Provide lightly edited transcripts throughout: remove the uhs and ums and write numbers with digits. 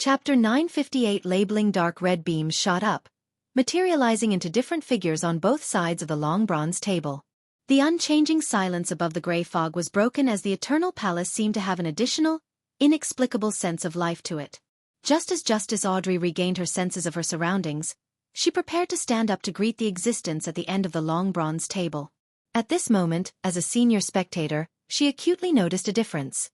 Chapter 958 Labeling. Dark red beams shot up, materializing into different figures on both sides of the long bronze table. The unchanging silence above the gray fog was broken as the eternal palace seemed to have an additional, inexplicable sense of life to it. Just as Justice Audrey regained her senses of her surroundings, she prepared to stand up to greet the existence at the end of the long bronze table. At this moment, as a senior spectator, she acutely noticed a difference.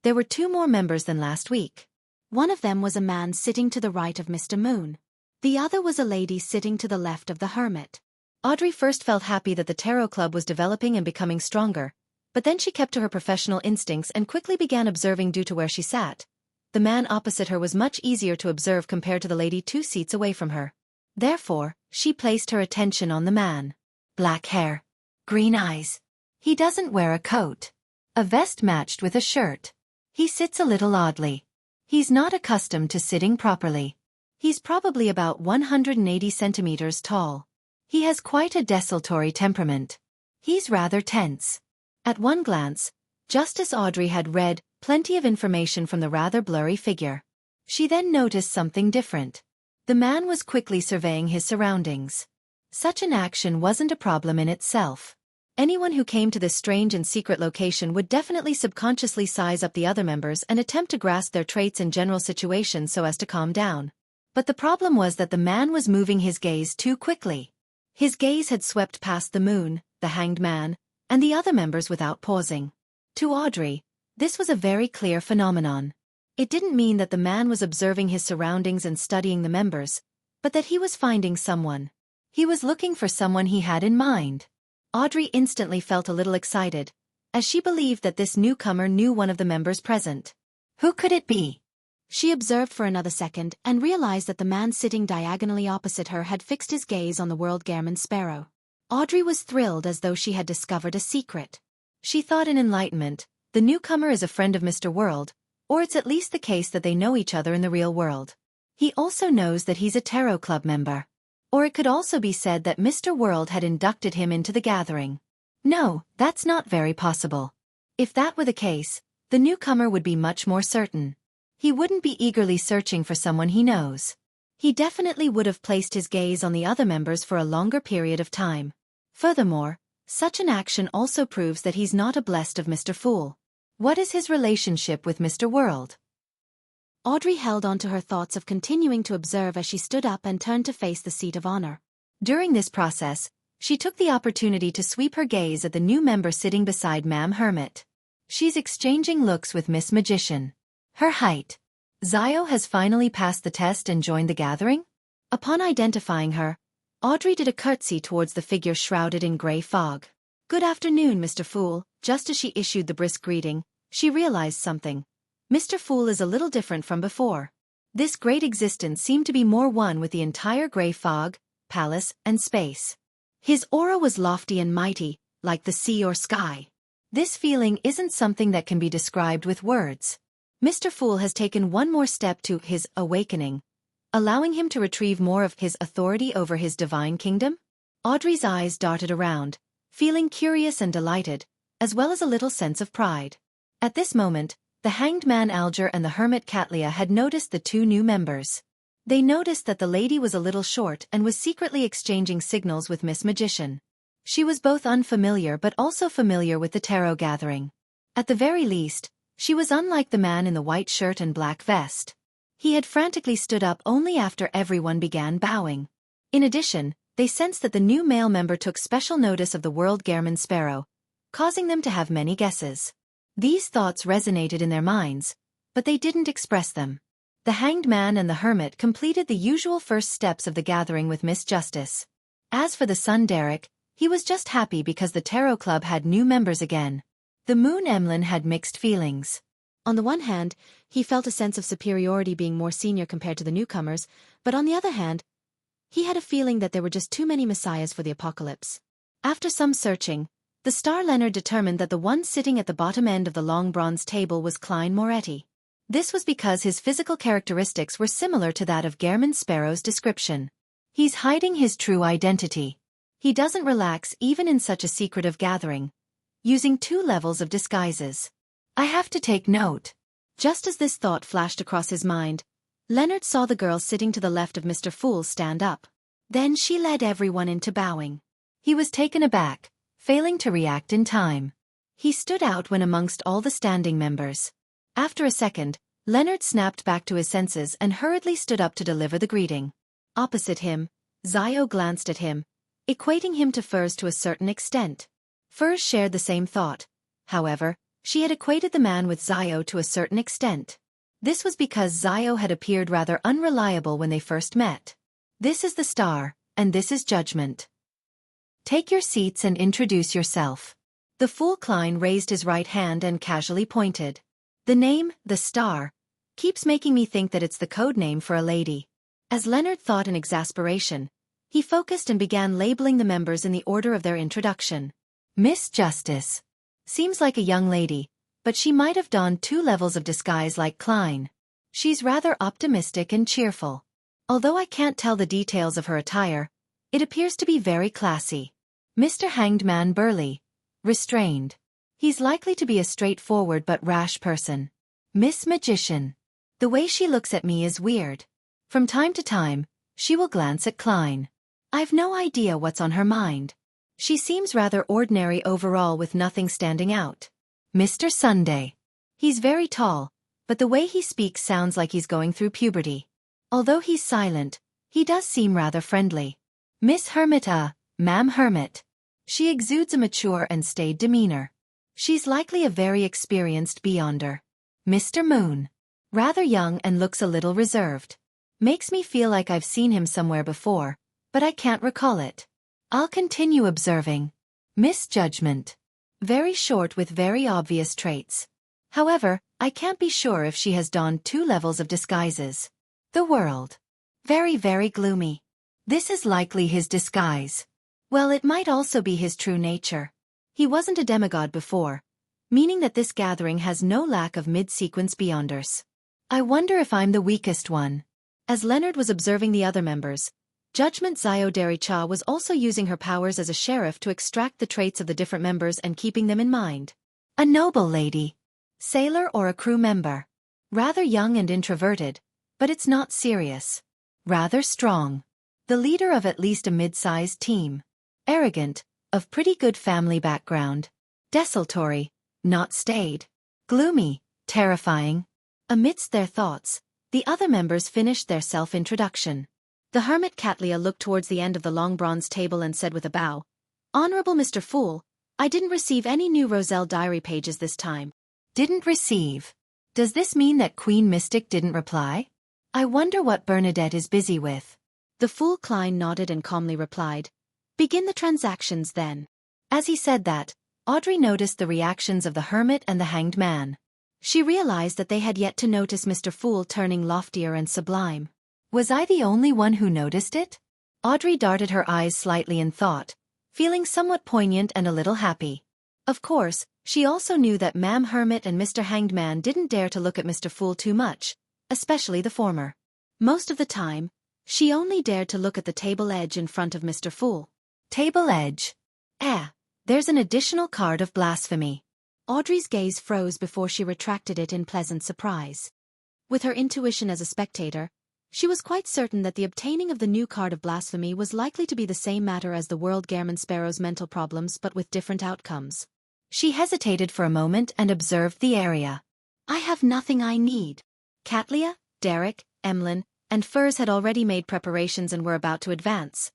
There were 2 more members than last week. One of them was a man sitting to the right of Mr. Moon. The other was a lady sitting to the left of the hermit. Audrey first felt happy that the tarot club was developing and becoming stronger, but then she kept to her professional instincts and quickly began observing due to where she sat. The man opposite her was much easier to observe compared to the lady 2 seats away from her. Therefore, she placed her attention on the man. Black hair. Green eyes. He doesn't wear a coat. A vest matched with a shirt. He sits a little oddly. He's not accustomed to sitting properly. He's probably about 180 centimeters tall. He has quite a desultory temperament. He's rather tense. At one glance, Justice Audrey had read plenty of information from the rather blurry figure. She then noticed something different. The man was quickly surveying his surroundings. Such an action wasn't a problem in itself. Anyone who came to this strange and secret location would definitely subconsciously size up the other members and attempt to grasp their traits and general situations so as to calm down. But the problem was that the man was moving his gaze too quickly. His gaze had swept past the moon, the hanged man, and the other members without pausing. To Audrey, this was a very clear phenomenon. It didn't mean that the man was observing his surroundings and studying the members, but that he was finding someone. He was looking for someone he had in mind. Audrey instantly felt a little excited, as she believed that this newcomer knew one of the members present. Who could it be? She observed for another second and realized that the man sitting diagonally opposite her had fixed his gaze on the world German sparrow. Audrey was thrilled as though she had discovered a secret. She thought in enlightenment, the newcomer is a friend of Mr. World, or it's at least the case that they know each other in the real world. He also knows that he's a tarot club member. Or it could also be said that Mr. World had inducted him into the gathering. No, that's not very possible. If that were the case, the newcomer would be much more certain. He wouldn't be eagerly searching for someone he knows. He definitely would have placed his gaze on the other members for a longer period of time. Furthermore, such an action also proves that he's not a blessed of Mr. Fool. What is his relationship with Mr. World? Audrey held on to her thoughts of continuing to observe as she stood up and turned to face the seat of honor. During this process, she took the opportunity to sweep her gaze at the new member sitting beside Ma'am Hermit. She's exchanging looks with Miss Magician. Her height. Zio has finally passed the test and joined the gathering? Upon identifying her, Audrey did a curtsy towards the figure shrouded in gray fog. Good afternoon, Mr. Fool. Just as she issued the brisk greeting, she realized something. Mr. Fool is a little different from before. This great existence seemed to be more one with the entire gray fog, palace, and space. His aura was lofty and mighty, like the sea or sky. This feeling isn't something that can be described with words. Mr. Fool has taken one more step to his awakening, allowing him to retrieve more of his authority over his divine kingdom? Audrey's eyes darted around, feeling curious and delighted, as well as a little sense of pride. At this moment, the hanged man Alger and the hermit Catlia had noticed the 2 new members. They noticed that the lady was a little short and was secretly exchanging signals with Miss Magician. She was both unfamiliar but also familiar with the tarot gathering. At the very least, she was unlike the man in the white shirt and black vest. He had frantically stood up only after everyone began bowing. In addition, they sensed that the new male member took special notice of the world German sparrow, causing them to have many guesses. These thoughts resonated in their minds, but they didn't express them. The hanged man and the hermit completed the usual first steps of the gathering with Miss Justice. As for the son Derek, he was just happy because the tarot club had new members again. The moon Emlyn had mixed feelings. On the one hand, he felt a sense of superiority being more senior compared to the newcomers, but on the other hand, he had a feeling that there were just too many messiahs for the apocalypse. After some searching, the star Leonard determined that the one sitting at the bottom end of the long bronze table was Klein Moretti. This was because his physical characteristics were similar to that of German Sparrow's description. He's hiding his true identity. He doesn't relax even in such a secretive gathering, using 2 levels of disguises. I have to take note. Just as this thought flashed across his mind, Leonard saw the girl sitting to the left of Mr. Fool stand up. Then she led everyone into bowing. He was taken aback, failing to react in time. He stood out when amongst all the standing members. After a second, Leonard snapped back to his senses and hurriedly stood up to deliver the greeting. Opposite him, Xiao glanced at him, equating him to Furs to a certain extent. Furs shared the same thought. However, she had equated the man with Xiao to a certain extent. This was because Xiao had appeared rather unreliable when they first met. This is the star, and this is judgment. Take your seats and introduce yourself. The Fool Klein raised his right hand and casually pointed. The name, the star, keeps making me think that it's the code name for a lady. As Leonard thought in exasperation, he focused and began labeling the members in the order of their introduction. Miss Justice. Seems like a young lady, but she might have donned 2 levels of disguise like Klein. She's rather optimistic and cheerful. Although I can't tell the details of her attire, it appears to be very classy. Mr. Hanged Man Burly. Restrained. He's likely to be a straightforward but rash person. Miss Magician. The way she looks at me is weird. From time to time, she will glance at Klein. I've no idea what's on her mind. She seems rather ordinary overall with nothing standing out. Mr. Sunday. He's very tall, but the way he speaks sounds like he's going through puberty. Although he's silent, he does seem rather friendly. Miss Hermit. Ma'am Hermit. She exudes a mature and staid demeanor. She's likely a very experienced beyonder. Mr. Moon. Rather young and looks a little reserved. Makes me feel like I've seen him somewhere before, but I can't recall it. I'll continue observing. Miss Judgment. Very short with very obvious traits. However, I can't be sure if she has donned 2 levels of disguises. The World. Very, very gloomy. This is likely his disguise. Well, it might also be his true nature. He wasn't a demigod before, meaning that this gathering has no lack of mid-sequence beyonders. I wonder if I'm the weakest one. As Leonard was observing the other members, Judgment Xiao Dericha was also using her powers as a sheriff to extract the traits of the different members and keeping them in mind. A noble lady. Sailor or a crew member. Rather young and introverted, but it's not serious. Rather strong. The leader of at least a mid-sized team. Arrogant, of pretty good family background. Desultory, not staid. Gloomy, terrifying. Amidst their thoughts, the other members finished their self-introduction. The hermit Katlia looked towards the end of the long bronze table and said with a bow, Honorable Mr. Fool, I didn't receive any new Roselle diary pages this time. Didn't receive. Does this mean that Queen Mystic didn't reply? I wonder what Bernadette is busy with. The Fool Klein nodded and calmly replied, Begin the transactions then. As he said that, Audrey noticed the reactions of the hermit and the hanged man. She realized that they had yet to notice Mr. Fool turning loftier and sublime. Was I the only one who noticed it? Audrey darted her eyes slightly in thought, feeling somewhat poignant and a little happy. Of course, she also knew that Ma'am Hermit and Mr. Hanged Man didn't dare to look at Mr. Fool too much, especially the former. Most of the time, she only dared to look at the table edge in front of Mr. Fool. Table edge. There's an additional card of blasphemy. Audrey's gaze froze before she retracted it in pleasant surprise. With her intuition as a spectator, she was quite certain that the obtaining of the new card of blasphemy was likely to be the same matter as the World Gammon Sparrow's mental problems but with different outcomes. She hesitated for a moment and observed the area. I have nothing I need. Katlia, Derek, Emlyn, and Furs had already made preparations and were about to advance.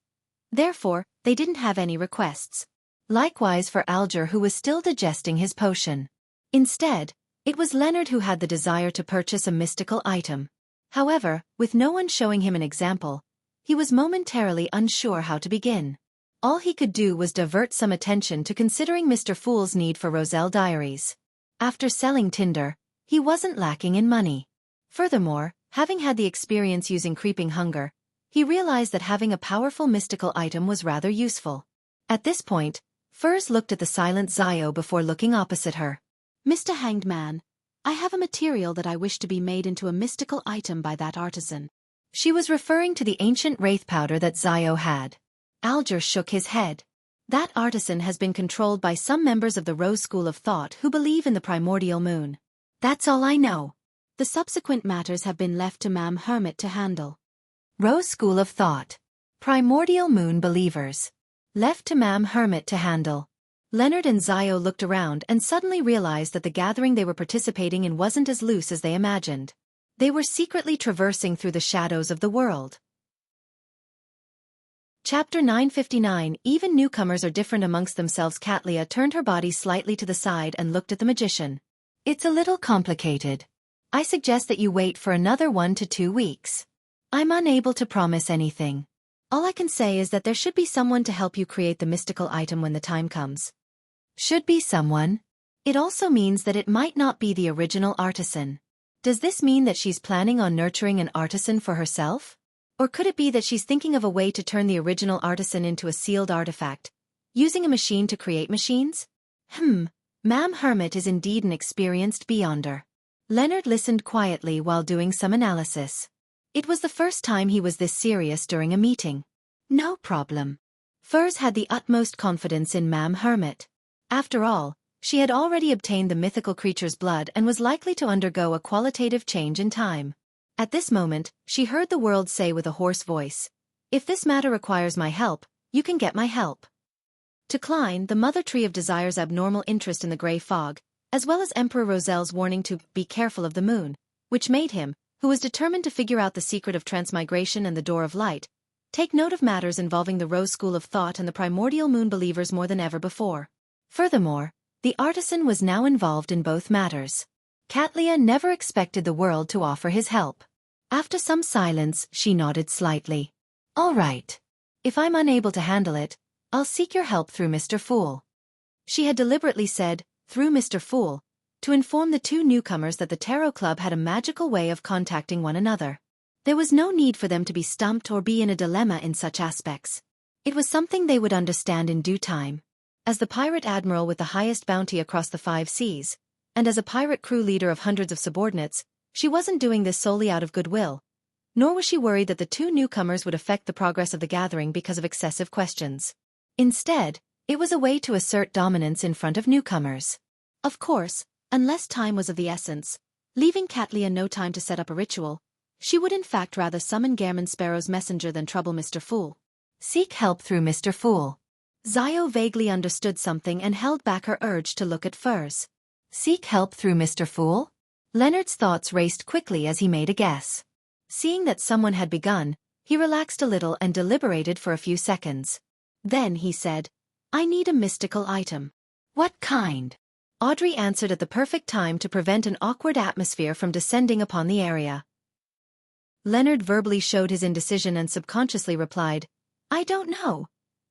Therefore, they didn't have any requests. Likewise for Alger, who was still digesting his potion. Instead, it was Leonard who had the desire to purchase a mystical item. However, with no one showing him an example, he was momentarily unsure how to begin. All he could do was divert some attention to considering Mr. Fool's need for Roselle diaries. After selling Tinder, he wasn't lacking in money. Furthermore, having had the experience using creeping hunger, he realized that having a powerful mystical item was rather useful. At this point, Furs looked at the silent Xiao before looking opposite her. Mr. Hanged Man, I have a material that I wish to be made into a mystical item by that artisan. She was referring to the ancient wraith powder that Xiao had. Alger shook his head. That artisan has been controlled by some members of the Rose School of Thought who believe in the primordial moon. That's all I know. The subsequent matters have been left to Ma'am Hermit to handle. Rose School of Thought. Primordial Moon Believers. Left to Ma'am Hermit to handle. Leonard and Zio looked around and suddenly realized that the gathering they were participating in wasn't as loose as they imagined. They were secretly traversing through the shadows of the world. Chapter 959. Even newcomers are different amongst themselves. Katlia turned her body slightly to the side and looked at the magician. It's a little complicated. I suggest that you wait for another 1 to 2 weeks. I'm unable to promise anything. All I can say is that there should be someone to help you create the mystical item when the time comes. Should be someone? It also means that it might not be the original artisan. Does this mean that she's planning on nurturing an artisan for herself? Or could it be that she's thinking of a way to turn the original artisan into a sealed artifact, using a machine to create machines? Ma'am Hermit is indeed an experienced beyonder. Leonard listened quietly while doing some analysis. It was the first time he was this serious during a meeting. No problem. Furs had the utmost confidence in Ma'am Hermit. After all, she had already obtained the mythical creature's blood and was likely to undergo a qualitative change in time. At this moment, she heard the world say with a hoarse voice, "If this matter requires my help, you can get my help." To Klein, the mother tree of Desire's abnormal interest in the gray fog, as well as Emperor Roselle's warning to be careful of the moon, which made him, who was determined to figure out the secret of transmigration and the door of light, take note of matters involving the Rose School of Thought and the primordial moon believers more than ever before. Furthermore, the artisan was now involved in both matters. Katlia never expected the world to offer his help. After some silence, she nodded slightly. All right. If I'm unable to handle it, I'll seek your help through Mr. Fool. She had deliberately said, through Mr. Fool, to inform the two newcomers that the Tarot Club had a magical way of contacting one another. There was no need for them to be stumped or be in a dilemma in such aspects. It was something they would understand in due time. As the pirate admiral with the highest bounty across the 5 seas, and as a pirate crew leader of hundreds of subordinates, she wasn't doing this solely out of goodwill. Nor was she worried that the two newcomers would affect the progress of the gathering because of excessive questions. Instead, it was a way to assert dominance in front of newcomers. Of course, unless time was of the essence, leaving Katlia no time to set up a ritual, she would in fact rather summon Gairman Sparrow's messenger than trouble Mr. Fool. Seek help through Mr. Fool. Zio vaguely understood something and held back her urge to look at furs. Seek help through Mr. Fool? Leonard's thoughts raced quickly as he made a guess. Seeing that someone had begun, he relaxed a little and deliberated for a few seconds. Then he said, I need a mystical item. What kind? Audrey answered at the perfect time to prevent an awkward atmosphere from descending upon the area. Leonard verbally showed his indecision and subconsciously replied, I don't know.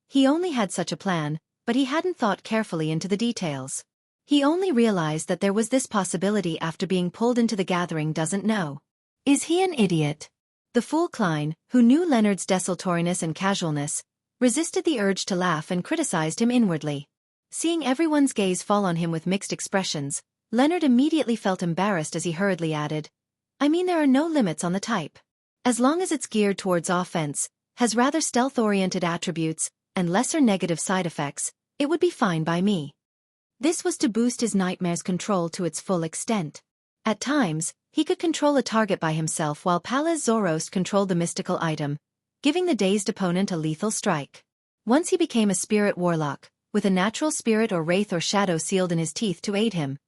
He only had such a plan, but he hadn't thought carefully into the details. He only realized that there was this possibility after being pulled into the gathering. Doesn't know. Is he an idiot? The fool Klein, who knew Leonard's desultoriness and casualness, resisted the urge to laugh and criticized him inwardly. Seeing everyone's gaze fall on him with mixed expressions, Leonard immediately felt embarrassed as he hurriedly added, I mean there are no limits on the type. As long as it's geared towards offense, has rather stealth-oriented attributes, and lesser negative side effects, it would be fine by me. This was to boost his nightmare's control to its full extent. At times, he could control a target by himself while Palaz Zoroast controlled the mystical item, giving the dazed opponent a lethal strike. Once he became a spirit warlock, with a natural spirit or wraith or shadow sealed in his teeth to aid him,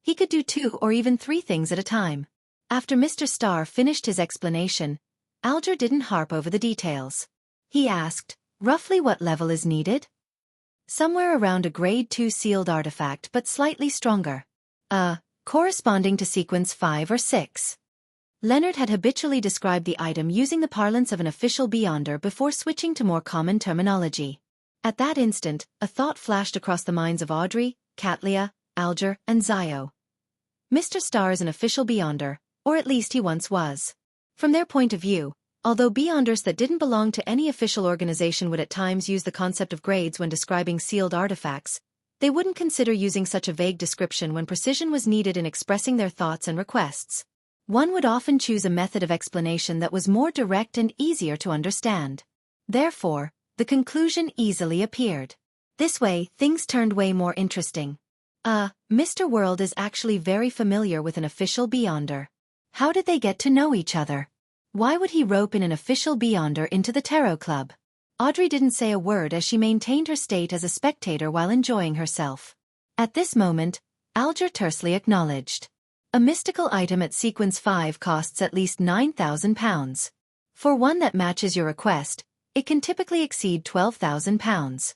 he could do 2 or even 3 things at a time. After Mr. Starr finished his explanation, Alger didn't harp over the details. He asked, roughly what level is needed? Somewhere around a grade 2 sealed artifact but slightly stronger. Corresponding to sequence 5 or 6. Leonard had habitually described the item using the parlance of an official beyonder before switching to more common terminology. At that instant, a thought flashed across the minds of Audrey, Katlia, Alger, and Zio. Mr. Starr is an official beyonder, or at least he once was. From their point of view, although beyonders that didn't belong to any official organization would at times use the concept of grades when describing sealed artifacts, they wouldn't consider using such a vague description when precision was needed in expressing their thoughts and requests. One would often choose a method of explanation that was more direct and easier to understand. Therefore, the conclusion easily appeared. This way, things turned way more interesting. Mr. World is actually very familiar with an official beyonder. How did they get to know each other? Why would he rope in an official beyonder into the tarot club? Audrey didn't say a word as she maintained her state as a spectator while enjoying herself. At this moment, Alger tersely acknowledged. A mystical item at sequence 5 costs at least £9,000. For one that matches your request, it can typically exceed £12,000.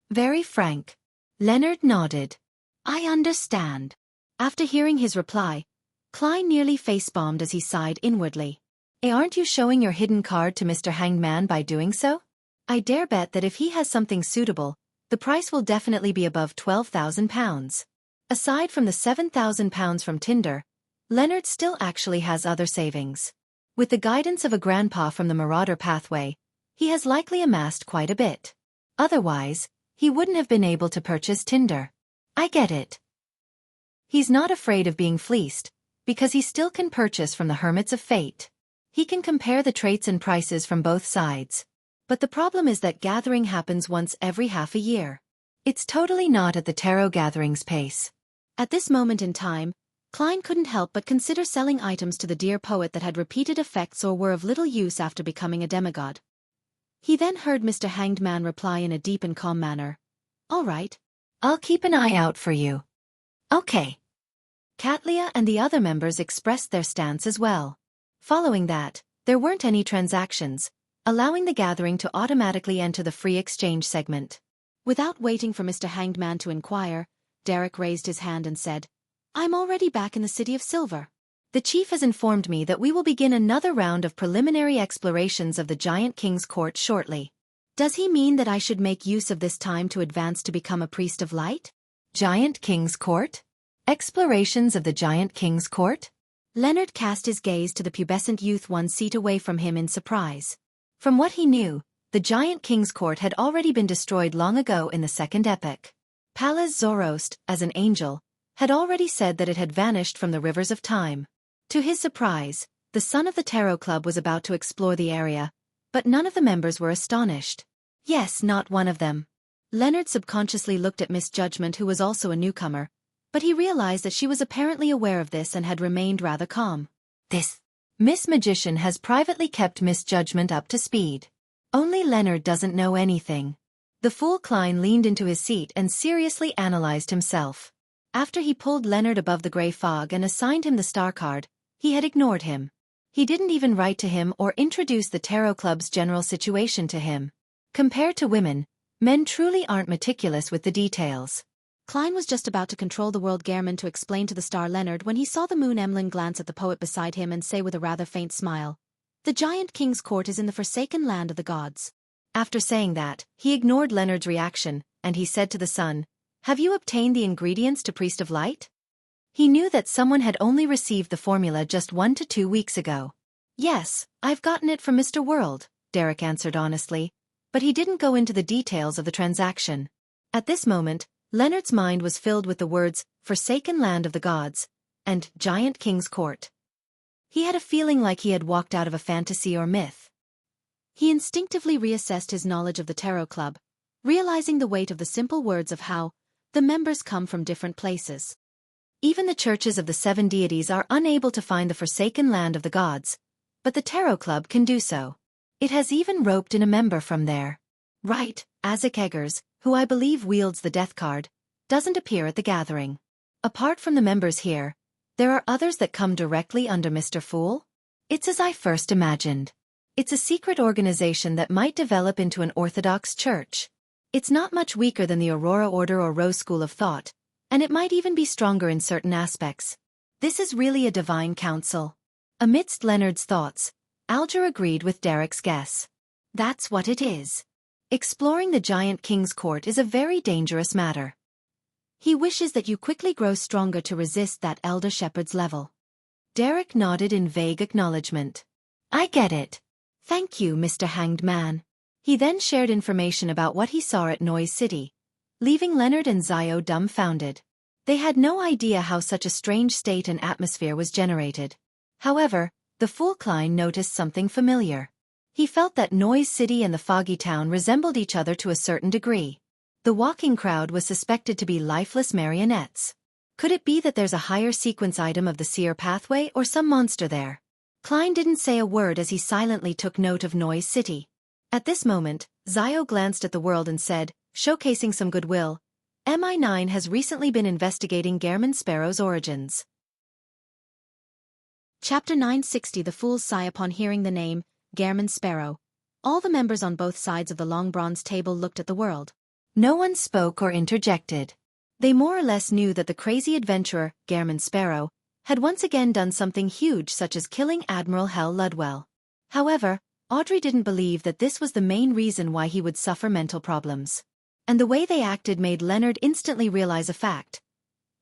Very frank. Leonard nodded. I understand. After hearing his reply, Klein nearly face-bombed as he sighed inwardly. Aren't you showing your hidden card to Mr. Hanged Man by doing so? I dare bet that if he has something suitable, the price will definitely be above £12,000. Aside from the £7,000 from Tinder, Leonard still actually has other savings. With the guidance of a grandpa from the Marauder pathway, he has likely amassed quite a bit. Otherwise, he wouldn't have been able to purchase Tinder. I get it. He's not afraid of being fleeced, because he still can purchase from the Hermits of Fate. He can compare the traits and prices from both sides. But the problem is that gathering happens once every half a year. It's totally not at the tarot gatherings pace. At this moment in time, Klein couldn't help but consider selling items to the dear poet that had repeated effects or were of little use after becoming a demigod. He then heard Mr. Hanged Man reply in a deep and calm manner. All right. I'll keep an eye out for you. Okay. Katlia and the other members expressed their stance as well. Following that, there weren't any transactions, allowing the gathering to automatically enter the free exchange segment. Without waiting for Mr. Hanged Man to inquire, Derek raised his hand and said, I'm already back in the City of Silver. The chief has informed me that we will begin another round of preliminary explorations of the Giant King's court shortly. Does he mean that I should make use of this time to advance to become a priest of light? Giant King's court? Explorations of the Giant King's court? Leonard cast his gaze to the pubescent youth 1 seat away from him in surprise. From what he knew, the Giant King's court had already been destroyed long ago in the second epoch. Pallas Zoroast, as an angel, had already said that it had vanished from the rivers of time. To his surprise, the son of the Tarot Club was about to explore the area, but none of the members were astonished. Yes, not one of them. Leonard subconsciously looked at Miss Judgment, who was also a newcomer, but he realized that she was apparently aware of this and had remained rather calm. This Miss Magician has privately kept Miss Judgment up to speed. Only Leonard doesn't know anything. The fool Klein leaned into his seat and seriously analyzed himself. After he pulled Leonard above the gray fog and assigned him the star card, he had ignored him. He didn't even write to him or introduce the Tarot Club's general situation to him. Compared to women, men truly aren't meticulous with the details. Klein was just about to control the world Gehrman to explain to the star Leonard when he saw the moon Emlyn glance at the poet beside him and say with a rather faint smile, The Giant King's court is in the forsaken land of the gods. After saying that, he ignored Leonard's reaction, and he said to the son, Have you obtained the ingredients to Priest of Light? He knew that someone had only received the formula just 1 to 2 weeks ago. Yes, I've gotten it from Mr. World, Derek answered honestly, but he didn't go into the details of the transaction. At this moment, Leonard's mind was filled with the words, Forsaken Land of the Gods, and Giant King's Court. He had a feeling like he had walked out of a fantasy or myth. He instinctively reassessed his knowledge of the Tarot Club, realizing the weight of the simple words of how the members come from different places. Even the churches of the 7 deities are unable to find the forsaken land of the gods, but the Tarot Club can do so. It has even roped in a member from there. Right, Isaac Eggers, who I believe wields the death card, doesn't appear at the gathering. Apart from the members here, there are others that come directly under Mr. Fool? It's as I first imagined. It's a secret organization that might develop into an orthodox church. It's not much weaker than the Aurora Order or Rose School of Thought, and it might even be stronger in certain aspects. This is really a divine council. Amidst Leonard's thoughts, Alger agreed with Derek's guess. That's what it is. Exploring the Giant King's court is a very dangerous matter. He wishes that you quickly grow stronger to resist that Elder Shepherd's level. Derek nodded in vague acknowledgement. I get it. Thank you, Mr. Hanged Man. He then shared information about what he saw at Noise City, leaving Leonard and Zio dumbfounded. They had no idea how such a strange state and atmosphere was generated. However, the fool Klein noticed something familiar. He felt that Noise City and the foggy town resembled each other to a certain degree. The walking crowd was suspected to be lifeless marionettes. Could it be that there's a higher sequence item of the seer pathway or some monster there? Klein didn't say a word as he silently took note of Noise City. At this moment, Xiao glanced at the world and said, showcasing some goodwill, MI9 has recently been investigating Gehrman Sparrow's origins. Chapter 960. The Fool's Sigh. Upon hearing the name, Gehrman Sparrow, all the members on both sides of the long bronze table looked at the world. No one spoke or interjected. They more or less knew that the crazy adventurer, Gehrman Sparrow, had once again done something huge such as killing Admiral Hell Ludwell. However, Audrey didn't believe that this was the main reason why he would suffer mental problems. And the way they acted made Leonard instantly realize a fact.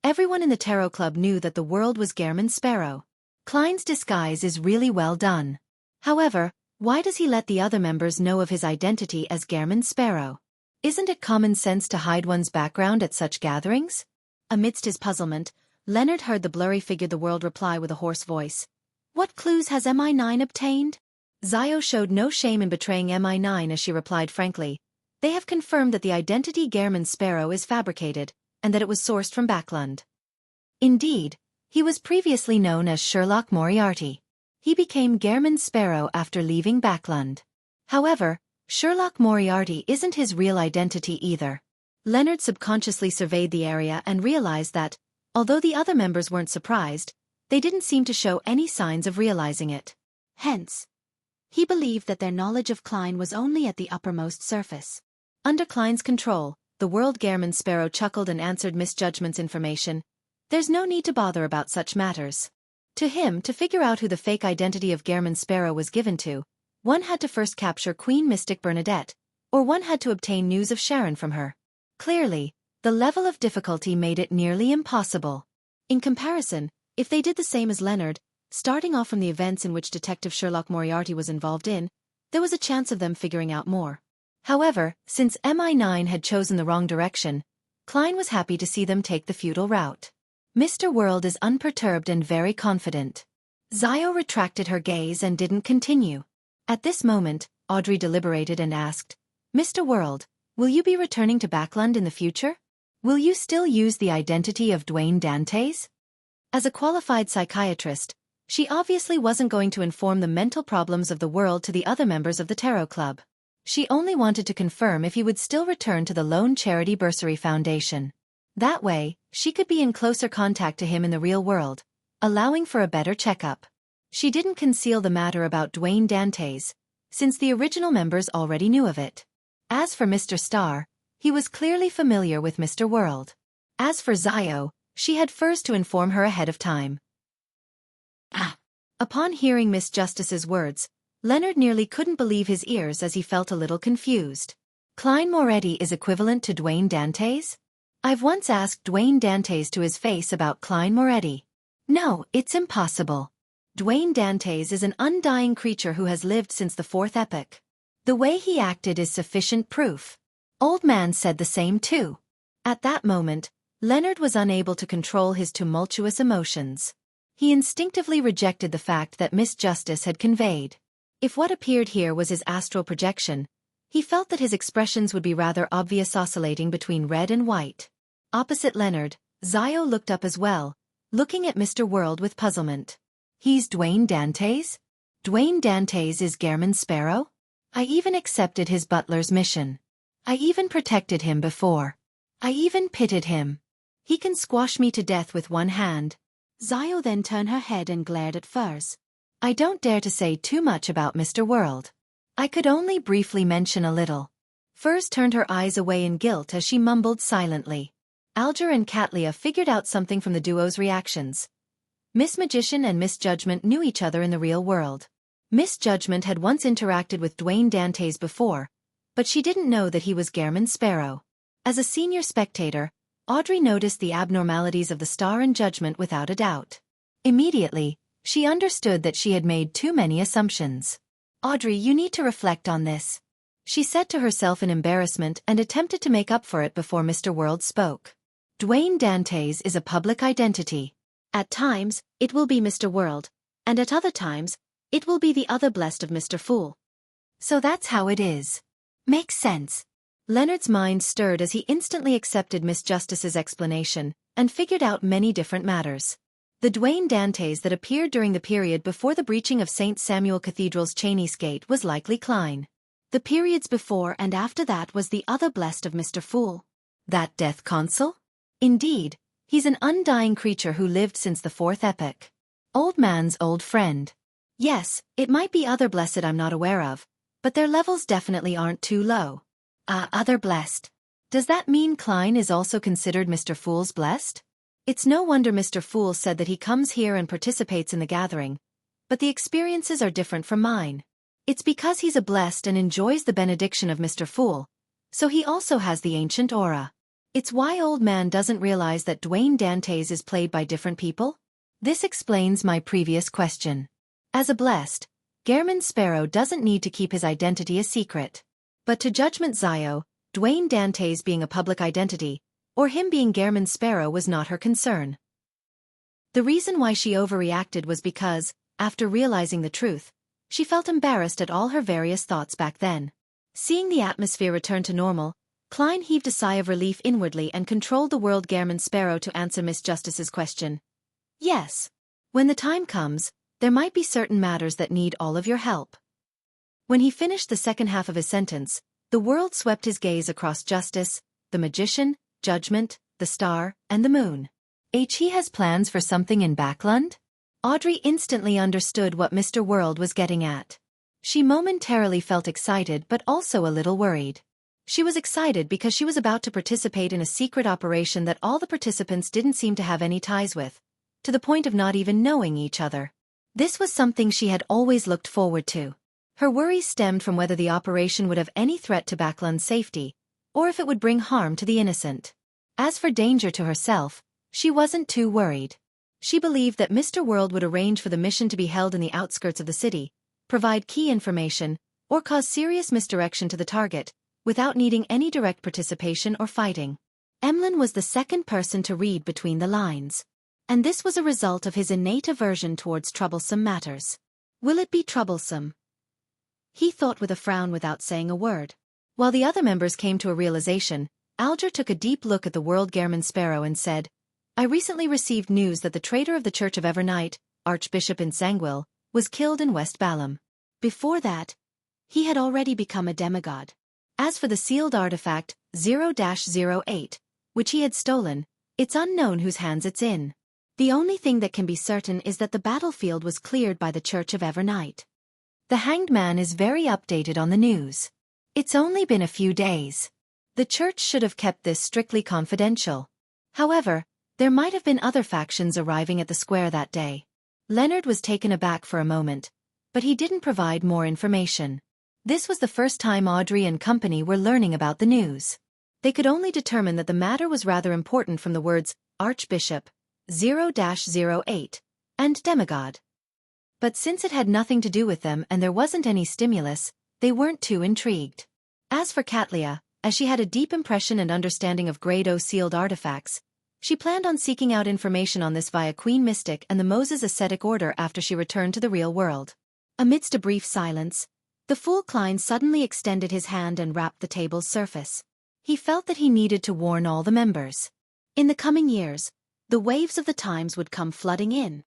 Everyone in the Tarot Club knew that the world was Gehrman Sparrow. Klein's disguise is really well done. However, why does he let the other members know of his identity as Gehrman Sparrow? Isn't it common sense to hide one's background at such gatherings? Amidst his puzzlement, Leonard heard the blurry figure the world reply with a hoarse voice. What clues has MI9 obtained? Xiao showed no shame in betraying MI9 as she replied frankly. They have confirmed that the identity Gehrman Sparrow is fabricated, and that it was sourced from Backlund. Indeed, he was previously known as Sherlock Moriarty. He became Gehrman Sparrow after leaving Backlund. However, Sherlock Moriarty isn't his real identity either. Leonard subconsciously surveyed the area and realized that, although the other members weren't surprised, they didn't seem to show any signs of realizing it. Hence, he believed that their knowledge of Klein was only at the uppermost surface. Under Klein's control, the world Gehrman Sparrow chuckled and answered Miss Judgment's information. There's no need to bother about such matters. To him, to figure out who the fake identity of Gehrman Sparrow was given to, one had to first capture Queen Mystic Bernadette, or one had to obtain news of Sharon from her. Clearly, the level of difficulty made it nearly impossible. In comparison, if they did the same as Leonard, starting off from the events in which Detective Sherlock Moriarty was involved in, there was a chance of them figuring out more. However, since MI9 had chosen the wrong direction, Klein was happy to see them take the futile route. Mr. World is unperturbed and very confident. Xiao retracted her gaze and didn't continue. At this moment, Audrey deliberated and asked, Mr. World, will you be returning to Backlund in the future? Will you still use the identity of Dwayne Dantes? As a qualified psychiatrist, she obviously wasn't going to inform the mental problems of the world to the other members of the Tarot Club. She only wanted to confirm if he would still return to the Lone Charity Bursary Foundation. That way, she could be in closer contact to him in the real world, allowing for a better checkup. She didn't conceal the matter about Dwayne Dantes, since the original members already knew of it. As for Mr. Starr, he was clearly familiar with Mr. World. As for Xiao, she had first to inform her ahead of time. Upon hearing Miss Justice's words, Leonard nearly couldn't believe his ears as he felt a little confused. Klein Moretti is equivalent to Dwayne Dantes? I've once asked Dwayne Dantes to his face about Klein Moretti. No, it's impossible. Dwayne Dantes is an undying creature who has lived since the Fourth Epoch. The way he acted is sufficient proof. Old Man said the same too. At that moment, Leonard was unable to control his tumultuous emotions. He instinctively rejected the fact that Miss Justice had conveyed. If what appeared here was his astral projection, he felt that his expressions would be rather obvious, oscillating between red and white. Opposite Leonard, Xiao looked up as well, looking at Mr. World with puzzlement. He's Dwayne Dantes? Dwayne Dantes is Gehrman Sparrow? I even accepted his butler's mission. I even protected him before. I even pitied him. He can squash me to death with one hand. Xiao then turned her head and glared at Furs. I don't dare to say too much about Mr. World. I could only briefly mention a little. Furs turned her eyes away in guilt as she mumbled silently. Alger and Katlia figured out something from the duo's reactions. Miss Magician and Miss Judgment knew each other in the real world. Miss Judgment had once interacted with Dwayne Dantes before, but she didn't know that he was Gehrman Sparrow. As a senior spectator, Audrey noticed the abnormalities of the Star and Judgment without a doubt. Immediately, she understood that she had made too many assumptions. Audrey, you need to reflect on this, she said to herself in embarrassment and attempted to make up for it before Mr. World spoke. Dwayne Dantes is a public identity. At times, it will be Mr. World, and at other times, it will be the other blessed of Mr. Fool. So that's how it is. Makes sense. Leonard's mind stirred as he instantly accepted Miss Justice's explanation and figured out many different matters. The Dwayne Dantes that appeared during the period before the breaching of St. Samuel Cathedral's Cheney's Gate was likely Klein. The periods before and after that was the other blessed of Mr. Fool. That death consul? Indeed, he's an undying creature who lived since the fourth epoch. Old man's old friend. Yes, it might be other blessed I'm not aware of, but their levels definitely aren't too low. Other blessed. Does that mean Klein is also considered Mr. Fool's blessed? It's no wonder Mr. Fool said that he comes here and participates in the gathering, but the experiences are different from mine. It's because he's a blessed and enjoys the benediction of Mr. Fool, so he also has the ancient aura. It's why old man doesn't realize that Dwayne Dantes is played by different people? This explains my previous question. As a blessed, Gehrman Sparrow doesn't need to keep his identity a secret. But to Judgment Zio, Dwayne Dantes being a public identity, or him being Gehrman Sparrow was not her concern. The reason why she overreacted was because, after realizing the truth, she felt embarrassed at all her various thoughts back then. Seeing the atmosphere return to normal, Klein heaved a sigh of relief inwardly and controlled the world Gehrman Sparrow to answer Miss Justice's question. Yes. When the time comes, there might be certain matters that need all of your help. When he finished the second half of his sentence, the world swept his gaze across Justice, the Magician, Judgment, the Star, and the Moon. He has plans for something in Backlund? Audrey instantly understood what Mr. World was getting at. She momentarily felt excited but also a little worried. She was excited because she was about to participate in a secret operation that all the participants didn't seem to have any ties with, to the point of not even knowing each other. This was something she had always looked forward to. Her worries stemmed from whether the operation would have any threat to Backlund's safety, or if it would bring harm to the innocent. As for danger to herself, she wasn't too worried. She believed that Mr. World would arrange for the mission to be held in the outskirts of the city, provide key information, or cause serious misdirection to the target, without needing any direct participation or fighting. Emlyn was the second person to read between the lines. And this was a result of his innate aversion towards troublesome matters. Will it be troublesome? He thought with a frown without saying a word. While the other members came to a realization, Alger took a deep look at the world Gehrman Sparrow and said, I recently received news that the traitor of the Church of Evernight, Archbishop in Sangwil, was killed in West Balam. Before that, he had already become a demigod. As for the sealed artifact, 0-08, which he had stolen, it's unknown whose hands it's in. The only thing that can be certain is that the battlefield was cleared by the Church of Evernight. The Hanged Man is very updated on the news. It's only been a few days. The Church should have kept this strictly confidential. However, there might have been other factions arriving at the square that day. Leonard was taken aback for a moment, but he didn't provide more information. This was the first time Audrey and company were learning about the news. They could only determine that the matter was rather important from the words, Archbishop, 0-08, and demigod. But since it had nothing to do with them and there wasn't any stimulus, they weren't too intrigued. As for Katlia, as she had a deep impression and understanding of Grade O sealed artifacts, she planned on seeking out information on this via Queen Mystic and the Moses Ascetic Order after she returned to the real world. Amidst a brief silence, the Fool Klein suddenly extended his hand and rapped the table's surface. He felt that he needed to warn all the members. In the coming years, the waves of the times would come flooding in.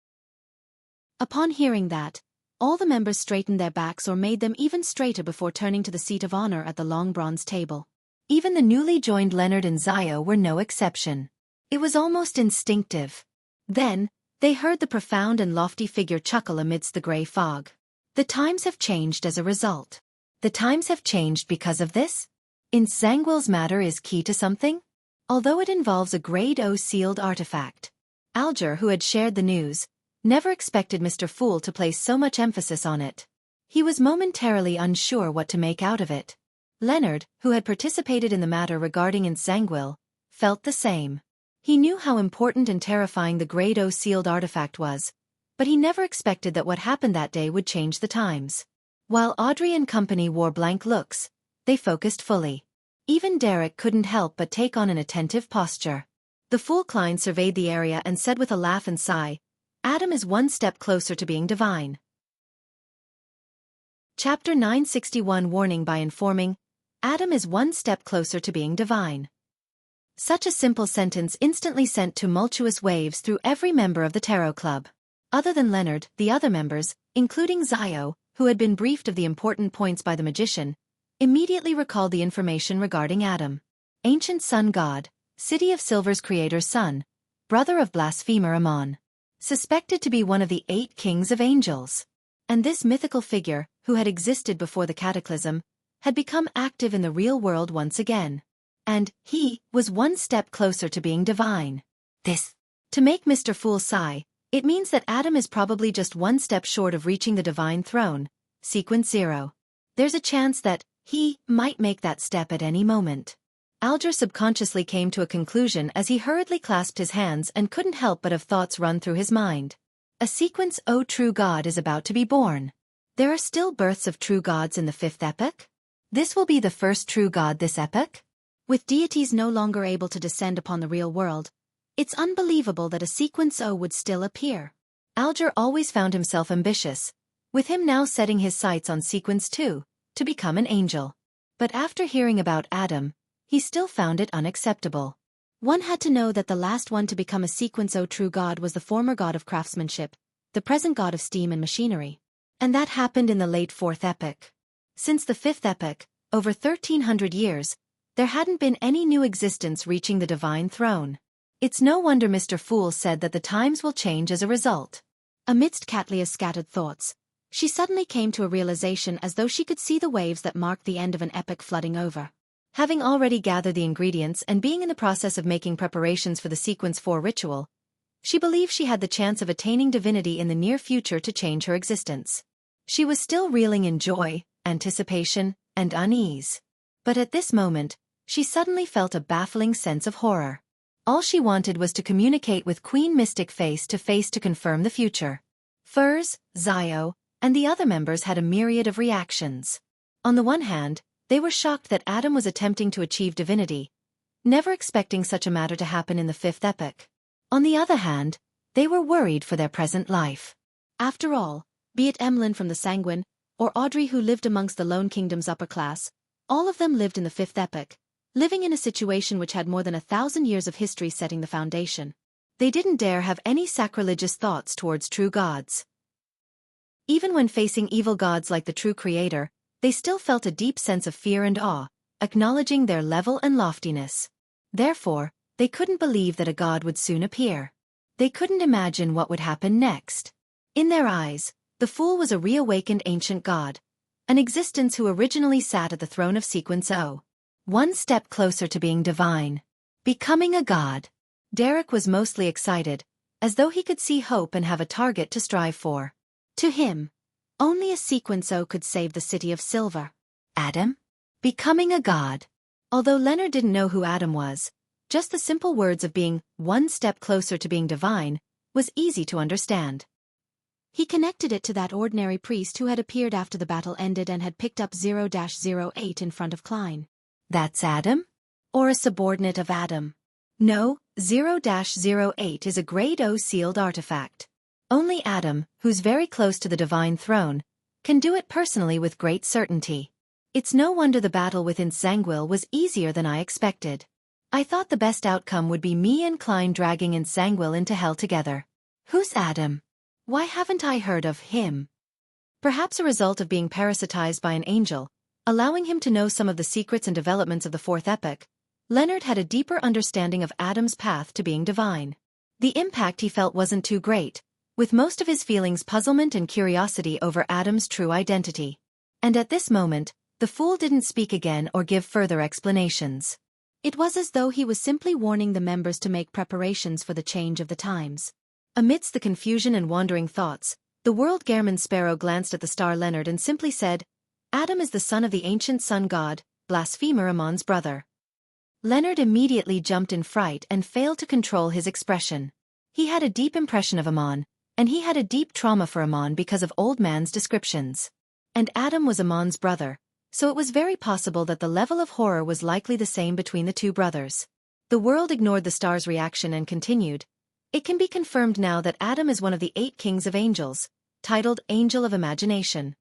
Upon hearing that, all the members straightened their backs or made them even straighter before turning to the seat of honor at the long bronze table. Even the newly joined Leonard and Zio were no exception. It was almost instinctive. Then, they heard the profound and lofty figure chuckle amidst the gray fog. The times have changed as a result. The times have changed because of this? In Zangwil's matter is key to something? Although it involves a Grade O sealed artifact. Alger, who had shared the news, never expected Mr. Fool to place so much emphasis on it. He was momentarily unsure what to make out of it. Leonard, who had participated in the matter regarding in Zangwil, felt the same. He knew how important and terrifying the Grade O sealed artifact was, but he never expected that what happened that day would change the times. While Audrey and company wore blank looks, they focused fully. Even Derek couldn't help but take on an attentive posture. The Fool Klein surveyed the area and said with a laugh and sigh, Adam is one step closer to being divine. Chapter 961 Warning by informing, Adam is one step closer to being divine. Such a simple sentence instantly sent tumultuous waves through every member of the tarot club. Other than Leonard, the other members, including Xiao, who had been briefed of the important points by the magician, immediately recalled the information regarding Adam. Ancient sun god, City of Silver's creator's son, brother of blasphemer Ammon. Suspected to be one of the 8 kings of angels. And this mythical figure, who had existed before the cataclysm, had become active in the real world once again. And he was one step closer to being divine. This. To make Mr. Fool sigh, it means that Adam is probably just one step short of reaching the divine throne. Sequence 0. There's a chance that he might make that step at any moment. Alger subconsciously came to a conclusion as he hurriedly clasped his hands and couldn't help but have thoughts run through his mind. A sequence O true god is about to be born. There are still births of true gods in the 5th epoch? This will be the first true god this epoch? With deities no longer able to descend upon the real world, it's unbelievable that a sequence O would still appear. Alger always found himself ambitious, with him now setting his sights on sequence 2, to become an angel. But after hearing about Adam, he still found it unacceptable. One had to know that the last one to become a sequence O true god was the former god of craftsmanship, the present god of steam and machinery. And that happened in the late 4th epoch. Since the 5th epoch, over 1300 years, there hadn't been any new existence reaching the divine throne. It's no wonder Mr. Fool said that the times will change as a result. Amidst Catlia's scattered thoughts, she suddenly came to a realization as though she could see the waves that marked the end of an epoch flooding over. Having already gathered the ingredients and being in the process of making preparations for the sequence 4 ritual, she believed she had the chance of attaining divinity in the near future to change her existence. She was still reeling in joy, anticipation, and unease. But at this moment, she suddenly felt a baffling sense of horror. All she wanted was to communicate with Queen Mystic face to face to confirm the future. Furs, Xiao, and the other members had a myriad of reactions. On the one hand, they were shocked that Adam was attempting to achieve divinity, never expecting such a matter to happen in the 5th epoch. On the other hand, they were worried for their present life. After all, be it Emlyn from the Sanguine, or Audrey who lived amongst the Lone Kingdom's upper class, all of them lived in the 5th epoch, living in a situation which had more than 1,000 years of history setting the foundation. They didn't dare have any sacrilegious thoughts towards true gods. Even when facing evil gods like the true creator, they still felt a deep sense of fear and awe, acknowledging their level and loftiness. Therefore, they couldn't believe that a god would soon appear. They couldn't imagine what would happen next. In their eyes, the Fool was a reawakened ancient god, an existence who originally sat at the throne of sequence O. One step closer to being divine. Becoming a god. Derek was mostly excited, as though he could see hope and have a target to strive for. To him, only a sequence O could save the City of Silver. Adam? Becoming a god. Although Leonard didn't know who Adam was, just the simple words of being one step closer to being divine was easy to understand. He connected it to that ordinary priest who had appeared after the battle ended and had picked up 0-08 in front of Klein. That's Adam? Or a subordinate of Adam? No, 0-08 is a grade O sealed artifact. Only Adam, who's very close to the divine throne, can do it personally with great certainty. It's no wonder the battle within Zangwill was easier than I expected. I thought the best outcome would be me and Klein dragging in Zangwill into hell together. Who's Adam? Why haven't I heard of him? Perhaps a result of being parasitized by an angel, allowing him to know some of the secrets and developments of the 4th epoch, Leonard had a deeper understanding of Adam's path to being divine. The impact he felt wasn't too great, with most of his feelings puzzlement and curiosity over Adam's true identity. And at this moment, the Fool didn't speak again or give further explanations. It was as though he was simply warning the members to make preparations for the change of the times. Amidst the confusion and wandering thoughts, the world Gehrman Sparrow glanced at the star Leonard and simply said, Adam is the son of the ancient sun god, blasphemer Ammon's brother. Leonard immediately jumped in fright and failed to control his expression. He had a deep impression of Ammon, and he had a deep trauma for Ammon because of Old Man's descriptions. And Adam was Ammon's brother, so it was very possible that the level of horror was likely the same between the two brothers. The world ignored the star's reaction and continued. It can be confirmed now that Adam is one of the 8 kings of angels, titled Angel of Imagination.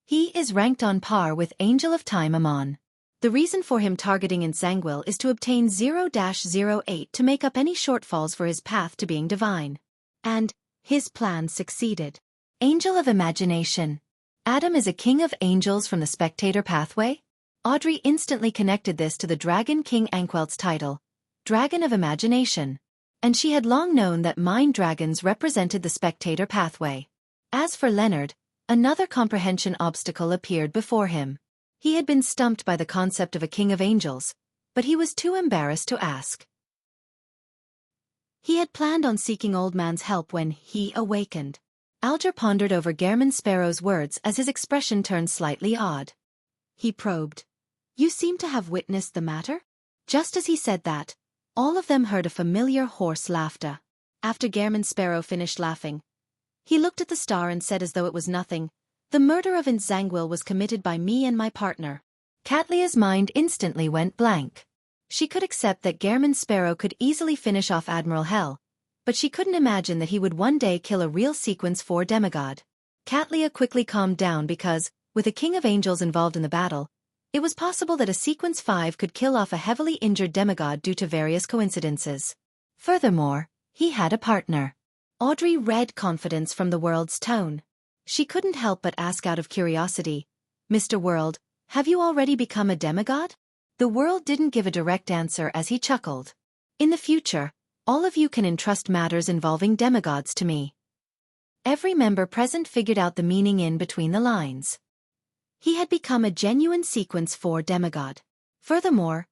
He is ranked on par with Angel of Time Ammon. The reason for him targeting Nsangwil is to obtain 0-08 to make up any shortfalls for his path to being divine. And his plan succeeded. Angel of Imagination. Adam is a king of angels from the spectator pathway? Audrey instantly connected this to the Dragon King Anquelt's title, Dragon of Imagination. And she had long known that mind dragons represented the spectator pathway. As for Leonard, another comprehension obstacle appeared before him. He had been stumped by the concept of a king of angels, but he was too embarrassed to ask. He had planned on seeking Old Man's help when he awakened. Alger pondered over Gehrman Sparrow's words as his expression turned slightly odd. He probed. You seem to have witnessed the matter? Just as he said that, all of them heard a familiar hoarse laughter. After Gehrman Sparrow finished laughing, he looked at the star and said as though it was nothing, the murder of Nsangwil was committed by me and my partner. Katlia's mind instantly went blank. She could accept that Gehrman Sparrow could easily finish off Admiral Hell, but she couldn't imagine that he would one day kill a real Sequence 4 demigod. Katlia quickly calmed down because, with a king of angels involved in the battle, it was possible that a Sequence 5 could kill off a heavily injured demigod due to various coincidences. Furthermore, he had a partner. Audrey read confidence from the world's tone. She couldn't help but ask out of curiosity, Mr. World, have you already become a demigod? The world didn't give a direct answer as he chuckled. In the future, all of you can entrust matters involving demigods to me. Every member present figured out the meaning in between the lines. He had become a genuine Sequence 4 demigod. Furthermore,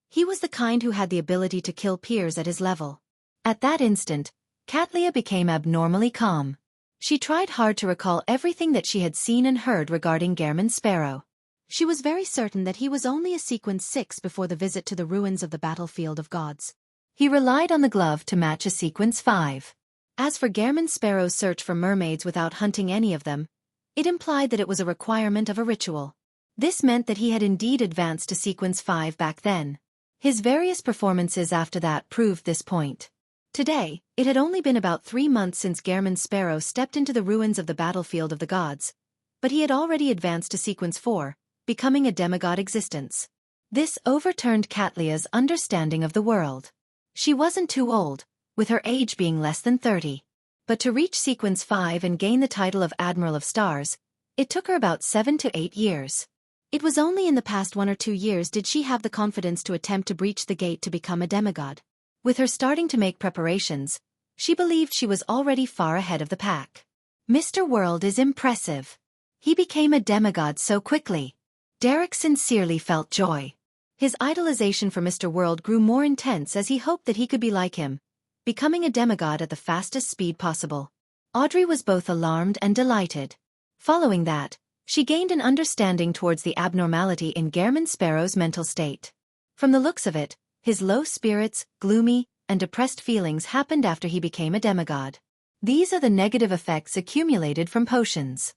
he was the kind who had the ability to kill peers at his level. At that instant, Katlia became abnormally calm. She tried hard to recall everything that she had seen and heard regarding Gehrman Sparrow. She was very certain that he was only a Sequence 6 before the visit to the ruins of the battlefield of gods. He relied on the glove to match a Sequence 5. As for Gehrman Sparrow's search for mermaids without hunting any of them, it implied that it was a requirement of a ritual. This meant that he had indeed advanced to Sequence 5 back then. His various performances after that proved this point. Today, it had only been about 3 months since Gehrman Sparrow stepped into the ruins of the battlefield of the gods, but he had already advanced to Sequence 4, becoming a demigod existence. This overturned Katlia's understanding of the world. She wasn't too old, with her age being less than 30. But to reach Sequence 5 and gain the title of Admiral of Stars, it took her about 7 to 8 years. It was only in the past 1 or 2 years did she have the confidence to attempt to breach the gate to become a demigod. With her starting to make preparations, she believed she was already far ahead of the pack. Mr. World is impressive. He became a demigod so quickly. Derek sincerely felt joy. His idolization for Mr. World grew more intense as he hoped that he could be like him, becoming a demigod at the fastest speed possible. Audrey was both alarmed and delighted. Following that, she gained an understanding towards the abnormality in Gehrman Sparrow's mental state. From the looks of it, his low spirits, gloomy, and depressed feelings happened after he became a demigod. These are the negative effects accumulated from potions.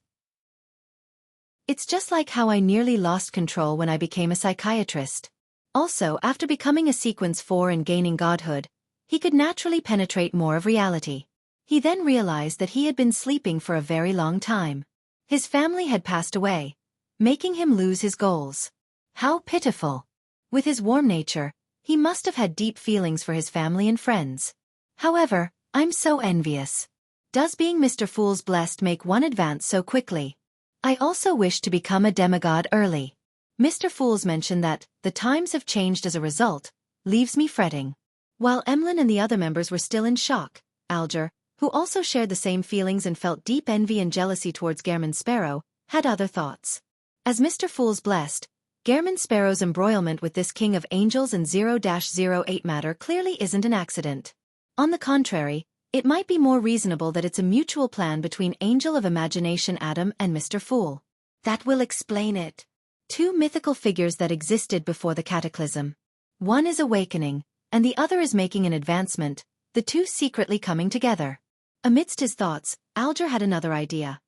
It's just like how I nearly lost control when I became a psychiatrist. Also, after becoming a Sequence 4 and gaining godhood, he could naturally penetrate more of reality. He then realized that he had been sleeping for a very long time. His family had passed away, making him lose his goals. How pitiful! With his warm nature, he must have had deep feelings for his family and friends. However, I'm so envious. Does being Mr. Fool's blessed make one advance so quickly? I also wish to become a demigod early. Mr. Fool's mentioned that the times have changed as a result, leaves me fretting. While Emlyn and the other members were still in shock, Alger, who also shared the same feelings and felt deep envy and jealousy towards Gehrman Sparrow, had other thoughts. As Mr. Fool's blessed, Gehrman Sparrow's embroilment with this king of angels and 0-08 matter clearly isn't an accident. On the contrary, it might be more reasonable that it's a mutual plan between Angel of Imagination Adam and Mr. Fool. That will explain it. 2 mythical figures that existed before the cataclysm. One is awakening, and the other is making an advancement, the two secretly coming together. Amidst his thoughts, Alger had another idea.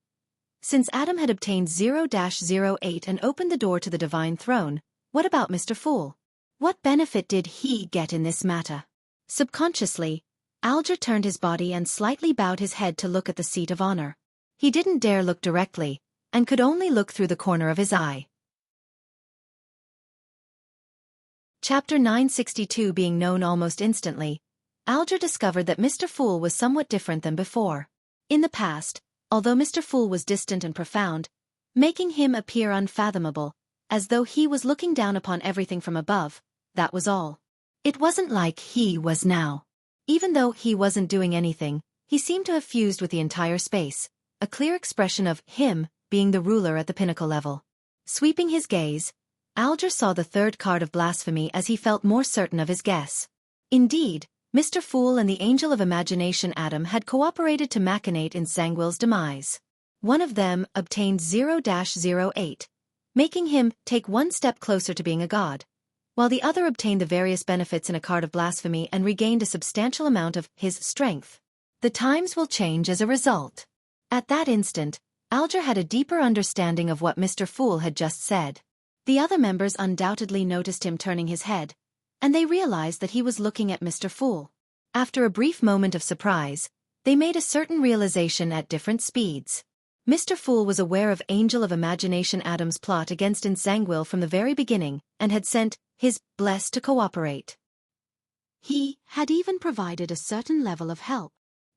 Since Adam had obtained 0-08 and opened the door to the divine throne, what about Mr. Fool? What benefit did he get in this matter? Subconsciously, Alger turned his body and slightly bowed his head to look at the seat of honor. He didn't dare look directly, and could only look through the corner of his eye. Chapter 962 being known almost instantly, Alger discovered that Mr. Fool was somewhat different than before. In the past, although Mr. Fool was distant and profound, making him appear unfathomable, as though he was looking down upon everything from above, that was all. It wasn't like he was now. Even though he wasn't doing anything, he seemed to have fused with the entire space, a clear expression of him being the ruler at the pinnacle level. Sweeping his gaze, Alger saw the third card of blasphemy as he felt more certain of his guess. Indeed, Mr. Fool and the Angel of Imagination Adam had cooperated to machinate in Zangwill's demise. One of them obtained 0-08, making him take one step closer to being a god, while the other obtained the various benefits in a card of blasphemy and regained a substantial amount of his strength. The times will change as a result. At that instant, Alger had a deeper understanding of what Mr. Fool had just said. The other members undoubtedly noticed him turning his head, and they realized that he was looking at Mr. Fool. After a brief moment of surprise, they made a certain realization at different speeds. Mr. Fool was aware of Angel of Imagination Adam's plot against Zangwill from the very beginning and had sent his bless to cooperate. He had even provided a certain level of help.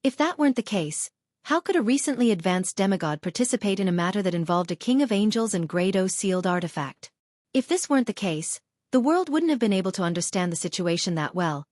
If that weren't the case, how could a recently advanced demigod participate in a matter that involved a king of angels and grade O sealed artifact? If this weren't the case, the world wouldn't have been able to understand the situation that well,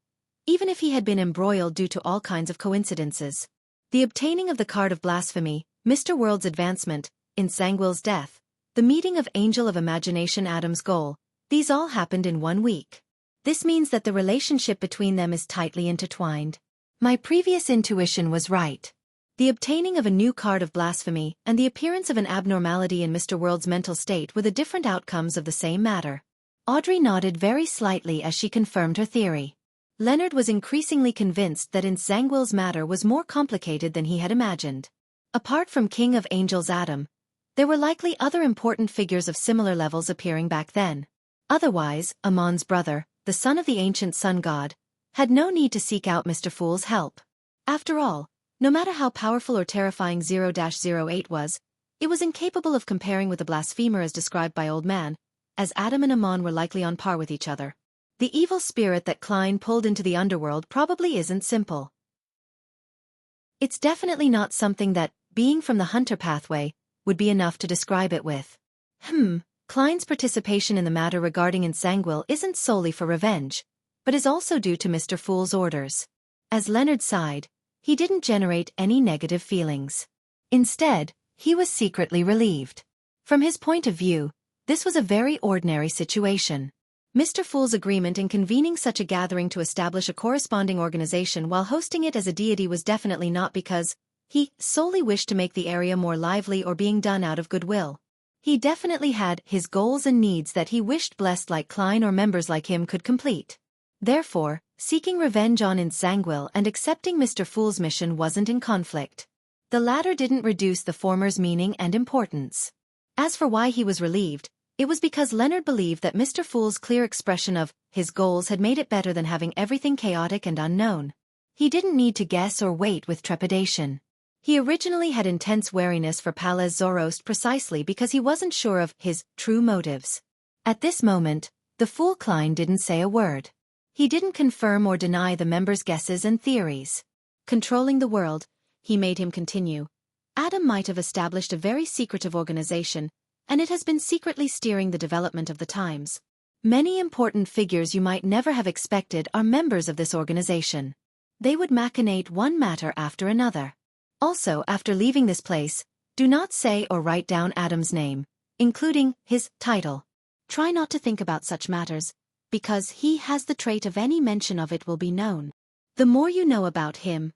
even if he had been embroiled due to all kinds of coincidences. The obtaining of the card of blasphemy, Mr. World's advancement, in Zangwill's death, the meeting of Angel of Imagination Adam's goal, these all happened in 1 week. This means that the relationship between them is tightly intertwined. My previous intuition was right. The obtaining of a new card of blasphemy and the appearance of an abnormality in Mr. World's mental state were the different outcomes of the same matter. Audrey nodded very slightly as she confirmed her theory. Leonard was increasingly convinced that in Zangwill's matter was more complicated than he had imagined. Apart from King of Angels Adam, there were likely other important figures of similar levels appearing back then. Otherwise, Amon's brother, the son of the ancient sun god, had no need to seek out Mr. Fool's help. After all, no matter how powerful or terrifying 0-08 was, it was incapable of comparing with the blasphemer as described by Old Man, as Adam and Amon were likely on par with each other. The evil spirit that Klein pulled into the underworld probably isn't simple. It's definitely not something that, being from the hunter pathway, would be enough to describe it with. Klein's participation in the matter regarding Zangwill isn't solely for revenge, but is also due to Mr. Fool's orders. As Leonard sighed, he didn't generate any negative feelings. Instead, he was secretly relieved. From his point of view, this was a very ordinary situation. Mr. Fool's agreement in convening such a gathering to establish a corresponding organization while hosting it as a deity was definitely not because he solely wished to make the area more lively or being done out of goodwill. He definitely had his goals and needs that he wished blessed like Klein or members like him could complete. Therefore, seeking revenge on Zangwill and accepting Mr. Fool's mission wasn't in conflict. The latter didn't reduce the former's meaning and importance. As for why he was relieved, it was because Leonard believed that Mr. Fool's clear expression of his goals had made it better than having everything chaotic and unknown. He didn't need to guess or wait with trepidation. He originally had intense wariness for Palez Zoroast precisely because he wasn't sure of his true motives. At this moment, the Fool Klein didn't say a word. He didn't confirm or deny the members' guesses and theories. Controlling the world, he made him continue. Adam might have established a very secretive organization, and it has been secretly steering the development of the times. Many important figures you might never have expected are members of this organization. They would machinate one matter after another. Also, after leaving this place, do not say or write down Adam's name, including his title. Try not to think about such matters, because he has the trait of any mention of it will be known. The more you know about him,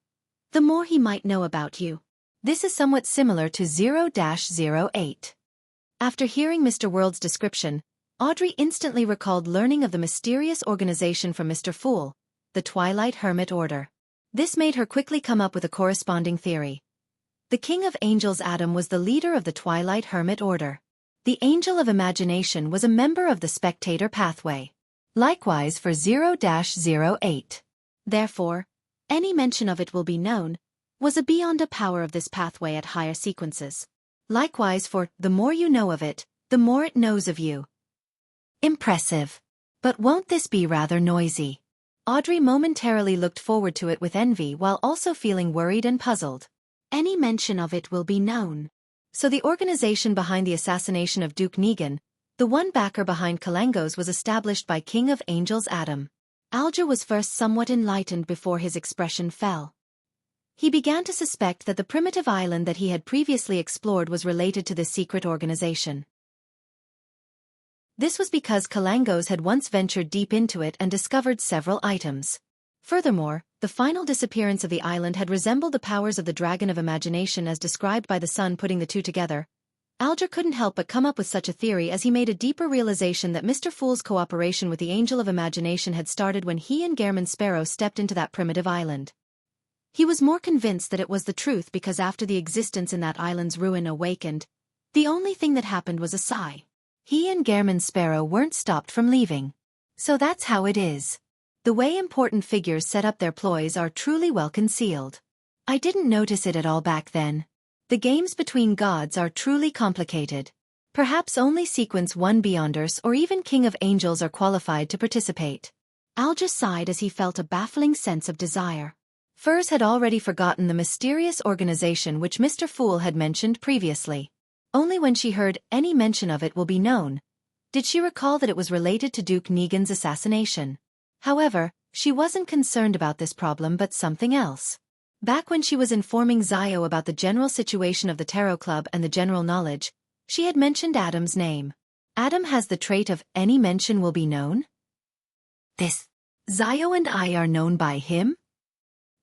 the more he might know about you. This is somewhat similar to 0-08. After hearing Mr. World's description, Audrey instantly recalled learning of the mysterious organization from Mr. Fool, the Twilight Hermit Order. This made her quickly come up with a corresponding theory. The King of Angels Adam was the leader of the Twilight Hermit Order. The Angel of Imagination was a member of the Spectator Pathway. Likewise for 0-08. Therefore, any mention of it will be known, was a beyond a power of this pathway at higher sequences. Likewise for the more you know of it, the more it knows of you. Impressive. But won't this be rather noisy? Audrey momentarily looked forward to it with envy while also feeling worried and puzzled. Any mention of it will be known. So the organization behind the assassination of Duke Negan, the one backer behind Kalangos, was established by King of Angels Adam. Alger was first somewhat enlightened before his expression fell. He began to suspect that the primitive island that he had previously explored was related to this secret organization. This was because Kalangos had once ventured deep into it and discovered several items. Furthermore, the final disappearance of the island had resembled the powers of the Dragon of Imagination as described by the Sun. Putting the two together, Alger couldn't help but come up with such a theory as he made a deeper realization that Mr. Fool's cooperation with the Angel of Imagination had started when he and Gairman Sparrow stepped into that primitive island. He was more convinced that it was the truth because after the existence in that island's ruin awakened, the only thing that happened was a sigh. He and Gairman Sparrow weren't stopped from leaving. So that's how it is. The way important figures set up their ploys are truly well concealed. I didn't notice it at all back then. The games between gods are truly complicated. Perhaps only Sequence 1 Beyonders or even King of Angels are qualified to participate. Alger sighed as he felt a baffling sense of desire. Furs had already forgotten the mysterious organization which Mr. Fool had mentioned previously. Only when she heard any mention of it will be known did she recall that it was related to Duke Negan's assassination. However, she wasn't concerned about this problem but something else. Back when she was informing Zio about the general situation of the Tarot Club and the general knowledge, she had mentioned Adam's name. Adam has the trait of any mention will be known? This. Zio and I are known by him?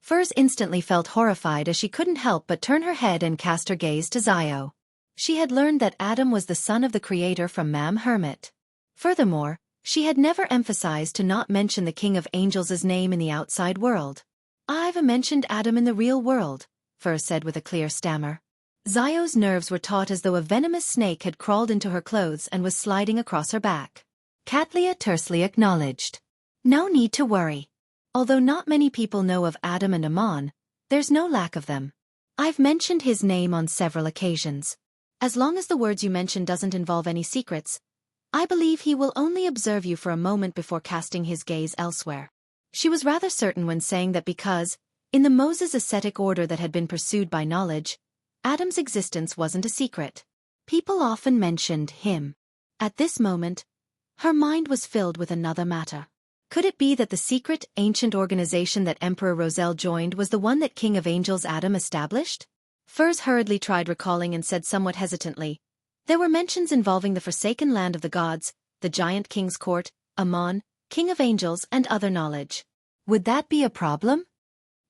Furs instantly felt horrified as she couldn't help but turn her head and cast her gaze to Zio. She had learned that Adam was the son of the creator from Mam Hermit. Furthermore, she had never emphasized to not mention the King of Angels' name in the outside world. I've mentioned Adam in the real world, Furs said with a clear stammer. Zio's nerves were taut as though a venomous snake had crawled into her clothes and was sliding across her back. Katlia tersely acknowledged. No need to worry. Although not many people know of Adam and Amon, there's no lack of them. I've mentioned his name on several occasions. As long as the words you mention doesn't involve any secrets, I believe he will only observe you for a moment before casting his gaze elsewhere. She was rather certain when saying that because, in the Moses ascetic order that had been pursued by knowledge, Adam's existence wasn't a secret. People often mentioned him. At this moment, her mind was filled with another matter. Could it be that the secret, ancient organization that Emperor Roselle joined was the one that King of Angels Adam established? Furs hurriedly tried recalling and said somewhat hesitantly, there were mentions involving the Forsaken Land of the Gods, the Giant King's Court, Amon, King of Angels and other knowledge. Would that be a problem?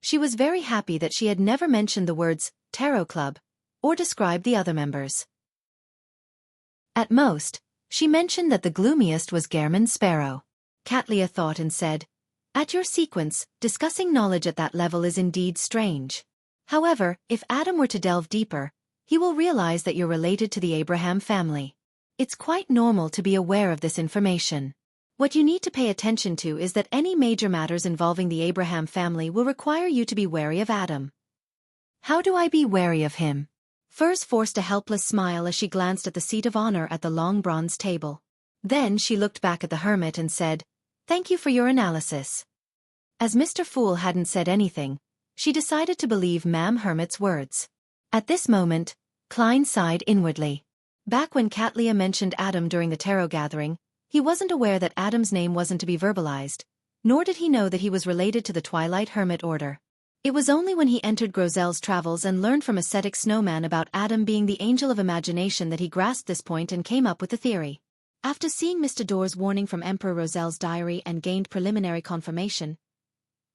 She was very happy that she had never mentioned the words, Tarot Club, or described the other members. At most, she mentioned that the gloomiest was Gairman Sparrow. Katlia thought and said, at your sequence, discussing knowledge at that level is indeed strange. However, if Adam were to delve deeper, he will realize that you're related to the Abraham family. It's quite normal to be aware of this information. What you need to pay attention to is that any major matters involving the Abraham family will require you to be wary of Adam. How do I be wary of him? Furs forced a helpless smile as she glanced at the seat of honor at the long bronze table. Then she looked back at the hermit and said, thank you for your analysis. As Mr. Fool hadn't said anything, she decided to believe Mam Hermit's words. At this moment, Klein sighed inwardly. Back when Katlia mentioned Adam during the tarot gathering, he wasn't aware that Adam's name wasn't to be verbalized, nor did he know that he was related to the Twilight Hermit Order. It was only when he entered Grozelle's travels and learned from ascetic Snowman about Adam being the Angel of Imagination that he grasped this point and came up with the theory. After seeing Mr. Door's warning from Emperor Rozelle's diary and gained preliminary confirmation,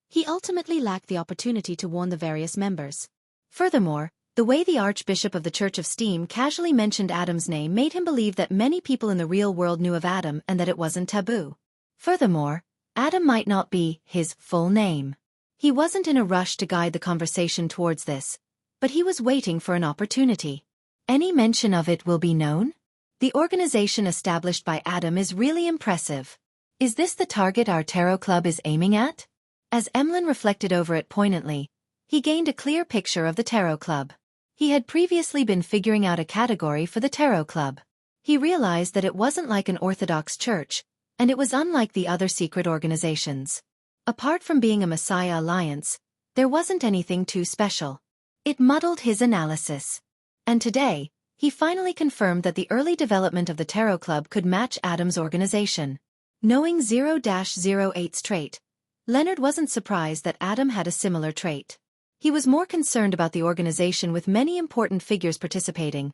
he ultimately lacked the opportunity to warn the various members. Furthermore, the way the Archbishop of the Church of Steam casually mentioned Adam's name made him believe that many people in the real world knew of Adam and that it wasn't taboo. Furthermore, Adam might not be his full name. He wasn't in a rush to guide the conversation towards this, but he was waiting for an opportunity. Any mention of it will be known? The organization established by Adam is really impressive. Is this the target our tarot club is aiming at? As Emlyn reflected over it poignantly, he gained a clear picture of the tarot club. He had previously been figuring out a category for the tarot club. He realized that it wasn't like an orthodox church, and it was unlike the other secret organizations. Apart from being a Messiah alliance, there wasn't anything too special. It muddled his analysis. And today, he finally confirmed that the early development of the Tarot Club could match Adam's organization. Knowing 0-08's trait, Leonard wasn't surprised that Adam had a similar trait. He was more concerned about the organization with many important figures participating,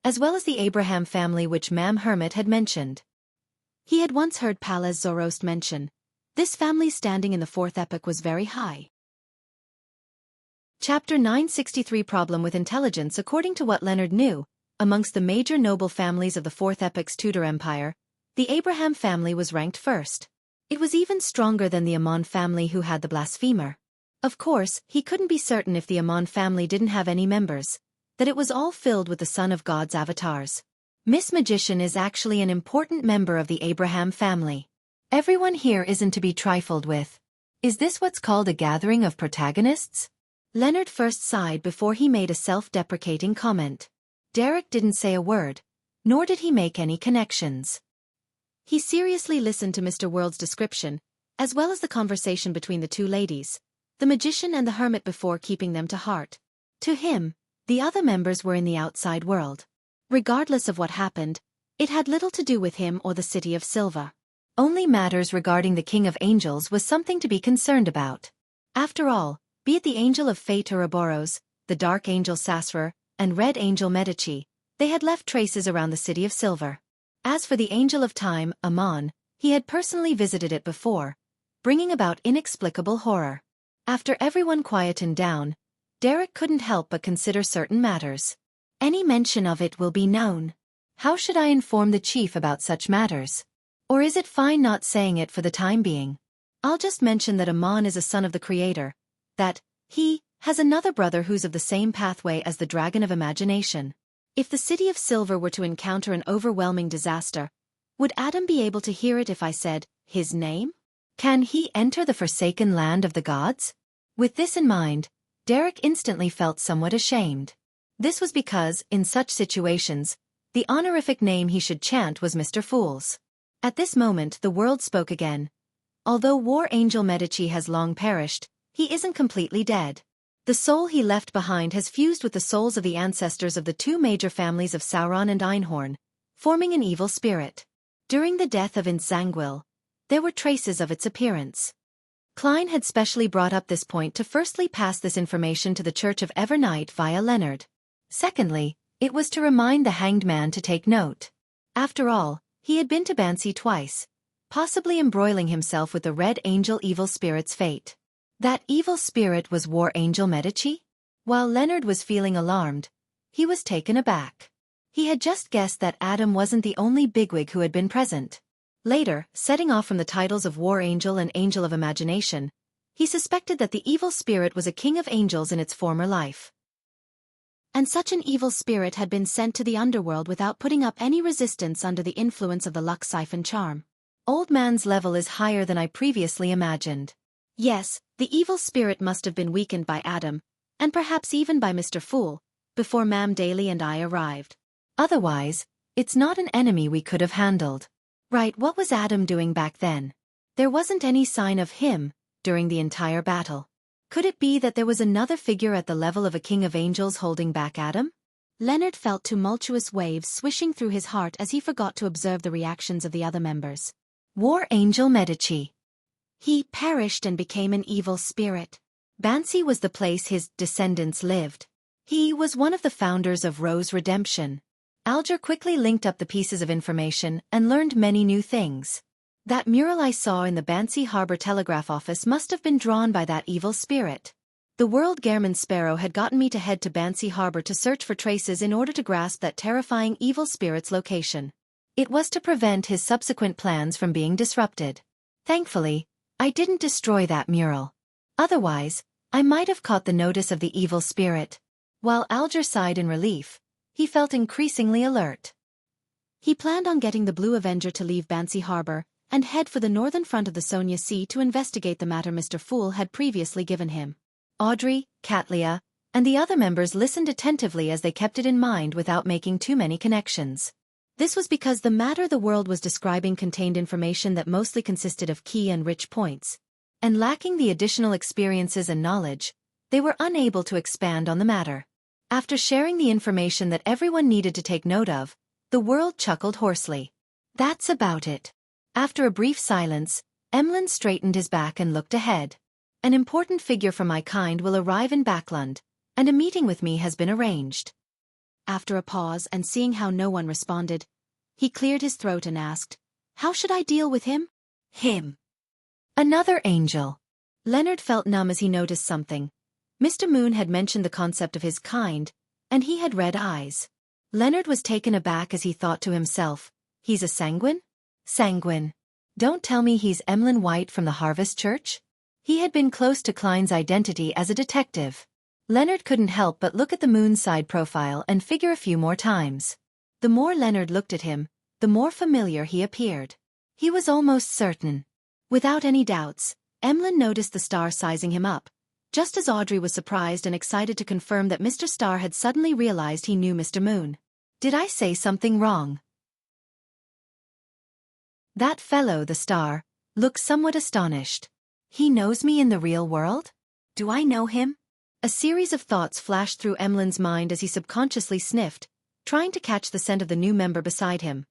as well as the Abraham family which Ma'am Hermit had mentioned. He had once heard Palaz Zoroast mention, this family's standing in the fourth epoch was very high. Chapter 963 Problem with Intelligence. According to what Leonard knew, amongst the major noble families of the fourth epoch's Tudor Empire, the Abraham family was ranked first. It was even stronger than the Amon family who had the blasphemer. Of course, he couldn't be certain if the Amon family didn't have any members, that it was all filled with the Son of God's avatars. Miss Magician is actually an important member of the Abraham family. Everyone here isn't to be trifled with. Is this what's called a gathering of protagonists? Leonard first sighed before he made a self-deprecating comment. Derek didn't say a word, nor did he make any connections. He seriously listened to Mr. World's description, as well as the conversation between the two ladies, the magician and the hermit, before keeping them to heart. To him, the other members were in the outside world. Regardless of what happened, it had little to do with him or the City of Silva. Only matters regarding the King of Angels was something to be concerned about. After all, be it the Angel of Fate Ouroboros, the Dark Angel Sasfer, and Red Angel Medici, they had left traces around the City of Silver. As for the Angel of Time, Amon, he had personally visited it before, bringing about inexplicable horror. After everyone quietened down, Derek couldn't help but consider certain matters. Any mention of it will be known. How should I inform the chief about such matters? Or is it fine not saying it for the time being? I'll just mention that Amon is a son of the Creator, that he has another brother who's of the same pathway as the Dragon of Imagination. If the City of Silver were to encounter an overwhelming disaster, would Adam be able to hear it if I said his name? Can he enter the forsaken land of the gods? With this in mind, Derek instantly felt somewhat ashamed. This was because, in such situations, the honorific name he should chant was Mr. Fools. At this moment the world spoke again. Although War Angel Medici has long perished, he isn't completely dead. The soul he left behind has fused with the souls of the ancestors of the two major families of Sauron and Einhorn, forming an evil spirit. During the death of Insanguil, there were traces of its appearance. Klein had specially brought up this point to firstly pass this information to the Church of Evernight via Leonard. Secondly, it was to remind the hanged man to take note. After all, he had been to Bansi twice, possibly embroiling himself with the Red Angel evil spirit's fate. That evil spirit was War Angel Medici? While Leonard was feeling alarmed, he was taken aback. He had just guessed that Adam wasn't the only bigwig who had been present. Later, setting off from the titles of War Angel and Angel of Imagination, he suspected that the evil spirit was a king of angels in its former life. And such an evil spirit had been sent to the underworld without putting up any resistance under the influence of the Lux Siphon charm. Old man's level is higher than I previously imagined. Yes, the evil spirit must have been weakened by Adam, and perhaps even by Mr. Fool, before Ma'am Daly and I arrived. Otherwise, it's not an enemy we could have handled. Right, what was Adam doing back then? There wasn't any sign of him during the entire battle. Could it be that there was another figure at the level of a king of angels holding back Adam? Leonard felt tumultuous waves swishing through his heart as he forgot to observe the reactions of the other members. War Angel Medici. He perished and became an evil spirit. Bansi was the place his descendants lived. He was one of the founders of Rose Redemption. Alger quickly linked up the pieces of information and learned many new things. That mural I saw in the Bansi Harbor Telegraph Office must have been drawn by that evil spirit. The World Gairman Sparrow had gotten me to head to Bansi Harbor to search for traces in order to grasp that terrifying evil spirit's location. It was to prevent his subsequent plans from being disrupted. Thankfully, I didn't destroy that mural. Otherwise, I might have caught the notice of the evil spirit. While Alger sighed in relief, he felt increasingly alert. He planned on getting the Blue Avenger to leave Bansi Harbor and head for the northern front of the Sonia Sea to investigate the matter Mr. Fool had previously given him. Audrey, Katlia, and the other members listened attentively as they kept it in mind without making too many connections. This was because the matter the world was describing contained information that mostly consisted of key and rich points, and lacking the additional experiences and knowledge, they were unable to expand on the matter. After sharing the information that everyone needed to take note of, the world chuckled hoarsely. That's about it. After a brief silence, Emlyn straightened his back and looked ahead. An important figure from my kind will arrive in Backland, and a meeting with me has been arranged. After a pause and seeing how no one responded, he cleared his throat and asked, "How should I deal with him?" "Him." Another angel. Leonard felt numb as he noticed something. Mr. Moon had mentioned the concept of his kind, and he had red eyes. Leonard was taken aback as he thought to himself, "He's a sanguine? Sanguine. Don't tell me he's Emlyn White from the Harvest Church?" He had been close to Klein's identity as a detective. Leonard couldn't help but look at the Moon's side profile and figure a few more times. The more Leonard looked at him, the more familiar he appeared. He was almost certain. Without any doubts, Emlyn noticed the star sizing him up, just as Audrey was surprised and excited to confirm that Mr. Star had suddenly realized he knew Mr. Moon. "Did I say something wrong?" That fellow, the Star, looked somewhat astonished. "He knows me in the real world? Do I know him?" A series of thoughts flashed through Emlyn's mind as he subconsciously sniffed, trying to catch the scent of the new member beside him.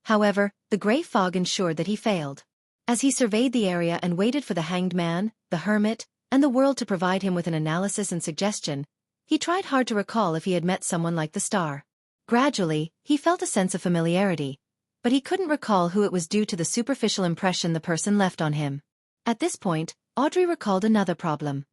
However, the gray fog ensured that he failed. As he surveyed the area and waited for the Hanged Man, the Hermit, and the world to provide him with an analysis and suggestion, he tried hard to recall if he had met someone like the Star. Gradually, he felt a sense of familiarity, but he couldn't recall who it was due to the superficial impression the person left on him. At this point, Audrey recalled another problem.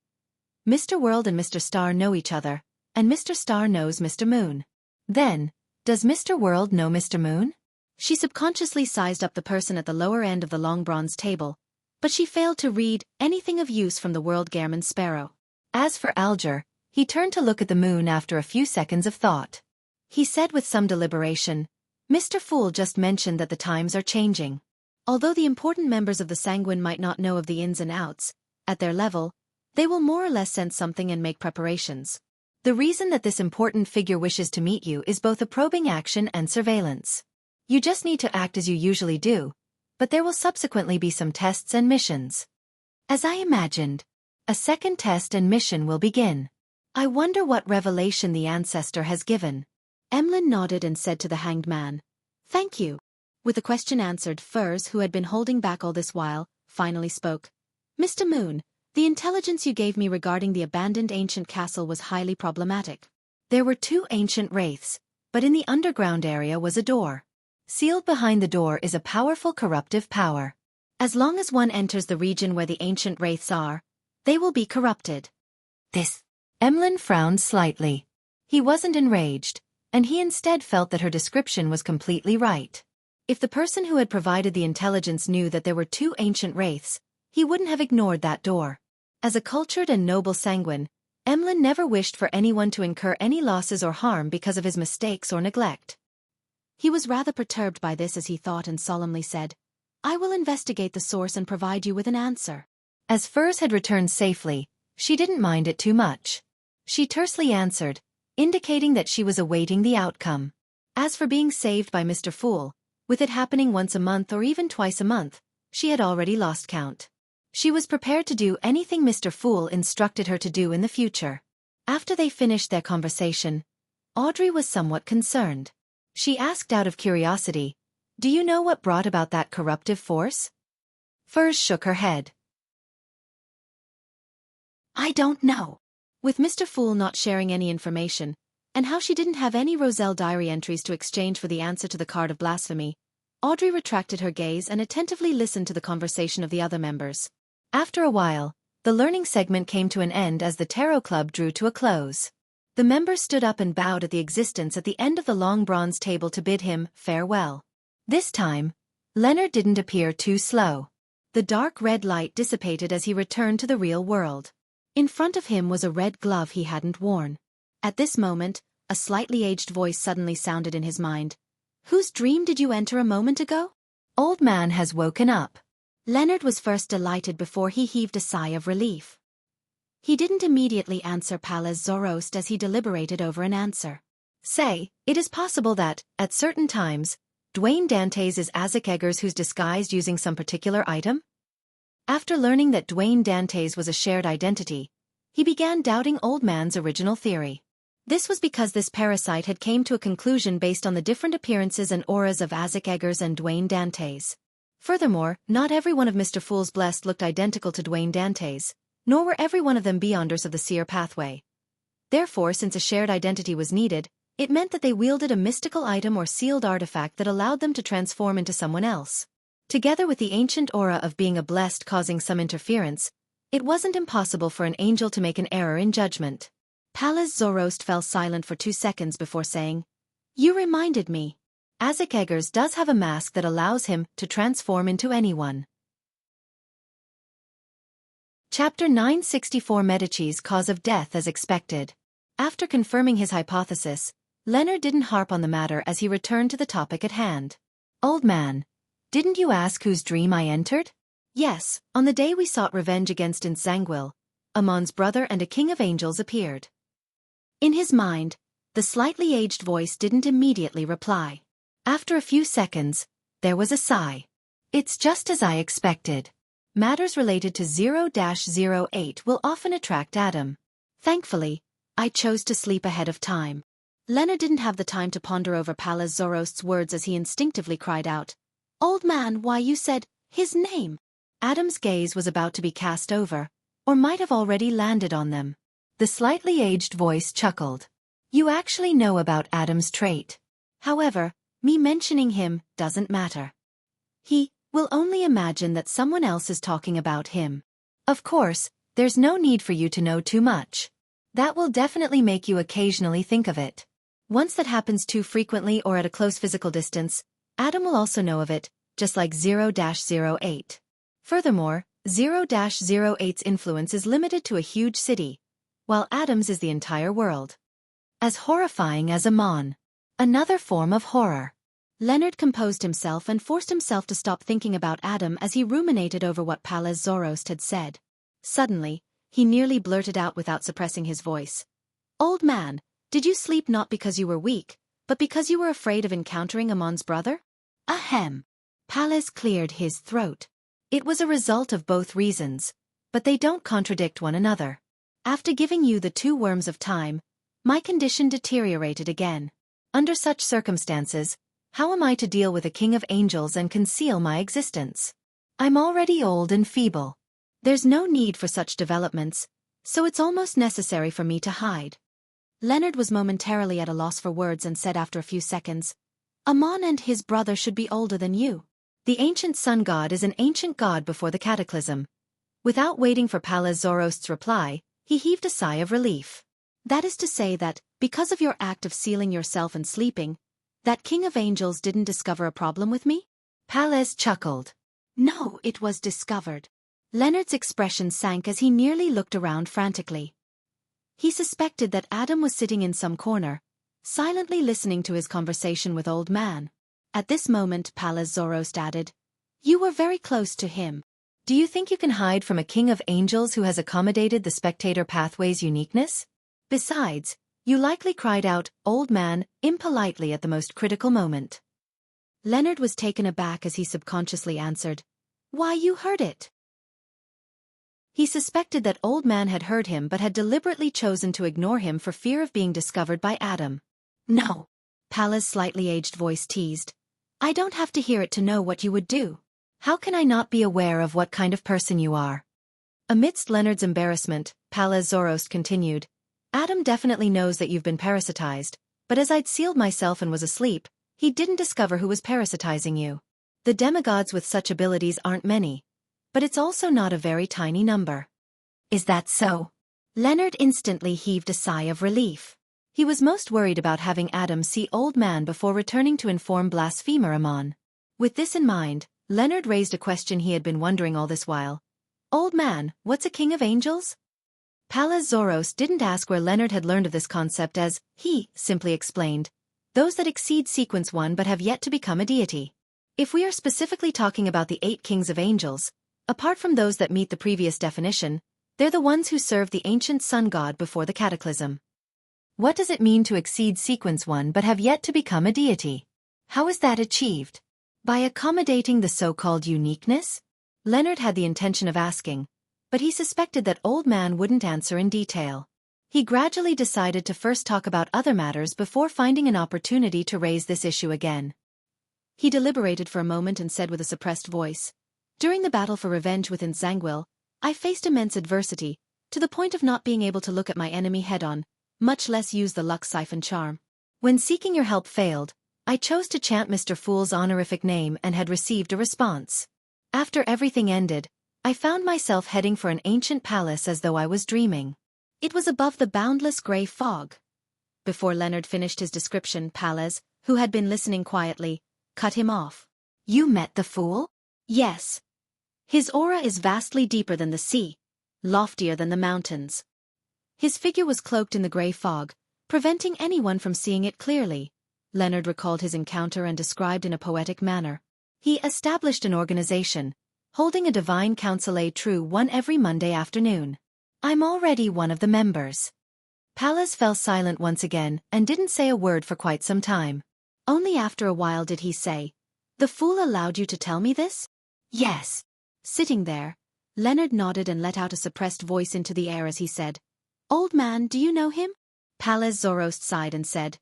Mr. World and Mr. Star know each other, and Mr. Star knows Mr. Moon. Then, does Mr. World know Mr. Moon? She subconsciously sized up the person at the lower end of the long bronze table, but she failed to read anything of use from the World Gairman Sparrow. As for Alger, he turned to look at the Moon after a few seconds of thought. He said with some deliberation, "Mr. Fool just mentioned that the times are changing. Although the important members of the Sanguine might not know of the ins and outs, at their level, they will more or less sense something and make preparations. The reason that this important figure wishes to meet you is both a probing action and surveillance. You just need to act as you usually do, but there will subsequently be some tests and missions." As I imagined, a second test and mission will begin. I wonder what revelation the ancestor has given. Emlyn nodded and said to the Hanged Man, "Thank you." With the question answered, Furs, who had been holding back all this while, finally spoke. "Mr. Moon, the intelligence you gave me regarding the abandoned ancient castle was highly problematic. There were 2 ancient wraiths, but in the underground area was a door. Sealed behind the door is a powerful corruptive power. As long as one enters the region where the ancient wraiths are, they will be corrupted." This. Emlyn frowned slightly. He wasn't enraged, and he instead felt that her description was completely right. If the person who had provided the intelligence knew that there were 2 ancient wraiths, he wouldn't have ignored that door. As a cultured and noble Sanguine, Emlyn never wished for anyone to incur any losses or harm because of his mistakes or neglect. He was rather perturbed by this as he thought and solemnly said, "I will investigate the source and provide you with an answer." As Furs had returned safely, she didn't mind it too much. She tersely answered, indicating that she was awaiting the outcome. As for being saved by Mr. Fool, with it happening once a month or even twice a month, she had already lost count. She was prepared to do anything Mr. Fool instructed her to do in the future. After they finished their conversation, Audrey was somewhat concerned. She asked out of curiosity, "Do you know what brought about that corruptive force?" Furs shook her head. "I don't know." With Mr. Fool not sharing any information, and how she didn't have any Roselle diary entries to exchange for the answer to the card of blasphemy, Audrey retracted her gaze and attentively listened to the conversation of the other members. After a while, the learning segment came to an end as the Tarot Club drew to a close. The members stood up and bowed at the existence at the end of the long bronze table to bid him farewell. This time, Leonard didn't appear too slow. The dark red light dissipated as he returned to the real world. In front of him was a red glove he hadn't worn. At this moment, a slightly aged voice suddenly sounded in his mind. "Whose dream did you enter a moment ago?" "Old man has woken up." Leonard was first delighted before he heaved a sigh of relief. He didn't immediately answer Palez Zoroast as he deliberated over an answer. Say, it is possible that, at certain times, Dwayne Dantes is Isaac Eggers who's disguised using some particular item? After learning that Dwayne Dantes was a shared identity, he began doubting Old Man's original theory. This was because this parasite had came to a conclusion based on the different appearances and auras of Isaac Eggers and Dwayne Dantes. Furthermore, not every one of Mr. Fool's Blessed looked identical to Dwayne Dantes, nor were every one of them beyonders of the seer pathway. Therefore, since a shared identity was needed, it meant that they wielded a mystical item or sealed artifact that allowed them to transform into someone else. Together with the ancient aura of being a blessed causing some interference, it wasn't impossible for an angel to make an error in judgment. Pallas Zoroast fell silent for 2 seconds before saying, "You reminded me. Isaac Eggers does have a mask that allows him to transform into anyone." Chapter 964 Medici's cause of death as expected. After confirming his hypothesis, Leonard didn't harp on the matter as he returned to the topic at hand. "Old man, didn't you ask whose dream I entered?" "Yes, on the day we sought revenge against Insanguil, Amon's brother and a king of angels appeared." In his mind, the slightly aged voice didn't immediately reply. After a few seconds, there was a sigh. "It's just as I expected. Matters related to 0-08 will often attract Adam. Thankfully, I chose to sleep ahead of time." Leonard didn't have the time to ponder over Pallas Zoroast's words as he instinctively cried out, "Old man, why you said his name." Adam's gaze was about to be cast over, or might have already landed on them. The slightly aged voice chuckled. "You actually know about Adam's trait. However, me mentioning him doesn't matter. He will only imagine that someone else is talking about him. Of course, there's no need for you to know too much. That will definitely make you occasionally think of it. Once that happens too frequently or at a close physical distance, Adam will also know of it, just like 0-08. Furthermore, 0-08's influence is limited to a huge city, while Adam's is the entire world. As horrifying as Amon. Another form of horror." Leonard composed himself and forced himself to stop thinking about Adam as he ruminated over what Pallas Zoroast had said. Suddenly, he nearly blurted out without suppressing his voice, "Old man, did you sleep not because you were weak, but because you were afraid of encountering Amon's brother?" "Ahem." Pallas cleared his throat. "It was a result of both reasons, but they don't contradict one another. After giving you the 2 worms of time, my condition deteriorated again. Under such circumstances, how am I to deal with a king of angels and conceal my existence? I'm already old and feeble. There's no need for such developments, so it's almost necessary for me to hide." Leonard was momentarily at a loss for words and said after a few seconds, "Amon and his brother should be older than you. The ancient sun god is an ancient god before the cataclysm." Without waiting for Pallas Zoroast's reply, he heaved a sigh of relief. "That is to say that, because of your act of sealing yourself and sleeping, that king of angels didn't discover a problem with me?" Pallas chuckled. "No, it was discovered." Leonard's expression sank as he nearly looked around frantically. He suspected that Adam was sitting in some corner, silently listening to his conversation with Old Man. At this moment Pallas Zoroast added, "You were very close to him. Do you think you can hide from a king of angels who has accommodated the spectator pathway's uniqueness? Besides, you likely cried out, 'Old man,' impolitely at the most critical moment." Leonard was taken aback as he subconsciously answered, "Why, you heard it." He suspected that Old Man had heard him but had deliberately chosen to ignore him for fear of being discovered by Adam. "No," Pallas' slightly aged voice teased. "I don't have to hear it to know what you would do. How can I not be aware of what kind of person you are?" Amidst Leonard's embarrassment, Pallas Zoroast continued, "Adam definitely knows that you've been parasitized, but as I'd sealed myself and was asleep, he didn't discover who was parasitizing you. The demigods with such abilities aren't many, but it's also not a very tiny number." "Is that so?" Leonard instantly heaved a sigh of relief. He was most worried about having Adam see Old Man before returning to inform blasphemer Amon. With this in mind, Leonard raised a question he had been wondering all this while. "Old Man, what's a king of angels?" Pallas Zoroast didn't ask where Leonard had learned of this concept as, he simply explained, "Those that exceed sequence 1 but have yet to become a deity. If we are specifically talking about the 8 kings of angels, apart from those that meet the previous definition, they're the ones who served the ancient sun god before the cataclysm." What does it mean to exceed Sequence 1 but have yet to become a deity? How is that achieved? By accommodating the so-called uniqueness? Leonard had the intention of asking, but he suspected that Old Man wouldn't answer in detail. He gradually decided to first talk about other matters before finding an opportunity to raise this issue again. He deliberated for a moment and said with a suppressed voice, "During the battle for revenge within Zangwil, I faced immense adversity, to the point of not being able to look at my enemy head-on, much less use the Lux Siphon charm. When seeking your help failed, I chose to chant Mr. Fool's honorific name and had received a response. After everything ended, I found myself heading for an ancient palace as though I was dreaming. It was above the boundless grey fog." Before Leonard finished his description, Pallas, who had been listening quietly, cut him off. "You met the fool?" "Yes. His aura is vastly deeper than the sea, loftier than the mountains. His figure was cloaked in the grey fog, preventing anyone from seeing it clearly." Leonard recalled his encounter and described in a poetic manner. "He established an organization, holding a divine council true one every Monday afternoon. I'm already one of the members." Pallas fell silent once again and didn't say a word for quite some time. Only after a while did he say, "The fool allowed you to tell me this?" "Yes." Sitting there, Leonard nodded and let out a suppressed voice into the air as he said, "Old Man, do you know him?" Pallas Zoroast sighed and said,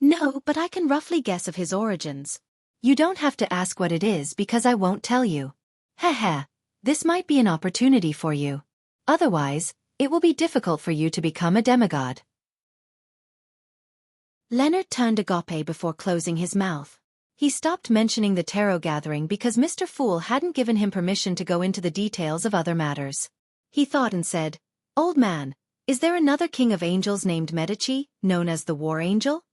"No, but I can roughly guess of his origins." "You don't have to ask what it is because I won't tell you. Heh. This might be an opportunity for you. Otherwise, it will be difficult for you to become a demigod." Leonard turned agape before closing his mouth. He stopped mentioning the tarot gathering because Mr. Fool hadn't given him permission to go into the details of other matters. He thought and said, "Old Man, is there another king of angels named Medici, known as the War Angel?"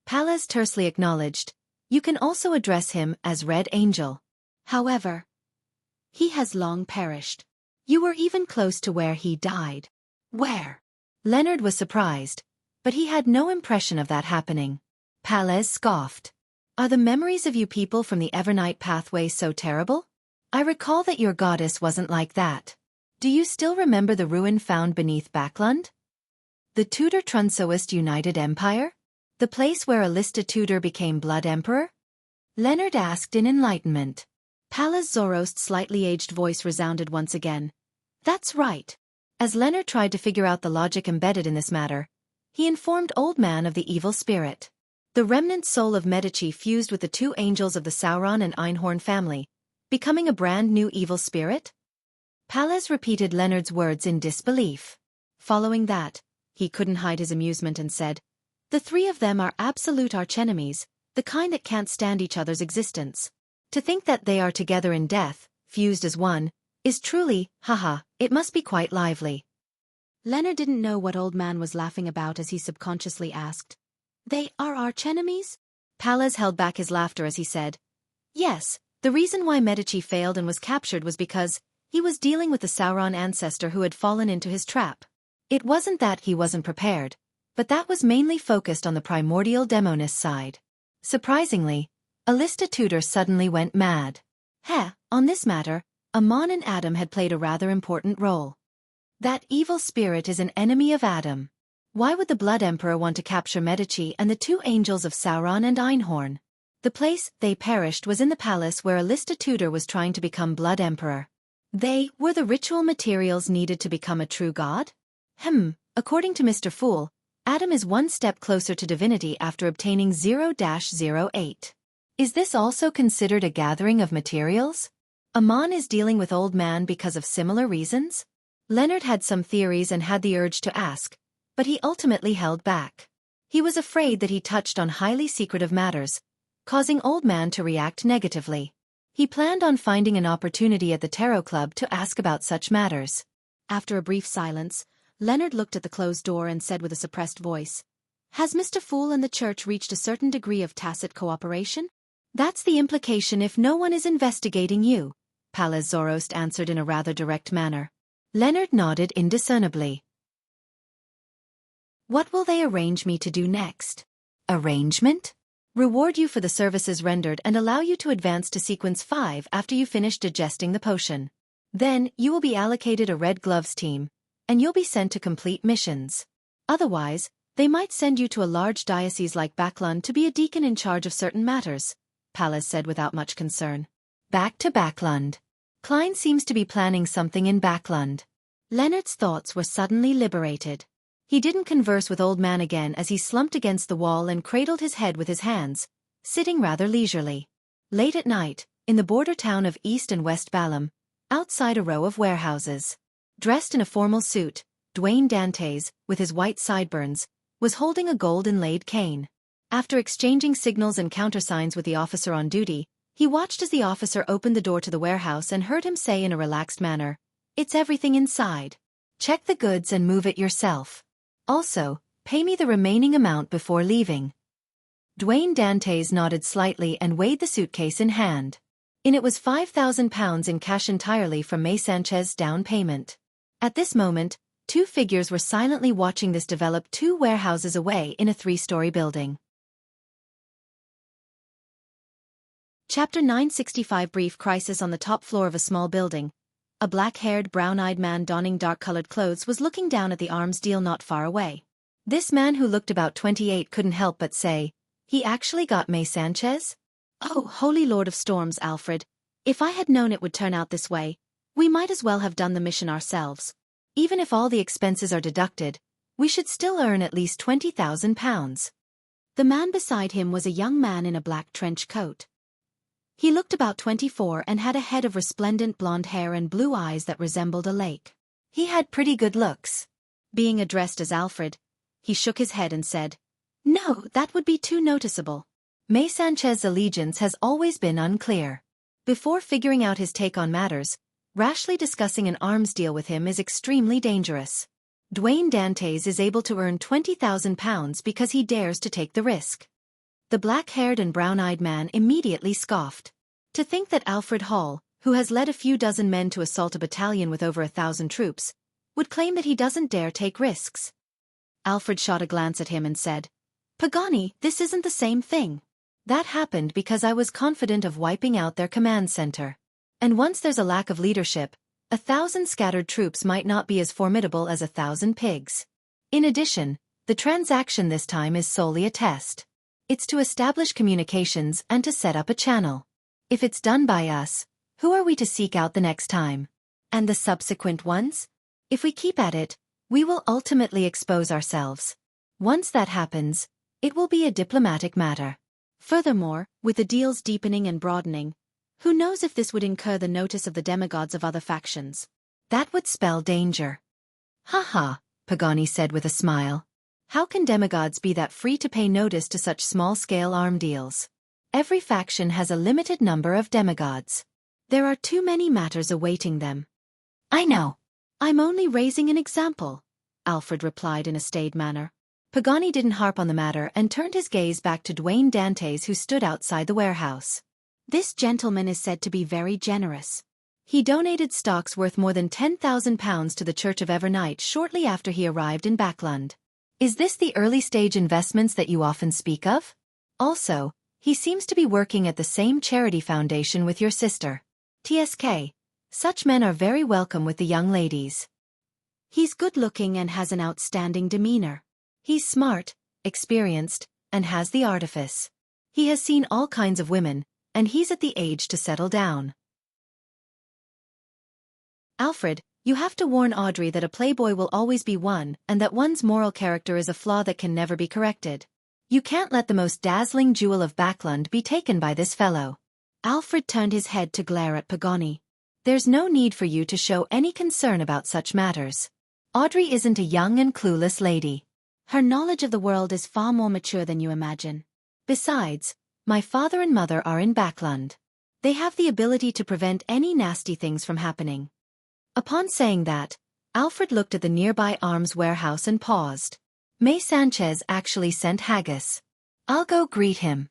Pallas tersely acknowledged, "You can also address him as Red Angel. However, he has long perished. You were even close to where he died." "Where?" Leonard was surprised, but he had no impression of that happening. Pallas scoffed. "Are the memories of you people from the Evernight pathway so terrible? I recall that your goddess wasn't like that. Do you still remember the ruin found beneath Backlund? The Tudor Trunsoist United Empire? The place where Alista Tudor became Blood Emperor?" Leonard asked in enlightenment. Pallas Zoroast's slightly aged voice resounded once again. "That's right." As Leonard tried to figure out the logic embedded in this matter, he informed Old Man of the evil spirit. The remnant soul of Medici fused with the two angels of the Sauron and Einhorn family, becoming a brand new evil spirit? Pallas repeated Leonard's words in disbelief. Following that, he couldn't hide his amusement and said, "The three of them are absolute archenemies, the kind that can't stand each other's existence. To think that they are together in death, fused as one, is truly, it must be quite lively." Leonard didn't know what Old Man was laughing about as he subconsciously asked, "They are archenemies?" Pallas held back his laughter as he said, "Yes, the reason why Medici failed and was captured was because he was dealing with the Sauron ancestor who had fallen into his trap. It wasn't that he wasn't prepared, but that was mainly focused on the primordial demonist side. Surprisingly, Alista Tudor suddenly went mad. On this matter, Amon and Adam had played a rather important role. That evil spirit is an enemy of Adam. Why would the Blood Emperor want to capture Medici and the two angels of Sauron and Einhorn? The place they perished was in the palace where Alista Tudor was trying to become Blood Emperor. They were the ritual materials needed to become a true god? According to Mr. Fool, Adam is one step closer to divinity after obtaining 0-08. Is this also considered a gathering of materials? Amon is dealing with Old Man because of similar reasons? Leonard had some theories and had the urge to ask, but he ultimately held back. He was afraid that he touched on highly secretive matters, causing Old Man to react negatively. He planned on finding an opportunity at the Tarot Club to ask about such matters. After a brief silence, Leonard looked at the closed door and said with a suppressed voice, "Has Mr. Fool and the church reached a certain degree of tacit cooperation?" "That's the implication if no one is investigating you," Pallas Zoroast answered in a rather direct manner. Leonard nodded indiscernibly. "What will they arrange me to do next?" "Arrangement?" "Reward you for the services rendered and allow you to advance to Sequence 5 after you finish digesting the potion. Then, you will be allocated a Red Gloves team, and you'll be sent to complete missions. Otherwise, They might send you to a large diocese like Backlund to be a deacon in charge of certain matters, Pallas said without much concern. Back to Backlund. Klein seems to be planning something in Backlund. Leonard's thoughts were suddenly liberated. He didn't converse with Old Man again as he slumped against the wall and cradled his head with his hands, sitting rather leisurely. Late at night, in the border town of East and West Balham, outside a row of warehouses. Dressed in a formal suit, Dwayne Dantes, with his white sideburns, was holding a gold-inlaid cane. After exchanging signals and countersigns with the officer on duty, he watched as the officer opened the door to the warehouse and heard him say in a relaxed manner, "It's everything inside. Check the goods and move it yourself. Also, pay me the remaining amount before leaving." Dwayne Dantes nodded slightly and weighed the suitcase in hand. In it was £5,000 in cash entirely from May Sanchez's down payment. At this moment, two figures were silently watching this develop 2 warehouses away in a 3-story building. Chapter 965. Brief crisis. On the top floor of a small building, a black-haired, brown-eyed man donning dark-colored clothes was looking down at the arms deal not far away. This man, who looked about 28, couldn't help but say, "He actually got May Sanchez? Oh, holy Lord of Storms, Alfred. If I had known it would turn out this way, we might as well have done the mission ourselves. Even if all the expenses are deducted, we should still earn at least £20,000. The man beside him was a young man in a black trench coat. He looked about 24 and had a head of resplendent blonde hair and blue eyes that resembled a lake. He had pretty good looks. Being addressed as Alfred, he shook his head and said, "No, that would be too noticeable. May Sanchez's allegiance has always been unclear." Before figuring out his take on matters, rashly discussing an arms deal with him is extremely dangerous. Dwayne Dantes is able to earn £20,000 because he dares to take the risk. The black-haired and brown-eyed man immediately scoffed. To think that Alfred Hall, who has led a few dozen men to assault a battalion with over 1,000 troops, would claim that he doesn't dare take risks. Alfred shot a glance at him and said, "Pagani, this isn't the same thing. That happened because I was confident of wiping out their command center. And once there's a lack of leadership, 1,000 scattered troops might not be as formidable as 1,000 pigs. In addition, the transaction this time is solely a test. It's to establish communications and to set up a channel. If it's done by us, who are we to seek out the next time? And the subsequent ones? If we keep at it, we will ultimately expose ourselves. Once that happens, it will be a diplomatic matter. Furthermore, with the deals deepening and broadening, who knows if this would incur the notice of the demigods of other factions? That would spell danger." "Ha ha," Pagani said with a smile. "How can demigods be that free to pay notice to such small-scale arm deals? Every faction has a limited number of demigods. There are too many matters awaiting them." "I know. I'm only raising an example," Alfred replied in a staid manner. Pagani didn't harp on the matter and turned his gaze back to Dwayne Dantes, who stood outside the warehouse. "This gentleman is said to be very generous. He donated stocks worth more than £10,000 to the Church of Evernight shortly after he arrived in Backlund. Is this the early-stage investments that you often speak of? Also, he seems to be working at the same charity foundation with your sister. TSK. Such men are very welcome with the young ladies. He's good-looking and has an outstanding demeanor. He's smart, experienced, and has the artifice. He has seen all kinds of women, and he's at the age to settle down. Alfred, you have to warn Audrey that a playboy will always be one, and that one's moral character is a flaw that can never be corrected. You can't let the most dazzling jewel of Backlund be taken by this fellow." Alfred turned his head to glare at Pagani. "There's no need for you to show any concern about such matters. Audrey isn't a young and clueless lady. Her knowledge of the world is far more mature than you imagine. Besides, my father and mother are in Backlund. They have the ability to prevent any nasty things from happening." Upon saying that, Alfred looked at the nearby arms warehouse and paused. "May Sanchez actually sent haggis. I'll go greet him.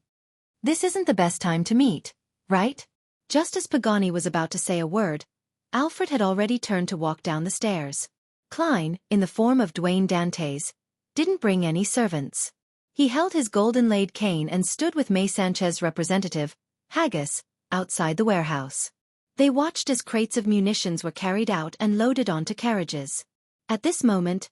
This isn't the best time to meet, right?" Just as Pagani was about to say a word, Alfred had already turned to walk down the stairs. Klein, in the form of Dwayne Dantes, didn't bring any servants. He held his gold-inlaid cane and stood with May Sanchez's representative, Haggis, outside the warehouse. They watched as crates of munitions were carried out and loaded onto carriages. At this moment,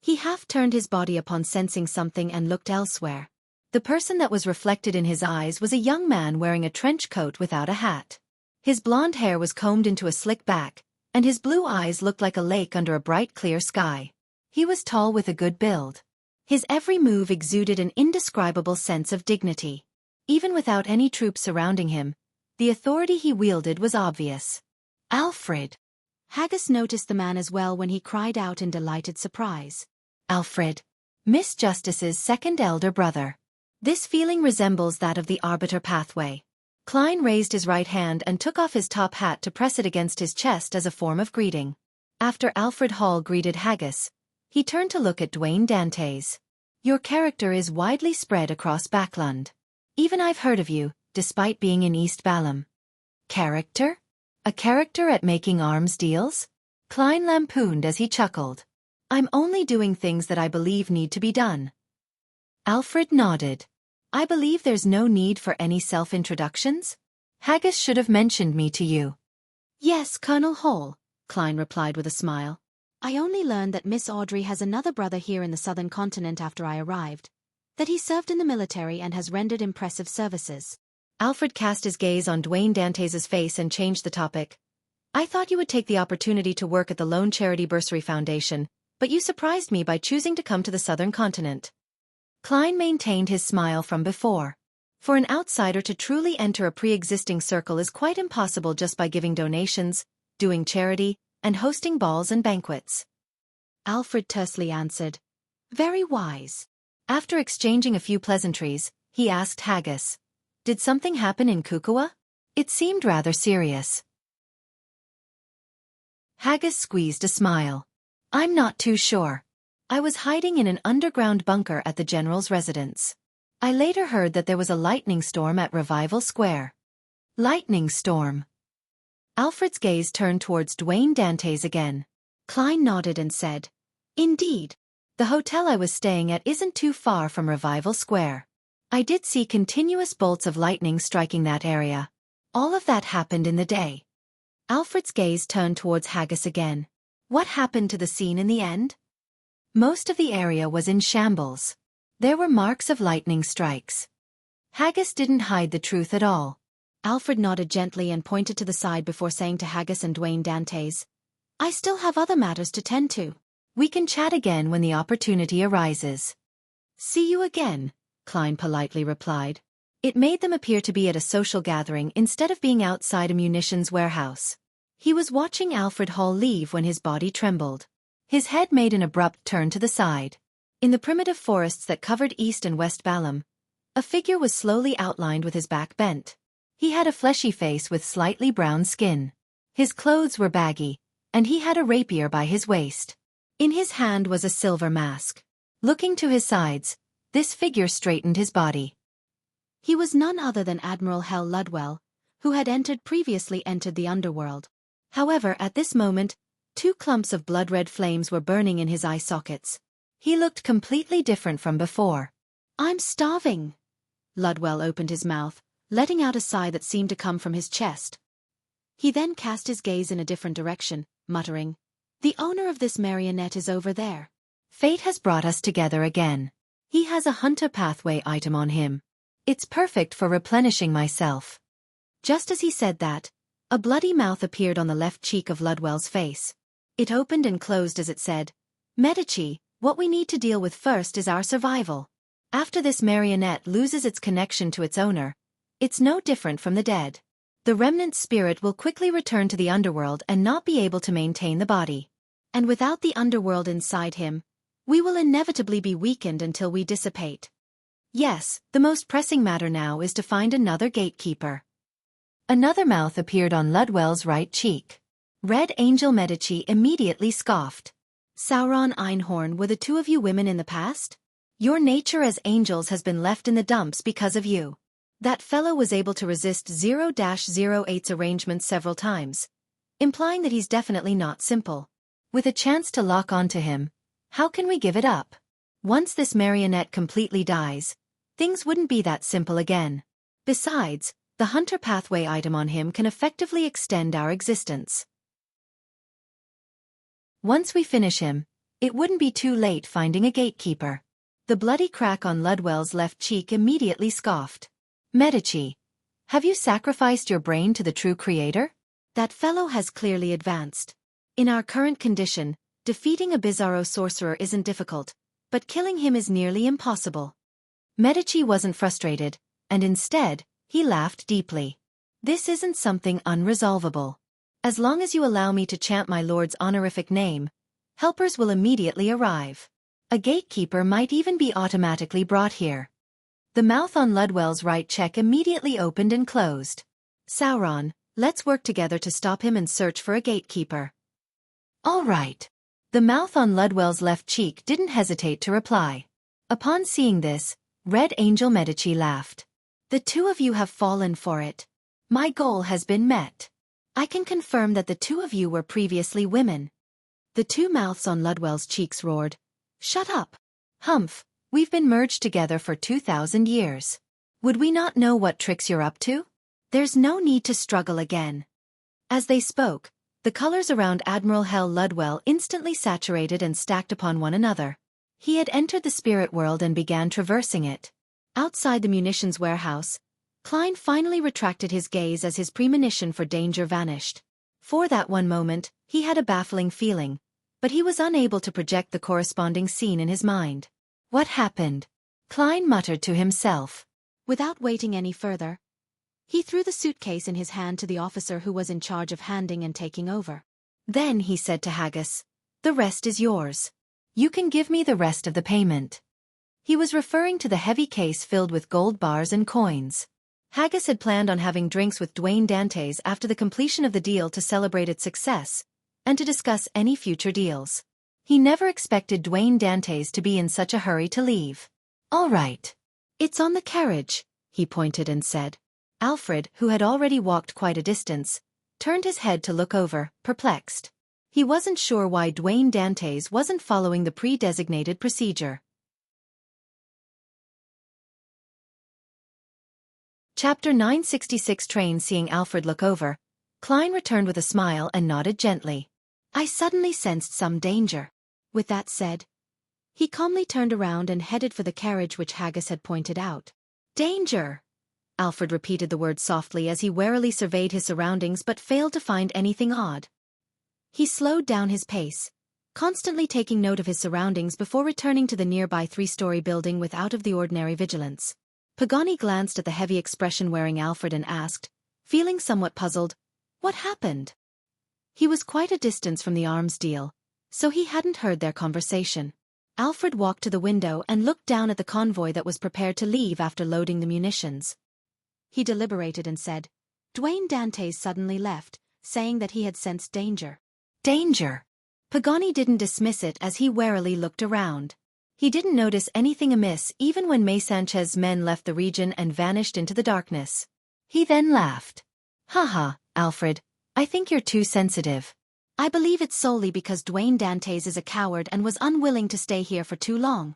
He half turned his body upon sensing something and looked elsewhere. The person that was reflected in his eyes was a young man wearing a trench coat without a hat. His blonde hair was combed into a slick back, and his blue eyes looked like a lake under a bright clear sky. He was tall with a good build. His every move exuded an indescribable sense of dignity. Even without any troops surrounding him, the authority he wielded was obvious. Alfred! Haggis noticed the man as well when he cried out in delighted surprise. Alfred! Miss Justice's second elder brother. This feeling resembles that of the arbiter pathway. Klein raised his right hand and took off his top hat to press it against his chest as a form of greeting. After Alfred Hall greeted Haggis, he turned to look at Dwayne Dantes. Your character is widely spread across Backland. Even I've heard of you, despite being in East Balam. Character? A character at making arms deals? Klein lampooned as he chuckled. I'm only doing things that I believe need to be done. Alfred nodded. I believe there's no need for any self-introductions. Haggis should have mentioned me to you. Yes, Colonel Hall, Klein replied with a smile. I only learned that Miss Audrey has another brother here in the southern continent after I arrived, that he served in the military and has rendered impressive services. Alfred cast his gaze on Dwayne Dantes's face and changed the topic. I thought you would take the opportunity to work at the Lone Charity Bursary Foundation, but you surprised me by choosing to come to the southern continent. Klein maintained his smile from before. For an outsider to truly enter a pre-existing circle is quite impossible just by giving donations, doing charity, and hosting balls and banquets. Alfred tersely answered. Very wise. After exchanging a few pleasantries, he asked Haggis. Did something happen in Kukua? It seemed rather serious. Haggis squeezed a smile. I'm not too sure. I was hiding in an underground bunker at the general's residence. I later heard that there was a lightning storm at Revival Square. Lightning storm. Alfred's gaze turned towards Dwayne Dantes again. Klein nodded and said, Indeed. The hotel I was staying at isn't too far from Revival Square. I did see continuous bolts of lightning striking that area. All of that happened in the day. Alfred's gaze turned towards Haggis again. What happened to the scene in the end? Most of the area was in shambles. There were marks of lightning strikes. Haggis didn't hide the truth at all. Alfred nodded gently and pointed to the side before saying to Haggis and Dwayne Dantes, I still have other matters to tend to. We can chat again when the opportunity arises. See you again, Klein politely replied. It made them appear to be at a social gathering instead of being outside a munitions warehouse. He was watching Alfred Hall leave when his body trembled. His head made an abrupt turn to the side. In the primitive forests that covered East and West Balam, a figure was slowly outlined with his back bent. He had a fleshy face with slightly brown skin. His clothes were baggy, and he had a rapier by his waist. In his hand was a silver mask. Looking to his sides, this figure straightened his body. He was none other than Admiral Hell Ludwell, who had previously entered the underworld. However, at this moment, 2 clumps of blood-red flames were burning in his eye sockets. He looked completely different from before. I'm starving. Ludwell opened his mouth, letting out a sigh that seemed to come from his chest. He then cast his gaze in a different direction, muttering, The owner of this marionette is over there. Fate has brought us together again. He has a hunter pathway item on him. It's perfect for replenishing myself. Just as he said that, a bloody mouth appeared on the left cheek of Ludwell's face. It opened and closed as it said, Medici, what we need to deal with first is our survival. After this marionette loses its connection to its owner, it's no different from the dead. The remnant spirit will quickly return to the underworld and not be able to maintain the body. And without the underworld inside him, we will inevitably be weakened until we dissipate. Yes, the most pressing matter now is to find another gatekeeper. Another mouth appeared on Ludwell's right cheek. Red Angel Medici immediately scoffed. Sauron Einhorn, were the 2 of you women in the past? Your nature as angels has been left in the dumps because of you. That fellow was able to resist 0-08's arrangements several times, implying that he's definitely not simple. With a chance to lock onto him, how can we give it up? Once this marionette completely dies, things wouldn't be that simple again. Besides, the hunter pathway item on him can effectively extend our existence. Once we finish him, It wouldn't be too late finding a gatekeeper. The bloody crack on Ludwell's left cheek immediately scoffed. Medici, have you sacrificed your brain to the true creator? That fellow has clearly advanced. In our current condition, defeating a bizarro sorcerer isn't difficult, but killing him is nearly impossible. Medici wasn't frustrated, and instead, he laughed deeply. This isn't something unresolvable. As long as you allow me to chant my lord's honorific name, helpers will immediately arrive. A gatekeeper might even be automatically brought here. The mouth on Ludwell's right cheek immediately opened and closed. Sauron, let's work together to stop him and search for a gatekeeper. All right. The mouth on Ludwell's left cheek didn't hesitate to reply. Upon seeing this, Red Angel Medici laughed. The two of you have fallen for it. My goal has been met. I can confirm that the two of you were previously women. The two mouths on Ludwell's cheeks roared. Shut up. Humph, we've been merged together for 2,000 years. Would we not know what tricks you're up to? There's no need to struggle again. As they spoke, the colors around Admiral Hell Ludwell instantly saturated and stacked upon one another. He had entered the spirit world and began traversing it. Outside the munitions warehouse, Klein finally retracted his gaze as his premonition for danger vanished. For that one moment, he had a baffling feeling, but he was unable to project the corresponding scene in his mind. What happened? Klein muttered to himself. Without waiting any further, he threw the suitcase in his hand to the officer who was in charge of handing and taking over. Then he said to Haggis, "The rest is yours. You can give me the rest of the payment." He was referring to the heavy case filled with gold bars and coins. Haggis had planned on having drinks with Dwayne Dantes after the completion of the deal to celebrate its success, and to discuss any future deals. He never expected Dwayne Dantes to be in such a hurry to leave. "All right. It's on the carriage," he pointed and said. Alfred, who had already walked quite a distance, turned his head to look over, perplexed. He wasn't sure why Dwayne Dantes wasn't following the pre-designated procedure. Chapter 966 Train. Seeing Alfred look over, Klein returned with a smile and nodded gently. I suddenly sensed some danger. With that said, he calmly turned around and headed for the carriage which Haggis had pointed out. Danger! Alfred repeated the word softly as he warily surveyed his surroundings but failed to find anything odd. He slowed down his pace, constantly taking note of his surroundings before returning to the nearby 3-story building with out-of-the-ordinary vigilance. Pagani glanced at the heavy expression wearing Alfred and asked, feeling somewhat puzzled, what happened? He was quite a distance from the arms deal, so he hadn't heard their conversation. Alfred walked to the window and looked down at the convoy that was prepared to leave after loading the munitions. He deliberated and said, Dwayne Dantes suddenly left, saying that he had sensed danger. Danger! Pagani didn't dismiss it as he warily looked around. He didn't notice anything amiss even when May Sanchez's men left the region and vanished into the darkness. He then laughed. Haha, Alfred, I think you're too sensitive. I believe it's solely because Dwayne Dantes is a coward and was unwilling to stay here for too long.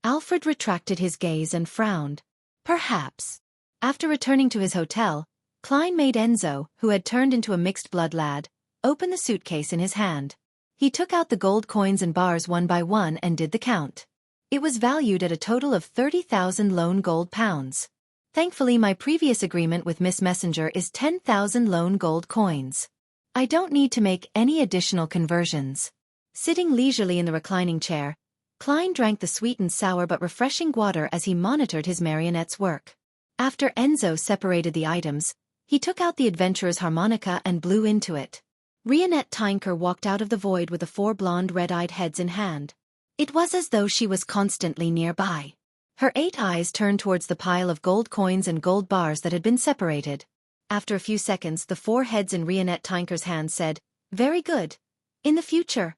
Alfred retracted his gaze and frowned. Perhaps. After returning to his hotel, Klein made Enzo, who had turned into a mixed-blood lad, open the suitcase in his hand. He took out the gold coins and bars one by one and did the count. It was valued at a total of 30,000 lone gold pounds. Thankfully, my previous agreement with Miss Messenger is 10,000 lone gold coins. I don't need to make any additional conversions. Sitting leisurely in the reclining chair, Klein drank the sweet and sour but refreshing water as he monitored his marionette's work. After Enzo separated the items, he took out the adventurer's harmonica and blew into it. Rionette Tinker walked out of the void with the 4 blonde red-eyed heads in hand. It was as though she was constantly nearby. Her 8 eyes turned towards the pile of gold coins and gold bars that had been separated. After a few seconds, the 4 heads in Rionette Tinker's hand said, Very good. In the future,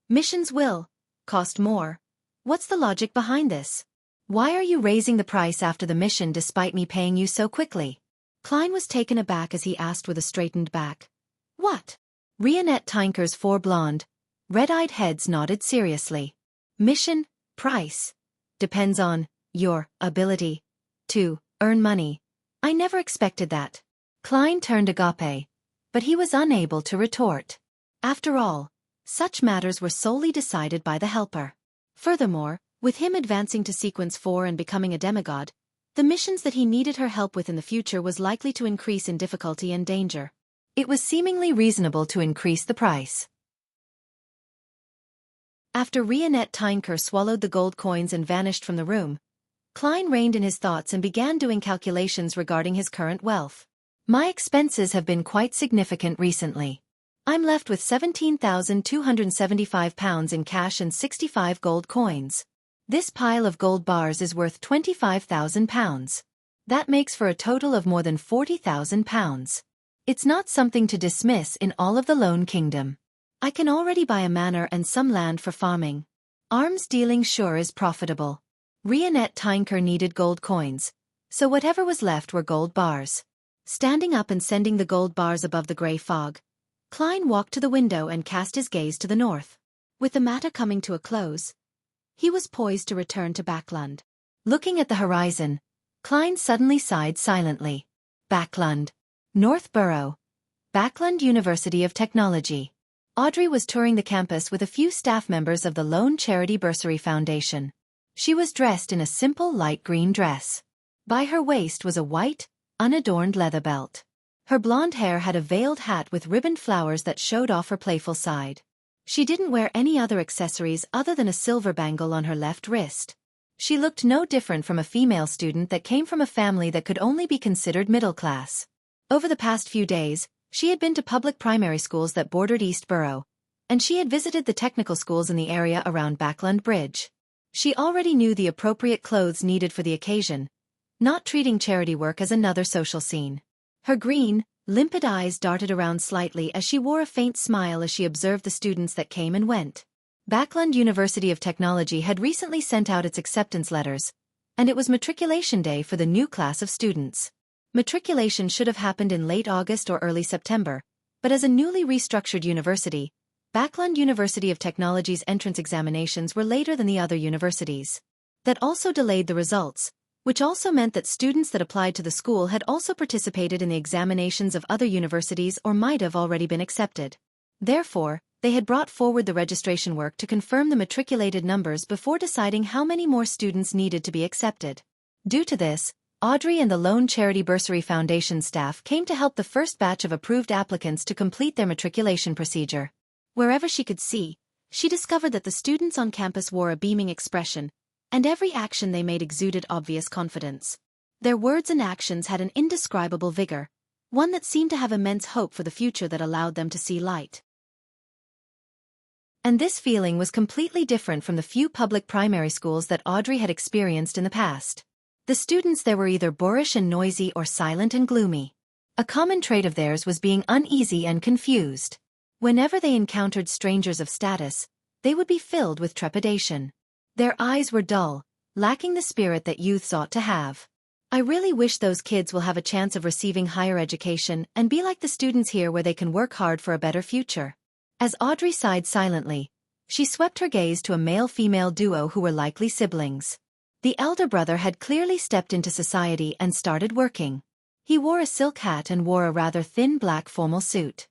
missions will cost more. What's the logic behind this? Why are you raising the price after the mission despite me paying you so quickly? Klein was taken aback as he asked with a straightened back. What? Rionette Tinker's 4 blonde, red-eyed heads nodded seriously. Mission, price. Depends on your ability to earn money. I never expected that. Klein turned agape, but he was unable to retort. After all, Such matters were solely decided by the helper. Furthermore, with him advancing to Sequence 4 and becoming a demigod, the missions that he needed her help with in the future was likely to increase in difficulty and danger. It was seemingly reasonable to increase the price. After Rionette Tynker swallowed the gold coins and vanished from the room, Klein reined in his thoughts and began doing calculations regarding his current wealth. My expenses have been quite significant recently. I'm left with 17,275 pounds in cash and 65 gold coins. This pile of gold bars is worth 25,000 pounds. That makes for a total of more than 40,000 pounds. It's not something to dismiss in all of the Lone Kingdom. I can already buy a manor and some land for farming. Arms dealing sure is profitable. Rionette Tynker needed gold coins, so whatever was left were gold bars. Standing up and sending the gold bars above the grey fog, Klein walked to the window and cast his gaze to the north. With the matter coming to a close, he was poised to return to Backlund. Looking at the horizon, Klein suddenly sighed silently. Backlund. Northborough. Backlund University of Technology. Audrey was touring the campus with a few staff members of the Lone Charity Bursary Foundation. She was dressed in a simple light green dress. By her waist was a white, unadorned leather belt. Her blonde hair had a veiled hat with ribboned flowers that showed off her playful side. She didn't wear any other accessories other than a silver bangle on her left wrist. She looked no different from a female student that came from a family that could only be considered middle class. Over the past few days, she had been to public primary schools that bordered East Borough, and she had visited the technical schools in the area around Backlund Bridge. She already knew the appropriate clothes needed for the occasion, not treating charity work as another social scene. Her green, limpid eyes darted around slightly as she wore a faint smile as she observed the students that came and went. Backlund University of Technology had recently sent out its acceptance letters, and it was matriculation day for the new class of students. Matriculation should have happened in late August or early September, but as a newly restructured university, Backlund University of Technology's entrance examinations were later than the other universities. That also delayed the results, which also meant that students that applied to the school had also participated in the examinations of other universities or might have already been accepted. Therefore, they had brought forward the registration work to confirm the matriculated numbers before deciding how many more students needed to be accepted. Due to this, Audrey and the Lone Charity Bursary Foundation staff came to help the first batch of approved applicants to complete their matriculation procedure. Wherever she could see, she discovered that the students on campus wore a beaming expression, and every action they made exuded obvious confidence. Their words and actions had an indescribable vigor, one that seemed to have immense hope for the future that allowed them to see light. And this feeling was completely different from the few public primary schools that Audrey had experienced in the past. The students there were either boorish and noisy or silent and gloomy. A common trait of theirs was being uneasy and confused. Whenever they encountered strangers of status, they would be filled with trepidation. Their eyes were dull, lacking the spirit that youths ought to have. I really wish those kids will have a chance of receiving higher education and be like the students here where they can work hard for a better future. As Audrey sighed silently, she swept her gaze to a male-female duo who were likely siblings. The elder brother had clearly stepped into society and started working. He wore a silk hat and wore a rather thin black formal suit.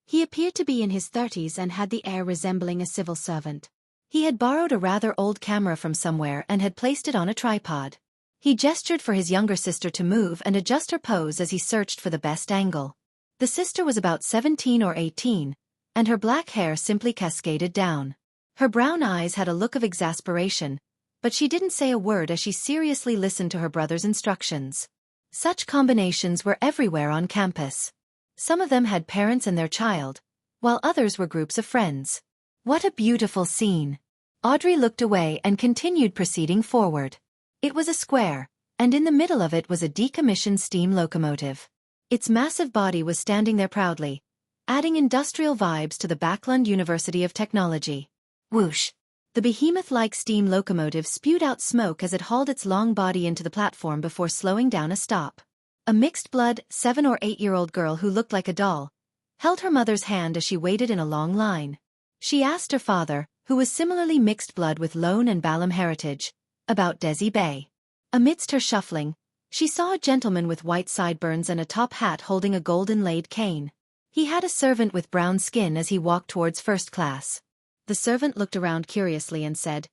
He appeared to be in his 30s and had the air resembling a civil servant. He had borrowed a rather old camera from somewhere and had placed it on a tripod. He gestured for his younger sister to move and adjust her pose as he searched for the best angle. The sister was about 17 or 18, and her black hair simply cascaded down. Her brown eyes had a look of exasperation, but she didn't say a word as she seriously listened to her brother's instructions. Such combinations were everywhere on campus. Some of them had parents and their child, while others were groups of friends. What a beautiful scene! Audrey looked away and continued proceeding forward. It was a square, and in the middle of it was a decommissioned steam locomotive. Its massive body was standing there proudly, adding industrial vibes to the Backlund University of Technology. Whoosh! The behemoth-like steam locomotive spewed out smoke as it hauled its long body into the platform before slowing down a stop. A mixed-blood, 7 or 8-year-old girl who looked like a doll held her mother's hand as she waited in a long line. She asked her father, who was similarly mixed blood with Lone and Balam heritage, about Desi Bay. Amidst her shuffling, she saw a gentleman with white sideburns and a top hat holding a gold inlaid cane. He had a servant with brown skin as he walked towards first class. The servant looked around curiously and said,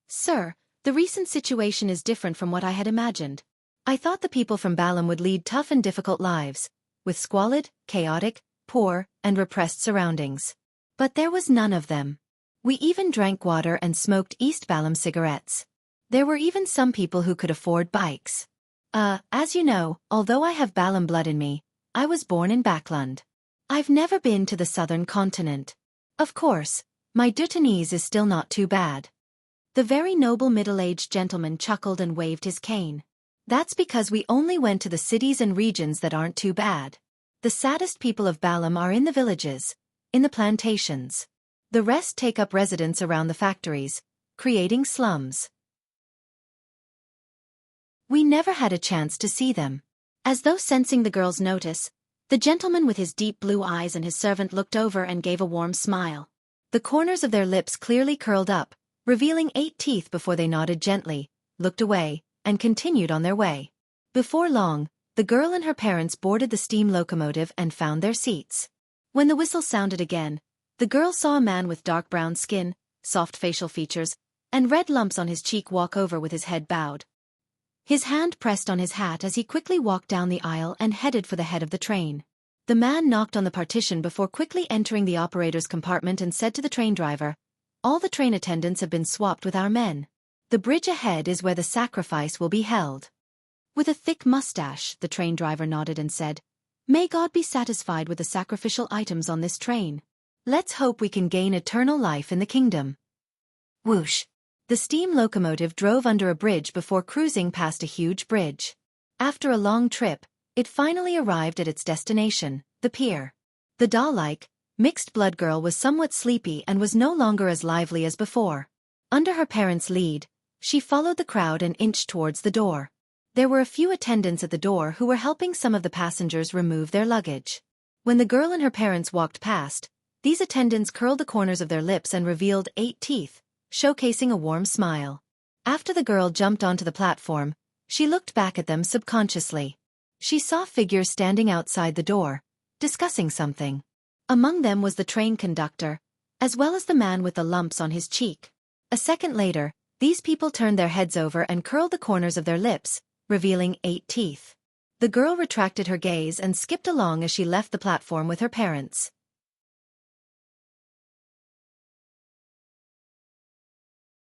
"Sir, the recent situation is different from what I had imagined. I thought the people from Balam would lead tough and difficult lives, with squalid, chaotic, poor, and repressed surroundings. But there was none of them. We even drank water and smoked East Balam cigarettes. There were even some people who could afford bikes. As you know, although I have Balam blood in me, I was born in Backland. I've never been to the southern continent. Of course, my Dutanese is still not too bad." The very noble middle-aged gentleman chuckled and waved his cane. "That's because we only went to the cities and regions that aren't too bad. The saddest people of Balam are in the villages, in the plantations. The rest take up residence around the factories, creating slums. We never had a chance to see them." As though sensing the girl's notice, the gentleman with his deep blue eyes and his servant looked over and gave a warm smile. The corners of their lips clearly curled up, revealing 8 teeth before they nodded gently, looked away, and continued on their way. Before long, the girl and her parents boarded the steam locomotive and found their seats. When the whistle sounded again, the girl saw a man with dark brown skin, soft facial features, and red lumps on his cheek walk over with his head bowed. His hand pressed on his hat as he quickly walked down the aisle and headed for the head of the train. The man knocked on the partition before quickly entering the operator's compartment and said to the train driver, "All the train attendants have been swapped with our men. The bridge ahead is where the sacrifice will be held." With a thick mustache, the train driver nodded and said, "May God be satisfied with the sacrificial items on this train. Let's hope we can gain eternal life in the kingdom." Whoosh! The steam locomotive drove under a bridge before cruising past a huge bridge. After a long trip, it finally arrived at its destination, the pier. The doll-like, mixed-blood girl was somewhat sleepy and was no longer as lively as before. Under her parents' lead, she followed the crowd and inched towards the door. There were a few attendants at the door who were helping some of the passengers remove their luggage. When the girl and her parents walked past, these attendants curled the corners of their lips and revealed 8 teeth, showcasing a warm smile. After the girl jumped onto the platform, she looked back at them subconsciously. She saw figures standing outside the door, discussing something. Among them was the train conductor, as well as the man with the lumps on his cheek. A second later, these people turned their heads over and curled the corners of their lips, revealing 8 teeth. The girl retracted her gaze and skipped along as she left the platform with her parents.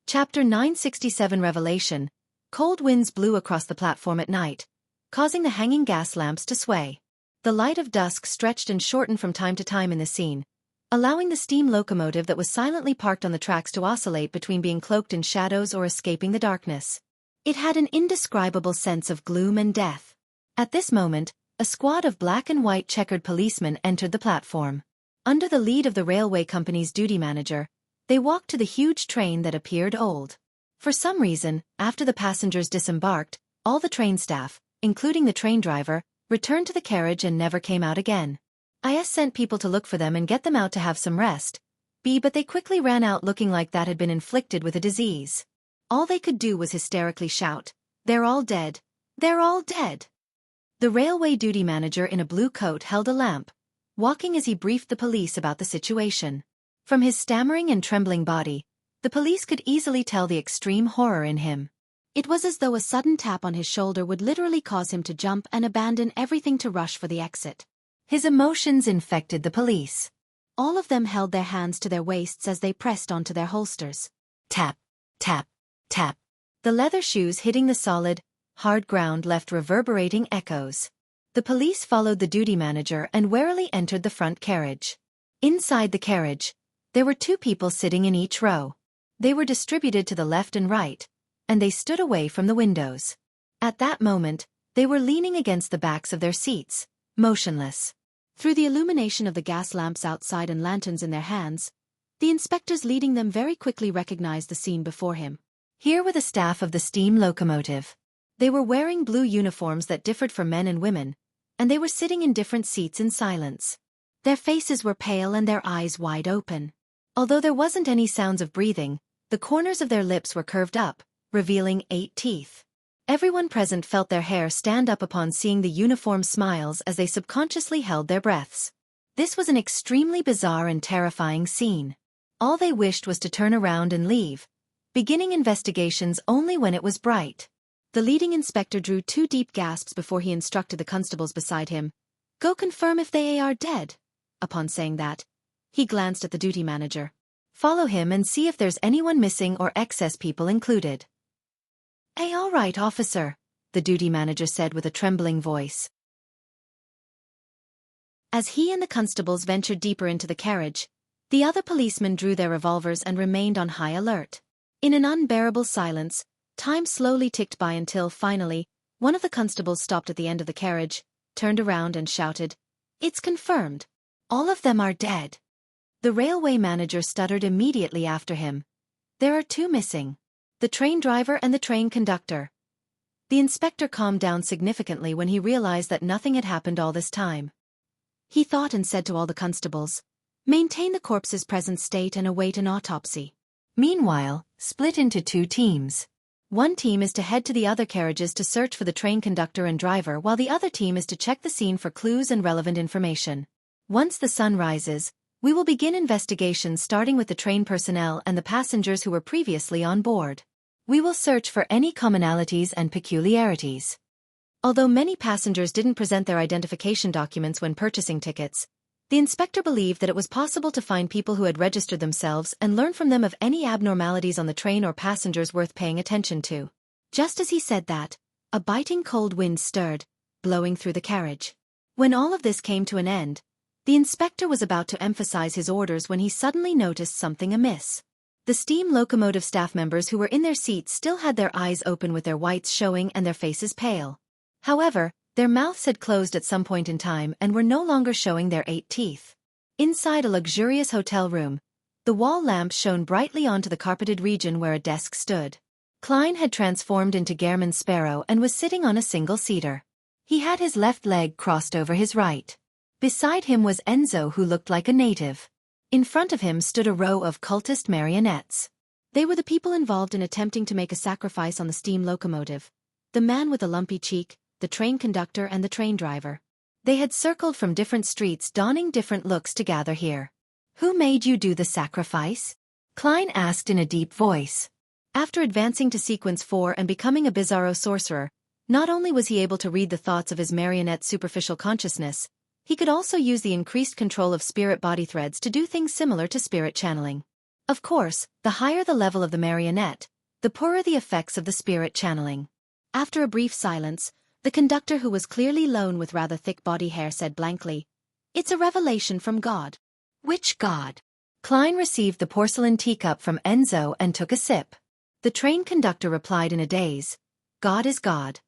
Chapter 967 Revelation. Cold winds blew across the platform at night, causing the hanging gas lamps to sway. The light of dusk stretched and shortened from time to time in the scene, allowing the steam locomotive that was silently parked on the tracks to oscillate between being cloaked in shadows or escaping the darkness. It had an indescribable sense of gloom and death. At this moment, a squad of black and white checkered policemen entered the platform. Under the lead of the railway company's duty manager, they walked to the huge train that appeared old. For some reason, after the passengers disembarked, all the train staff, including the train driver, returned to the carriage and never came out again. IS sent people to look for them and get them out to have some rest. But they quickly ran out looking like that had been inflicted with a disease. All they could do was hysterically shout, "They're all dead! They're all dead!" The railway duty manager in a blue coat held a lamp, walking as he briefed the police about the situation. From his stammering and trembling body, the police could easily tell the extreme horror in him. It was as though a sudden tap on his shoulder would literally cause him to jump and abandon everything to rush for the exit. His emotions infected the police. All of them held their hands to their waists as they pressed onto their holsters. Tap, tap, tap. The leather shoes hitting the solid, hard ground left reverberating echoes. The police followed the duty manager and warily entered the front carriage. Inside the carriage, there were 2 people sitting in each row. They were distributed to the left and right, and they stood away from the windows. At that moment, they were leaning against the backs of their seats, motionless. Through the illumination of the gas lamps outside and lanterns in their hands, the inspectors leading them very quickly recognized the scene before him. Here were the staff of the steam locomotive. They were wearing blue uniforms that differed for men and women, and they were sitting in different seats in silence. Their faces were pale and their eyes wide open. Although there wasn't any sounds of breathing, the corners of their lips were curved up, revealing 8 teeth. Everyone present felt their hair stand up upon seeing the uniform smiles as they subconsciously held their breaths. This was an extremely bizarre and terrifying scene. All they wished was to turn around and leave, beginning investigations only when it was bright. The leading inspector drew 2 deep gasps before he instructed the constables beside him, "Go confirm if they are dead." Upon saying that, he glanced at the duty manager. "Follow him and see if there's anyone missing or excess people included." All right, officer," the duty manager said with a trembling voice. As he and the constables ventured deeper into the carriage, the other policemen drew their revolvers and remained on high alert. In an unbearable silence, time slowly ticked by until, finally, one of the constables stopped at the end of the carriage, turned around and shouted, "It's confirmed. All of them are dead." The railway manager stuttered immediately after him. "There are 2 missing. The train driver and the train conductor." The inspector calmed down significantly when he realized that nothing had happened all this time. He thought and said to all the constables, "Maintain the corpse's present state and await an autopsy." Meanwhile, split into 2 teams. One team is to head to the other carriages to search for the train conductor and driver, while the other team is to check the scene for clues and relevant information. Once the sun rises, we will begin investigations starting with the train personnel and the passengers who were previously on board. We will search for any commonalities and peculiarities. Although many passengers didn't present their identification documents when purchasing tickets, the inspector believed that it was possible to find people who had registered themselves and learn from them of any abnormalities on the train or passengers worth paying attention to. Just as he said that, a biting cold wind stirred, blowing through the carriage. When all of this came to an end, the inspector was about to emphasize his orders when he suddenly noticed something amiss. The steam locomotive staff members who were in their seats still had their eyes open with their whites showing and their faces pale. However, their mouths had closed at some point in time and were no longer showing their 8 teeth. Inside a luxurious hotel room, the wall lamps shone brightly onto the carpeted region where a desk stood. Klein had transformed into Gehrman Sparrow and was sitting on a single-seater. He had his left leg crossed over his right. Beside him was Enzo, who looked like a native. In front of him stood a row of cultist marionettes. They were the people involved in attempting to make a sacrifice on the steam locomotive. The man with the lumpy cheek, the train conductor and the train driver. They had circled from different streets donning different looks to gather here. "Who made you do the sacrifice?" Klein asked in a deep voice. After advancing to sequence 4 and becoming a bizarro sorcerer, not only was he able to read the thoughts of his marionette's superficial consciousness, he could also use the increased control of spirit body threads to do things similar to spirit channeling. Of course, the higher the level of the marionette, the poorer the effects of the spirit channeling. After a brief silence, the conductor, who was clearly lone with rather thick body hair, said blankly, "It's a revelation from God." "Which God?" Klein received the porcelain teacup from Enzo and took a sip. The train conductor replied in a daze, "God is God.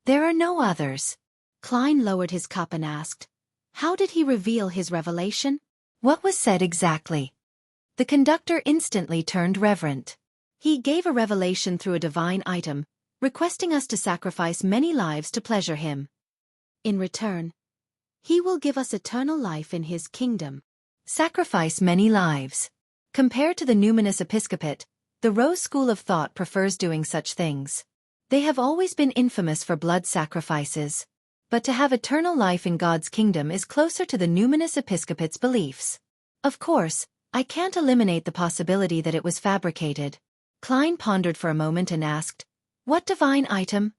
There are no others." Klein lowered his cup and asked, "How did he reveal his revelation? What was said exactly?" The conductor instantly turned reverent. "He gave a revelation through a divine item, requesting us to sacrifice many lives to pleasure him. In return, he will give us eternal life in his kingdom." Sacrifice many lives. Compared to the numinous episcopate, the Rose school of thought prefers doing such things. They have always been infamous for blood sacrifices. But to have eternal life in God's kingdom is closer to the numinous episcopate's beliefs. Of course, I can't eliminate the possibility that it was fabricated. Klein pondered for a moment and asked, "What divine item?"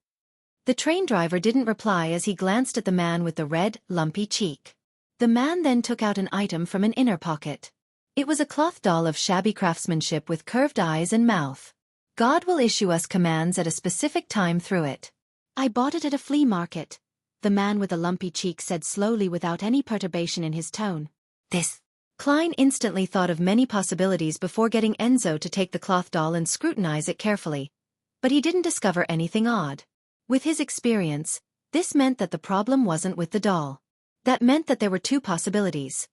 The train driver didn't reply as he glanced at the man with the red, lumpy cheek. The man then took out an item from an inner pocket. It was a cloth doll of shabby craftsmanship with curved eyes and mouth. "God will issue us commands at a specific time through it. I bought it at a flea market," the man with the lumpy cheek said slowly without any perturbation in his tone. "This..." Klein instantly thought of many possibilities before getting Enzo to take the cloth doll and scrutinize it carefully. But he didn't discover anything odd. With his experience, this meant that the problem wasn't with the doll. That meant that there were 2 possibilities.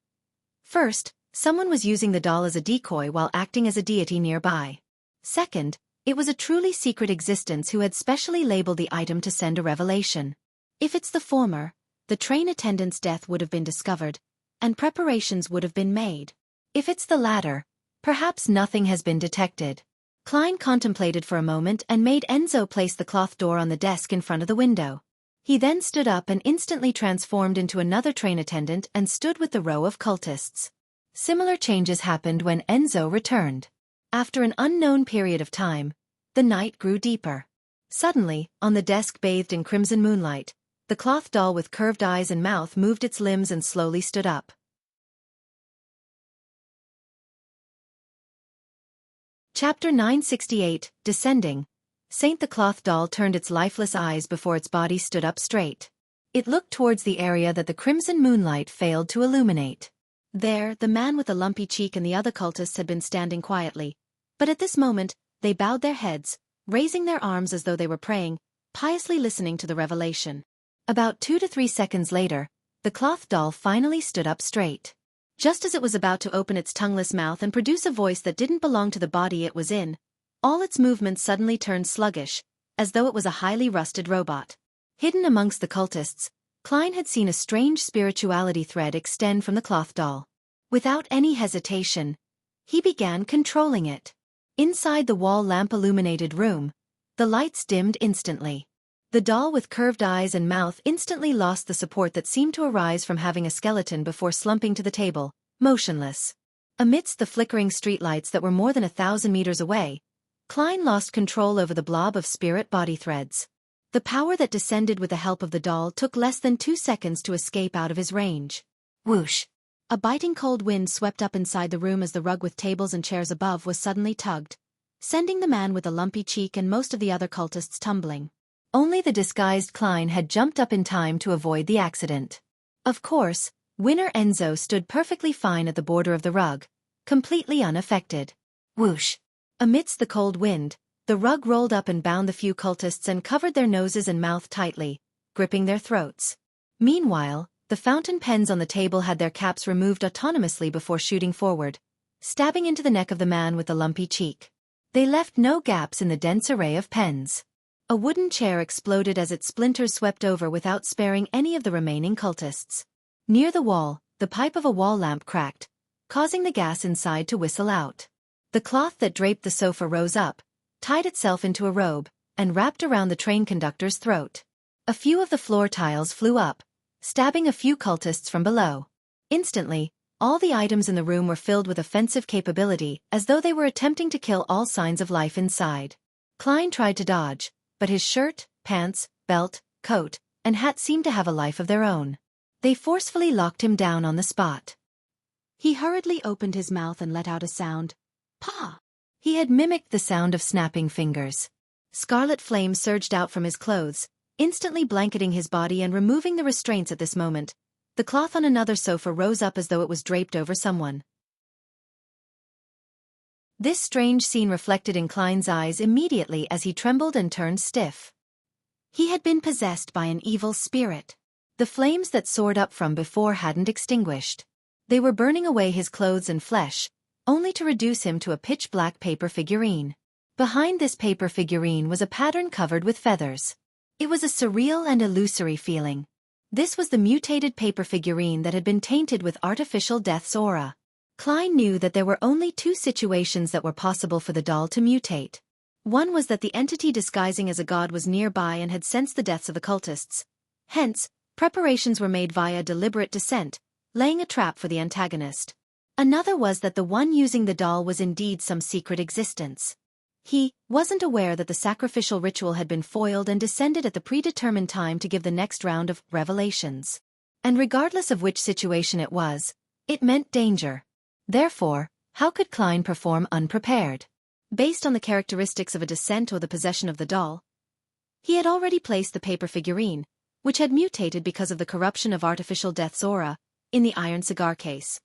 First, someone was using the doll as a decoy while acting as a deity nearby. Second, it was a truly secret existence who had specially labeled the item to send a revelation. If it's the former, the train attendant's death would have been discovered, and preparations would have been made. If it's the latter, perhaps nothing has been detected. Klein contemplated for a moment and made Enzo place the cloth door on the desk in front of the window. He then stood up and instantly transformed into another train attendant and stood with the row of cultists. Similar changes happened when Enzo returned. After an unknown period of time, the night grew deeper. Suddenly, on the desk bathed in crimson moonlight, the cloth doll with curved eyes and mouth moved its limbs and slowly stood up. Chapter 968, Descending. The cloth doll turned its lifeless eyes before its body stood up straight. It looked towards the area that the crimson moonlight failed to illuminate. There, the man with the lumpy cheek and the other cultists had been standing quietly. But at this moment, they bowed their heads, raising their arms as though they were praying, piously listening to the revelation. About 2 to 3 seconds later, the cloth doll finally stood up straight. Just as it was about to open its tongueless mouth and produce a voice that didn't belong to the body it was in, all its movements suddenly turned sluggish, as though it was a highly rusted robot. Hidden amongst the cultists, Klein had seen a strange spirituality thread extend from the cloth doll. Without any hesitation, he began controlling it. Inside the wall lamp-illuminated room, the lights dimmed instantly. The doll with curved eyes and mouth instantly lost the support that seemed to arise from having a skeleton before slumping to the table, motionless. Amidst the flickering streetlights that were more than 1,000 meters away, Klein lost control over the blob of spirit body threads. The power that descended with the help of the doll took less than 2 seconds to escape out of his range. Whoosh! A biting cold wind swept up inside the room as the rug with tables and chairs above was suddenly tugged, sending the man with the lumpy cheek and most of the other cultists tumbling. Only the disguised Klein had jumped up in time to avoid the accident. Of course, winner Enzo stood perfectly fine at the border of the rug, completely unaffected. Whoosh! Amidst the cold wind, the rug rolled up and bound the few cultists and covered their noses and mouth tightly, gripping their throats. Meanwhile, the fountain pens on the table had their caps removed autonomously before shooting forward, stabbing into the neck of the man with the lumpy cheek. They left no gaps in the dense array of pens. A wooden chair exploded as its splinters swept over without sparing any of the remaining cultists. Near the wall, the pipe of a wall lamp cracked, causing the gas inside to whistle out. The cloth that draped the sofa rose up, tied itself into a robe, and wrapped around the train conductor's throat. A few of the floor tiles flew up, stabbing a few cultists from below. Instantly, all the items in the room were filled with offensive capability, as though they were attempting to kill all signs of life inside. Klein tried to dodge, but his shirt, pants, belt, coat, and hat seemed to have a life of their own. They forcefully locked him down on the spot. He hurriedly opened his mouth and let out a sound. Pa! He had mimicked the sound of snapping fingers. Scarlet flame surged out from his clothes, instantly blanketing his body and removing the restraints at this moment. The cloth on another sofa rose up as though it was draped over someone. This strange scene reflected in Klein's eyes immediately as he trembled and turned stiff. He had been possessed by an evil spirit. The flames that soared up from before hadn't extinguished. They were burning away his clothes and flesh, only to reduce him to a pitch-black paper figurine. Behind this paper figurine was a pattern covered with feathers. It was a surreal and illusory feeling. This was the mutated paper figurine that had been tainted with artificial death's aura. Klein knew that there were only 2 situations that were possible for the doll to mutate. One was that the entity disguising as a god was nearby and had sensed the deaths of the cultists. Hence, preparations were made via deliberate descent, laying a trap for the antagonist. Another was that the one using the doll was indeed some secret existence. He wasn't aware that the sacrificial ritual had been foiled and descended at the predetermined time to give the next round of revelations. And regardless of which situation it was, it meant danger. Therefore, how could Klein perform unprepared? Based on the characteristics of a descent or the possession of the doll, he had already placed the paper figurine, which had mutated because of the corruption of artificial death's aura, in the iron cigar case.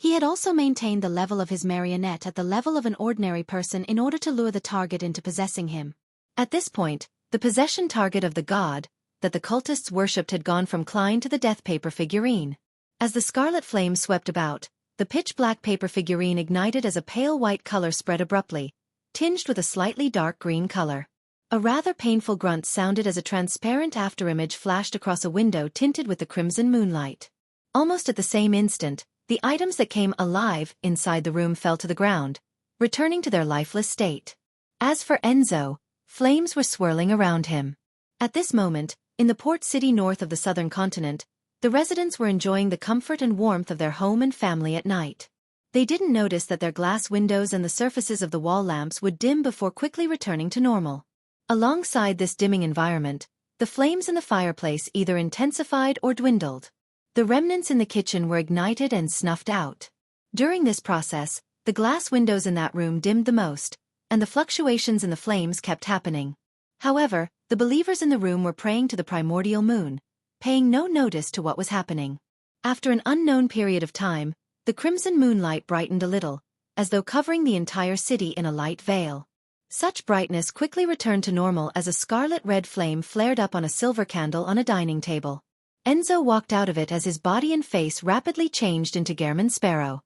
He had also maintained the level of his marionette at the level of an ordinary person in order to lure the target into possessing him. At this point, the possession target of the god that the cultists worshipped had gone from Klein to the death paper figurine. As the scarlet flame swept about, the pitch-black paper figurine ignited as a pale white color spread abruptly, tinged with a slightly dark green color. A rather painful grunt sounded as a transparent afterimage flashed across a window tinted with the crimson moonlight. Almost at the same instant, the items that came alive inside the room fell to the ground, returning to their lifeless state. As for Enzo, flames were swirling around him. At this moment, In the port city north of the southern continent, the residents were enjoying the comfort and warmth of their home and family at night. They didn't notice that their glass windows and the surfaces of the wall lamps would dim before quickly returning to normal. Alongside this dimming environment, the flames in the fireplace either intensified or dwindled. The remnants in the kitchen were ignited and snuffed out. During this process, the glass windows in that room dimmed the most, and the fluctuations in the flames kept happening. However, the believers in the room were praying to the primordial moon, paying no notice to what was happening. After an unknown period of time, the crimson moonlight brightened a little, as though covering the entire city in a light veil. Such brightness quickly returned to normal as a scarlet-red flame flared up on a silver candle on a dining table. Enzo walked out of it as his body and face rapidly changed into Gehrman Sparrow.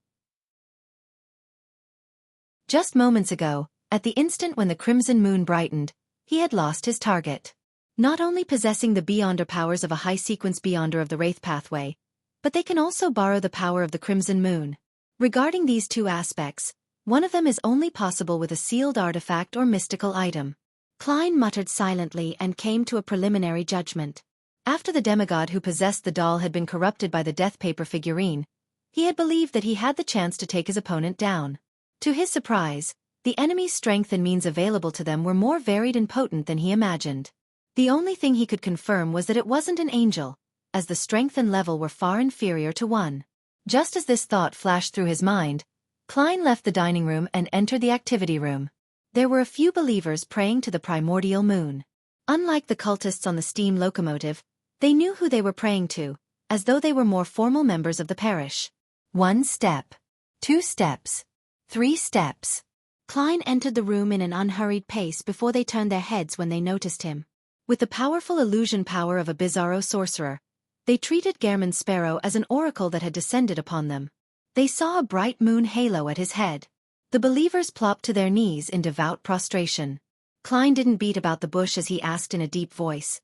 Just moments ago, at the instant when the crimson moon brightened, he had lost his target. Not only possessing the Beyonder powers of a high-sequence Beyonder of the Wraith pathway, but they can also borrow the power of the crimson moon. Regarding these two aspects, one of them is only possible with a sealed artifact or mystical item. Klein muttered silently and came to a preliminary judgment. After the demigod who possessed the doll had been corrupted by the death paper figurine, he had believed that he had the chance to take his opponent down. To his surprise, the enemy's strength and means available to them were more varied and potent than he imagined. The only thing he could confirm was that it wasn't an angel, as the strength and level were far inferior to one. Just as this thought flashed through his mind, Klein left the dining room and entered the activity room. There were a few believers praying to the primordial moon. Unlike the cultists on the steam locomotive, they knew who they were praying to, as though they were more formal members of the parish. 1 step. 2 steps. 3 steps. Klein entered the room in an unhurried pace before they turned their heads when they noticed him. With the powerful illusion power of a bizarro sorcerer, they treated Gehrman Sparrow as an oracle that had descended upon them. They saw a bright moon halo at his head. The believers plopped to their knees in devout prostration. Klein didn't beat about the bush as he asked in a deep voice,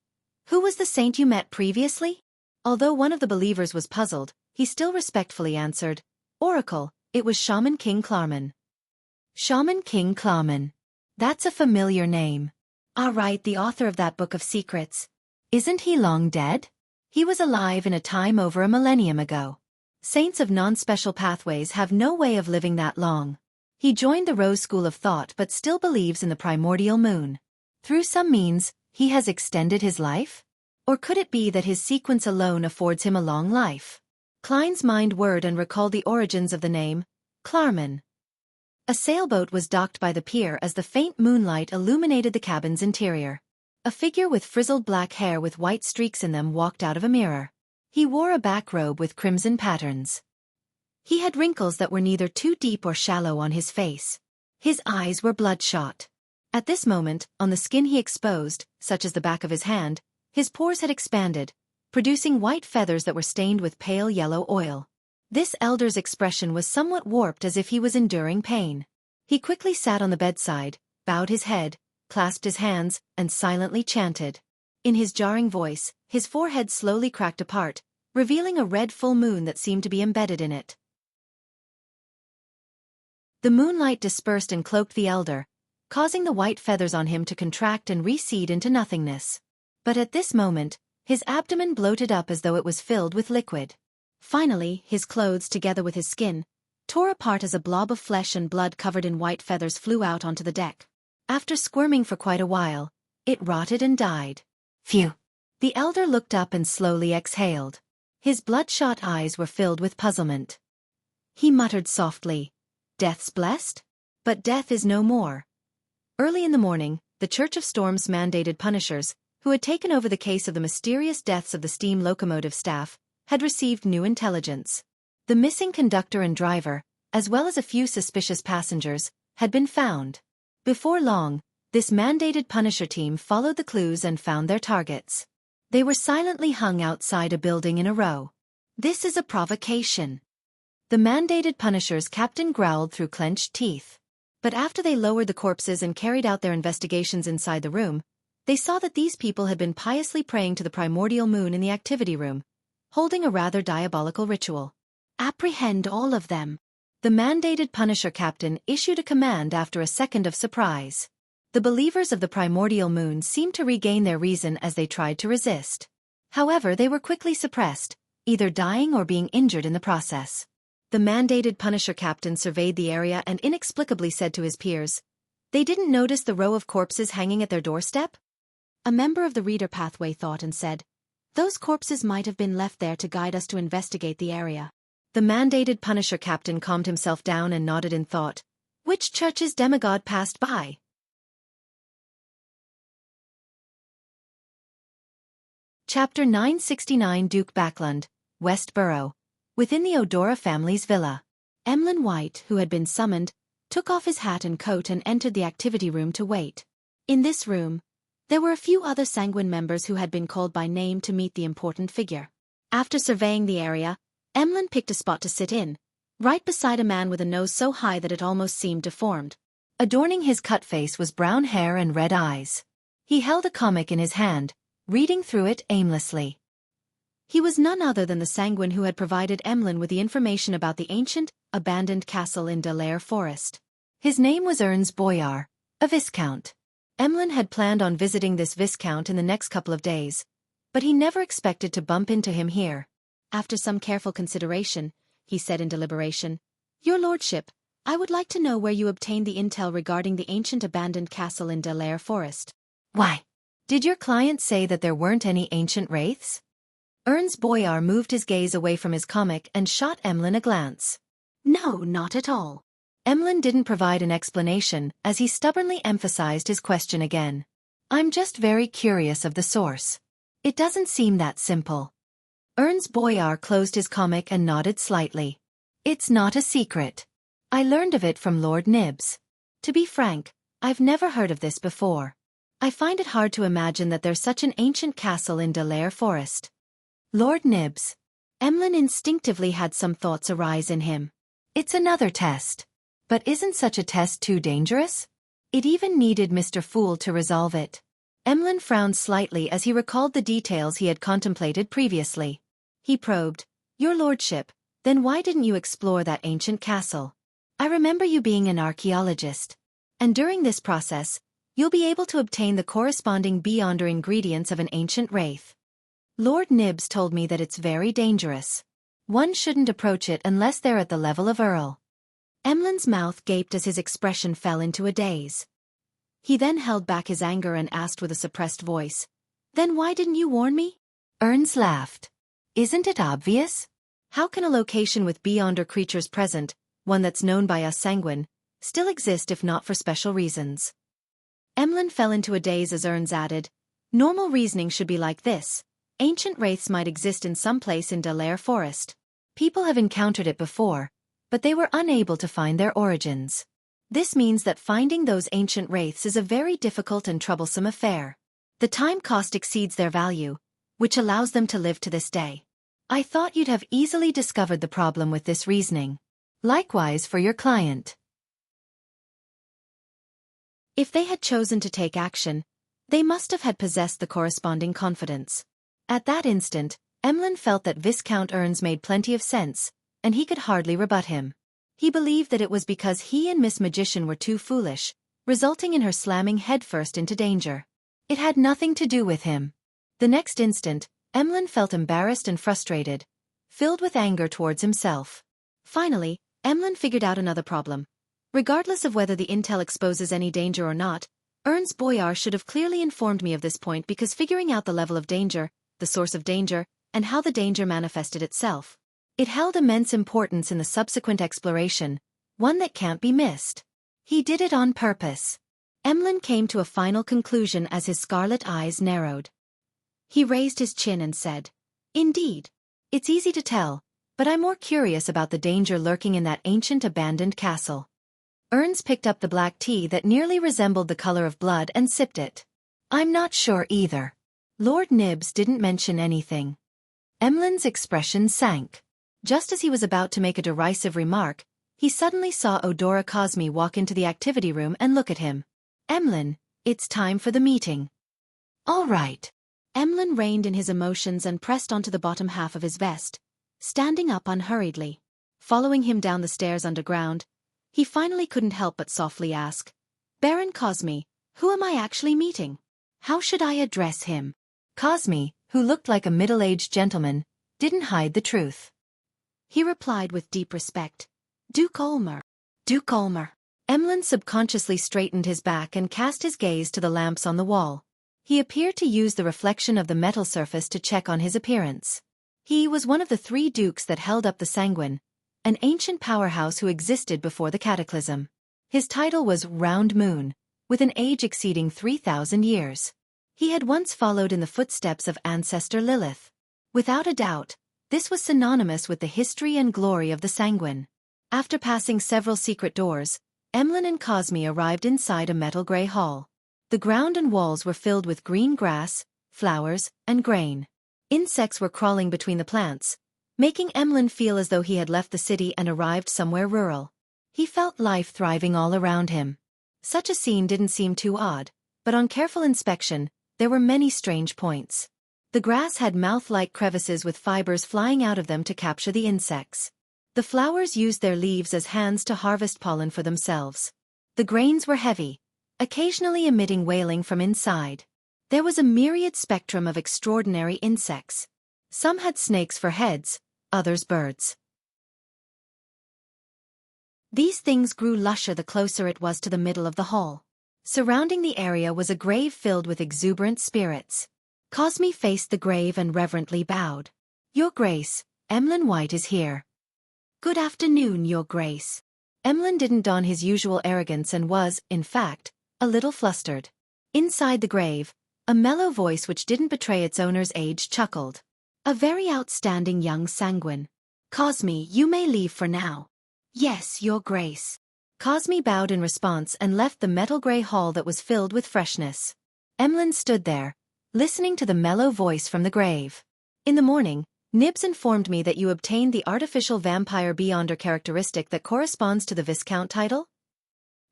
"Who was the saint you met previously?" Although one of the believers was puzzled, he still respectfully answered, "Oracle, it was Shaman King Klarman." Shaman King Klarman. That's a familiar name. Ah, right, the author of that book of secrets. Isn't he long dead? He was alive in a time over a millennium ago. Saints of non-special pathways have no way of living that long. He joined the Rose School of Thought but still believes in the primordial moon. Through some means, he has extended his life? Or could it be that his sequence alone affords him a long life? Klein's mind whirred and recalled the origins of the name, Klarman. A sailboat was docked by the pier as the faint moonlight illuminated the cabin's interior. A figure with frizzled black hair with white streaks in them walked out of a mirror. He wore a back robe with crimson patterns. He had wrinkles that were neither too deep or shallow on his face. His eyes were bloodshot. At this moment, on the skin he exposed, such as the back of his hand, his pores had expanded, producing white feathers that were stained with pale yellow oil. This elder's expression was somewhat warped as if he was enduring pain. He quickly sat on the bedside, bowed his head, clasped his hands, and silently chanted. In his jarring voice, his forehead slowly cracked apart, revealing a red full moon that seemed to be embedded in it. The moonlight dispersed and cloaked the elder, causing the white feathers on him to contract and recede into nothingness. But at this moment, his abdomen bloated up as though it was filled with liquid. Finally, his clothes, together with his skin, tore apart as a blob of flesh and blood covered in white feathers flew out onto the deck. After squirming for quite a while, it rotted and died. Phew! The elder looked up and slowly exhaled. His bloodshot eyes were filled with puzzlement. He muttered softly, "Death's blessed? But death is no more." Early in the morning, the Church of Storm's mandated punishers, who had taken over the case of the mysterious deaths of the steam locomotive staff, had received new intelligence. The missing conductor and driver, as well as a few suspicious passengers, had been found. Before long, this mandated Punisher team followed the clues and found their targets. They were silently hung outside a building in a row. "This is a provocation." The mandated Punisher's captain growled through clenched teeth. But after they lowered the corpses and carried out their investigations inside the room, they saw that these people had been piously praying to the primordial moon in the activity room, holding a rather diabolical ritual. "Apprehend all of them." The mandated Punisher captain issued a command after a second of surprise. The believers of the primordial moon seemed to regain their reason as they tried to resist. However, they were quickly suppressed, either dying or being injured in the process. The mandated Punisher captain surveyed the area and inexplicably said to his peers, "They didn't notice the row of corpses hanging at their doorstep?" A member of the Reader Pathway thought and said, "Those corpses might have been left there to guide us to investigate the area." The mandated Punisher captain calmed himself down and nodded in thought. Which church's demigod passed by? Chapter 969 Duke Backlund, Westborough. Within the Odora family's villa, Emlyn White, who had been summoned, took off his hat and coat and entered the activity room to wait. In this room, there were a few other Sanguine members who had been called by name to meet the important figure. After surveying the area, Emlyn picked a spot to sit in, right beside a man with a nose so high that it almost seemed deformed. Adorning his cut face was brown hair and red eyes. He held a comic in his hand, reading through it aimlessly. He was none other than the Sanguine who had provided Emlyn with the information about the ancient, abandoned castle in Delaire Forest. His name was Ernst Boyar, a viscount. Emlyn had planned on visiting this viscount in the next couple of days, but he never expected to bump into him here. After some careful consideration, he said in deliberation, "Your lordship, I would like to know where you obtained the intel regarding the ancient abandoned castle in Delaire Forest." "Why? Did your client say that there weren't any ancient wraiths?" Ernst Boyar moved his gaze away from his comic and shot Emlyn a glance. "No, not at all." Emlyn didn't provide an explanation as he stubbornly emphasized his question again. "I'm just very curious of the source. It doesn't seem that simple." Ernst Boyar closed his comic and nodded slightly. "It's not a secret. I learned of it from Lord Nibs. To be frank, I've never heard of this before. I find it hard to imagine that there's such an ancient castle in Delaire Forest." Lord Nibs. Emlyn instinctively had some thoughts arise in him. It's another test. But isn't such a test too dangerous? It even needed Mr. Fool to resolve it. Emlyn frowned slightly as he recalled the details he had contemplated previously. He probed, "Your lordship, then why didn't you explore that ancient castle? I remember you being an archaeologist. And during this process, you'll be able to obtain the corresponding beyonder ingredients of an ancient wraith. Lord Nibs told me that it's very dangerous. One shouldn't approach it unless they're at the level of Earl." Emlyn's mouth gaped as his expression fell into a daze. He then held back his anger and asked with a suppressed voice, "Then why didn't you warn me?" Ernst laughed. "Isn't it obvious? How can a location with beyonder creatures present, one that's known by us Sanguine, still exist if not for special reasons?" Emlyn fell into a daze as Ernst added, "Normal reasoning should be like this. Ancient wraiths might exist in some place in Delaire Forest. People have encountered it before, but they were unable to find their origins. This means that finding those ancient wraiths is a very difficult and troublesome affair. The time cost exceeds their value, which allows them to live to this day. I thought you'd have easily discovered the problem with this reasoning. Likewise for your client. If they had chosen to take action, they must have had possessed the corresponding confidence." At that instant, Emlyn felt that Viscount Ernst made plenty of sense, and he could hardly rebut him. He believed that it was because he and Miss Magician were too foolish, resulting in her slamming headfirst into danger. It had nothing to do with him. The next instant, Emlyn felt embarrassed and frustrated, filled with anger towards himself. Finally, Emlyn figured out another problem. Regardless of whether the intel exposes any danger or not, Ernst Boyar should have clearly informed me of this point because figuring out the level of danger, the source of danger, and how the danger manifested itself. It held immense importance in the subsequent exploration, one that can't be missed. He did it on purpose. Emlyn came to a final conclusion as his scarlet eyes narrowed. He raised his chin and said, "Indeed. It's easy to tell, but I'm more curious about the danger lurking in that ancient abandoned castle." Ernst picked up the black tea that nearly resembled the color of blood and sipped it. "I'm not sure either. Lord Nibs didn't mention anything." Emlyn's expression sank. Just as he was about to make a derisive remark, he suddenly saw Odora Cosme walk into the activity room and look at him. "Emlyn, it's time for the meeting." "All right." Emlyn reined in his emotions and pressed onto the bottom half of his vest, standing up unhurriedly. Following him down the stairs underground, he finally couldn't help but softly ask, "Baron Cosme, Who am I actually meeting? How should I address him? Cosme, who looked like a middle-aged gentleman, didn't hide the truth. He replied with deep respect. Duke Ulmer. Duke Ulmer. Emlyn subconsciously straightened his back and cast his gaze to the lamps on the wall. He appeared to use the reflection of the metal surface to check on his appearance. He was one of the 3 dukes that held up the Sanguine, an ancient powerhouse who existed before the cataclysm. His title was Round Moon, with an age exceeding 3,000 years. He had once followed in the footsteps of ancestor Lilith. Without a doubt, this was synonymous with the history and glory of the Sanguine. After passing several secret doors, Emlyn and Cosme arrived inside a metal grey hall. The ground and walls were filled with green grass, flowers, and grain. Insects were crawling between the plants, making Emlyn feel as though he had left the city and arrived somewhere rural. He felt life thriving all around him. Such a scene didn't seem too odd, but on careful inspection, there were many strange points. The grass had mouth-like crevices with fibers flying out of them to capture the insects. The flowers used their leaves as hands to harvest pollen for themselves. The grains were heavy, occasionally emitting wailing from inside. There was a myriad spectrum of extraordinary insects. Some had snakes for heads, others birds. These things grew lusher the closer it was to the middle of the hall. Surrounding the area was a grave filled with exuberant spirits. Cosme faced the grave and reverently bowed. Your Grace, Emlyn White is here. Good afternoon, Your Grace. Emlyn didn't don his usual arrogance and was, in fact, a little flustered. Inside the grave, a mellow voice which didn't betray its owner's age chuckled. A very outstanding young Sanguine. Cosme, you may leave for now. Yes, Your Grace. Cosme bowed in response and left the metal grey hall that was filled with freshness. Emlyn stood there, listening to the mellow voice from the grave. In the morning, Nibs informed me that you obtained the artificial vampire Beyonder characteristic that corresponds to the Viscount title?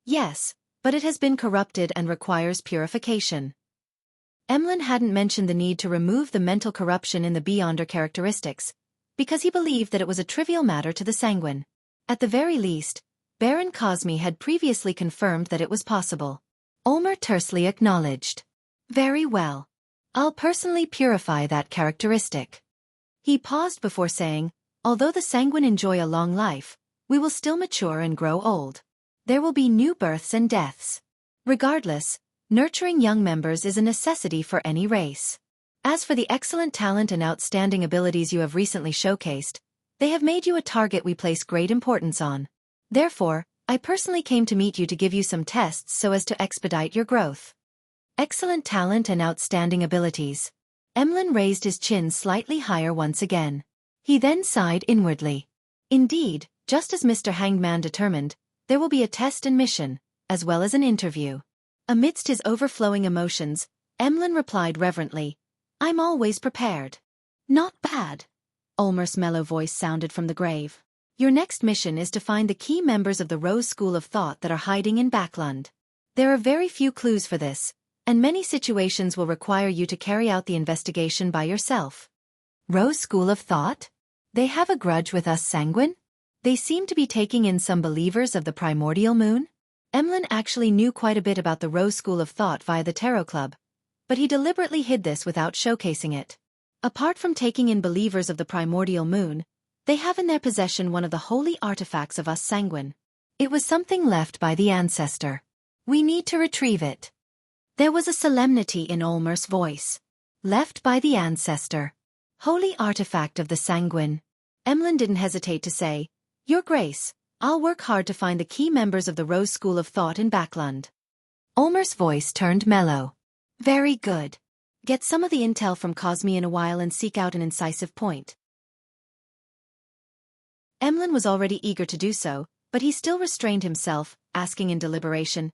Yes, but it has been corrupted and requires purification. Emlyn hadn't mentioned the need to remove the mental corruption in the Beyonder characteristics, because he believed that it was a trivial matter to the Sanguine. At the very least, Baron Cosme had previously confirmed that it was possible. Ulmer tersely acknowledged. Very well. I'll personally purify that characteristic. He paused before saying, although the Sanguine enjoy a long life, we will still mature and grow old. There will be new births and deaths. Regardless, nurturing young members is a necessity for any race. As for the excellent talent and outstanding abilities you have recently showcased, they have made you a target we place great importance on. Therefore, I personally came to meet you to give you some tests so as to expedite your growth. Excellent talent and outstanding abilities. Emlyn raised his chin slightly higher once again. He then sighed inwardly. Indeed, just as Mr. Hangman determined, there will be a test and mission, as well as an interview. Amidst his overflowing emotions, Emlyn replied reverently, I'm always prepared. Not bad. Ulmer's mellow voice sounded from the grave. Your next mission is to find the key members of the Rose School of Thought that are hiding in Backlund. There are very few clues for this, and many situations will require you to carry out the investigation by yourself. Rose School of Thought? They have a grudge with us Sanguine? They seem to be taking in some believers of the primordial moon? Emlyn actually knew quite a bit about the Rose School of Thought via the Tarot Club, but he deliberately hid this without showcasing it. Apart from taking in believers of the primordial moon, they have in their possession one of the holy artifacts of us Sanguine. It was something left by the ancestor. We need to retrieve it. There was a solemnity in Ulmer's voice. Left by the ancestor. Holy artifact of the Sanguine. Emlyn didn't hesitate to say, Your Grace, I'll work hard to find the key members of the Rose School of Thought in Backlund. Ulmer's voice turned mellow. Very good. Get some of the intel from Cosme in a while and seek out an incisive point. Emlyn was already eager to do so, but he still restrained himself, asking in deliberation,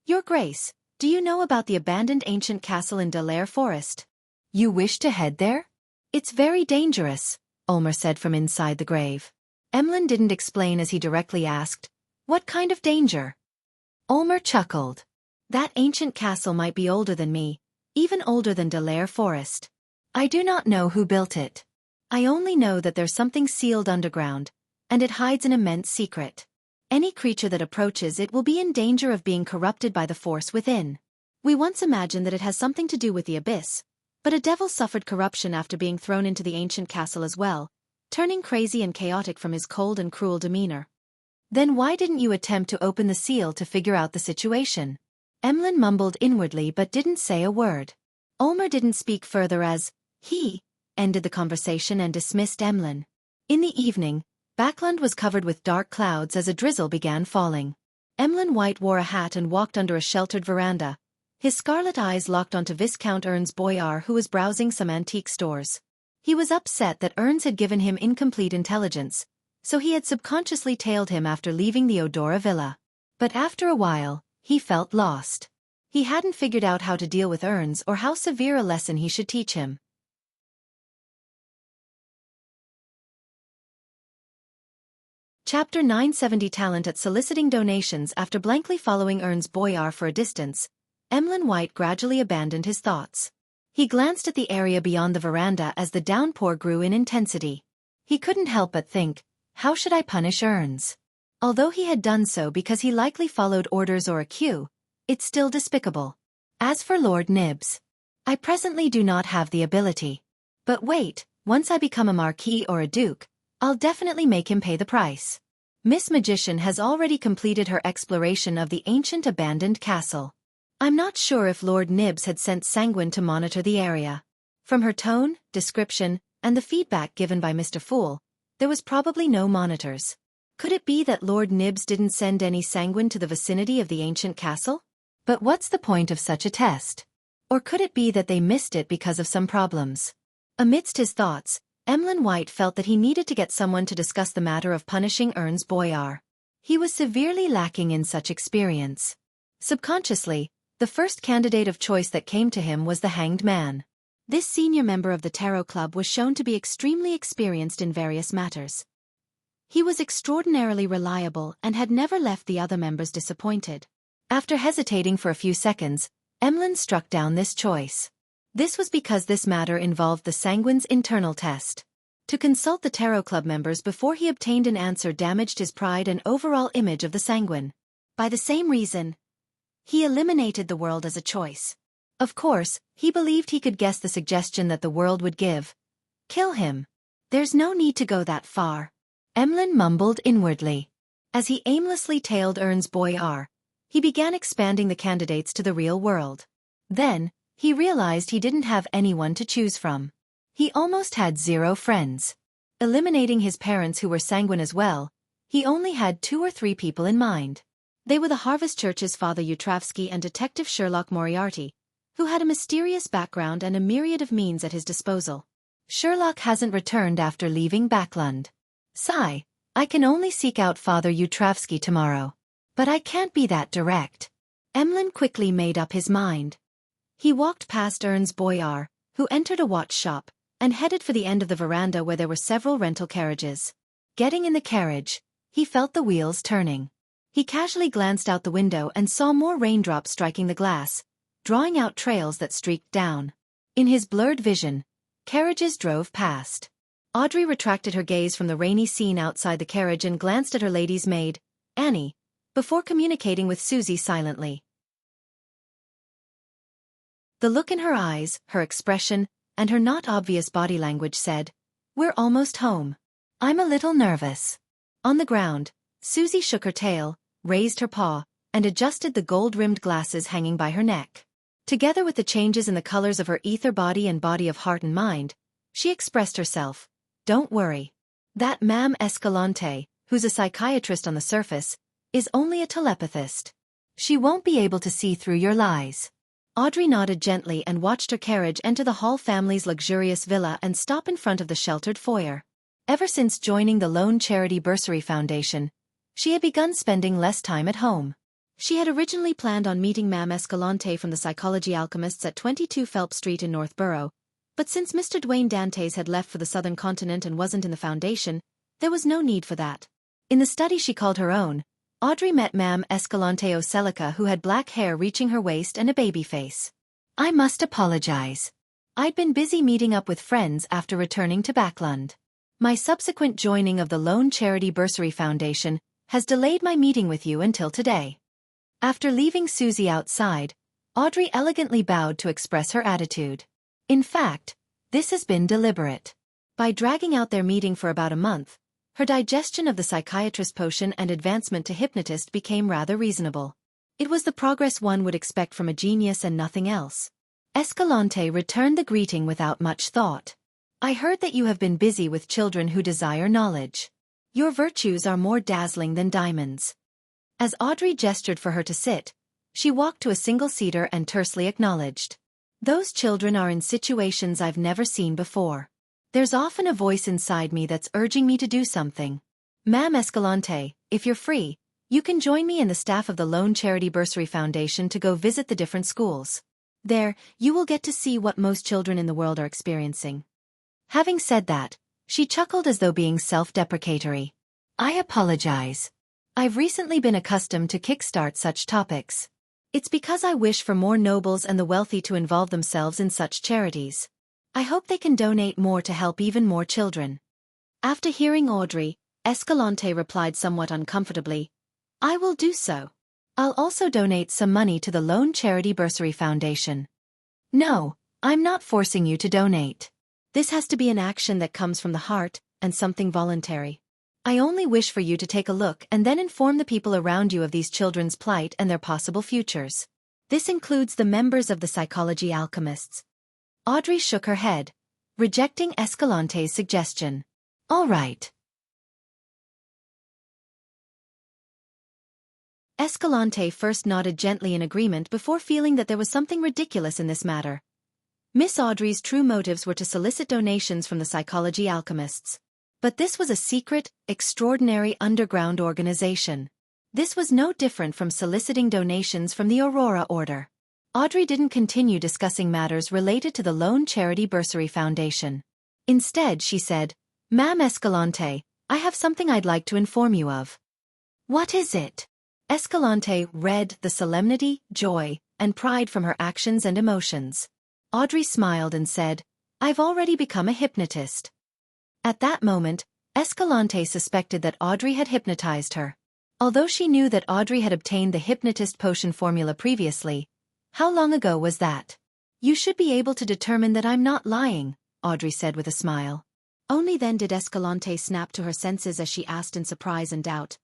Your Grace, do you know about the abandoned ancient castle in Delaire Forest? You wish to head there? It's very dangerous, Ulmer said from inside the grave. Emlyn didn't explain as he directly asked, What kind of danger? Ulmer chuckled. That ancient castle might be older than me, even older than Delaire Forest. I do not know who built it. I only know that there's something sealed underground, and it hides an immense secret. Any creature that approaches it will be in danger of being corrupted by the force within. We once imagined that it has something to do with the abyss, but a devil suffered corruption after being thrown into the ancient castle as well, turning crazy and chaotic from his cold and cruel demeanor. Then why didn't you attempt to open the seal to figure out the situation? Emlyn mumbled inwardly but didn't say a word. Ulmer didn't speak further as he ended the conversation and dismissed Emlyn. In the evening, Backland was covered with dark clouds as a drizzle began falling. Emlyn White wore a hat and walked under a sheltered veranda, his scarlet eyes locked onto Viscount Ernst Boyar, who was browsing some antique stores. He was upset that Ernst had given him incomplete intelligence, so he had subconsciously tailed him after leaving the Odora villa. But after a while, he felt lost. He hadn't figured out how to deal with Ernst or how severe a lesson he should teach him. Chapter 970 Talent at soliciting donations. After blankly following Ernst Boyar for a distance, Emlyn White gradually abandoned his thoughts. He glanced at the area beyond the veranda as the downpour grew in intensity. He couldn't help but think, how should I punish Ernst? Although he had done so because he likely followed orders or a cue, it's still despicable. As for Lord Nibs, I presently do not have the ability. But wait, once I become a marquis or a duke, I'll definitely make him pay the price. Miss Magician has already completed her exploration of the ancient abandoned castle. I'm not sure if Lord Nibs had sent Sanguine to monitor the area. From her tone, description, and the feedback given by Mr. Fool, there was probably no monitors. Could it be that Lord Nibs didn't send any Sanguine to the vicinity of the ancient castle? But what's the point of such a test? Or could it be that they missed it because of some problems? Amidst his thoughts, Emlyn White felt that he needed to get someone to discuss the matter of punishing Ernst Boyar. He was severely lacking in such experience. Subconsciously, the first candidate of choice that came to him was the Hanged Man. This senior member of the Tarot Club was shown to be extremely experienced in various matters. He was extraordinarily reliable and had never left the other members disappointed. After hesitating for a few seconds, Emlyn struck down this choice. This was because this matter involved the Sanguine's internal test. To consult the Tarot Club members before he obtained an answer damaged his pride and overall image of the Sanguine. By the same reason, he eliminated the world as a choice. Of course, he believed he could guess the suggestion that the world would give. Kill him. There's no need to go that far. Emlyn mumbled inwardly. As he aimlessly tailed Ernst Boyar, he began expanding the candidates to the real world. Then, he realized he didn't have anyone to choose from. He almost had 0 friends. Eliminating his parents who were Sanguine as well, he only had 2 or 3 people in mind. They were the Harvest Church's Father Utravsky and Detective Sherlock Moriarty, who had a mysterious background and a myriad of means at his disposal. Sherlock hasn't returned after leaving Backland. Sigh, I can only seek out Father Utravsky tomorrow. But I can't be that direct. Emlyn quickly made up his mind. He walked past Ernst Boyar, who entered a watch shop, and headed for the end of the veranda where there were several rental carriages. Getting in the carriage, he felt the wheels turning. He casually glanced out the window and saw more raindrops striking the glass, drawing out trails that streaked down. In his blurred vision, carriages drove past. Audrey retracted her gaze from the rainy scene outside the carriage and glanced at her lady's maid, Annie, before communicating with Susie silently. The look in her eyes, her expression, and her not obvious body language said, "We're almost home. I'm a little nervous." On the ground, Susie shook her tail, raised her paw, and adjusted the gold-rimmed glasses hanging by her neck. Together with the changes in the colors of her ether body and body of heart and mind, she expressed herself, "Don't worry. That Ma'am Escalante, who's a psychiatrist on the surface, is only a telepathist. She won't be able to see through your lies." Audrey nodded gently and watched her carriage enter the Hall family's luxurious villa and stop in front of the sheltered foyer. Ever since joining the Lone Charity Bursary Foundation, she had begun spending less time at home. She had originally planned on meeting Ma'am Escalante from the Psychology Alchemists at 22 Phelps Street in Northborough, but since Mr. Dwayne Dantes had left for the southern continent and wasn't in the foundation, there was no need for that. In the study she called her own, Audrey met Ma'am Escalante Ocelica, who had black hair reaching her waist and a baby face. "I must apologize. I'd been busy meeting up with friends after returning to Backland. My subsequent joining of the Lone Charity Bursary Foundation has delayed my meeting with you until today." After leaving Susie outside, Audrey elegantly bowed to express her attitude. In fact, this has been deliberate. By dragging out their meeting for about a month, her digestion of the psychiatrist potion and advancement to hypnotist became rather reasonable. It was the progress one would expect from a genius and nothing else. Escalante returned the greeting without much thought. I heard that you have been busy with children who desire knowledge. Your virtues are more dazzling than diamonds. As Audrey gestured for her to sit, she walked to a single-seater and tersely acknowledged. Those children are in situations I've never seen before. There's often a voice inside me that's urging me to do something. Ma'am Escalante, if you're free, you can join me and the staff of the Lone Charity Bursary Foundation to go visit the different schools. There, you will get to see what most children in the world are experiencing. Having said that, she chuckled as though being self-deprecatory. I apologize. I've recently been accustomed to kickstart such topics. It's because I wish for more nobles and the wealthy to involve themselves in such charities. I hope they can donate more to help even more children. After hearing Audrey, Escalante replied somewhat uncomfortably, I will do so. I'll also donate some money to the Lone Charity Bursary Foundation. No, I'm not forcing you to donate. This has to be an action that comes from the heart, and something voluntary. I only wish for you to take a look and then inform the people around you of these children's plight and their possible futures. This includes the members of the Psychology Alchemists. Audrey shook her head, rejecting Escalante's suggestion. All right. Escalante first nodded gently in agreement before feeling that there was something ridiculous in this matter. Miss Audrey's true motives were to solicit donations from the Psychology Alchemists. But this was a secret, extraordinary underground organization. This was no different from soliciting donations from the Aurora Order. Audrey didn't continue discussing matters related to the Lone Charity Bursary Foundation. Instead, she said, Ma'am Escalante, I have something I'd like to inform you of. What is it? Escalante read the solemnity, joy, and pride from her actions and emotions. Audrey smiled and said, I've already become a hypnotist. At that moment, Escalante suspected that Audrey had hypnotized her. Although she knew that Audrey had obtained the hypnotist potion formula previously, how long ago was that? You should be able to determine that I'm not lying, Audrey said with a smile. Only then did Escalante snap to her senses as she asked in surprise and doubt.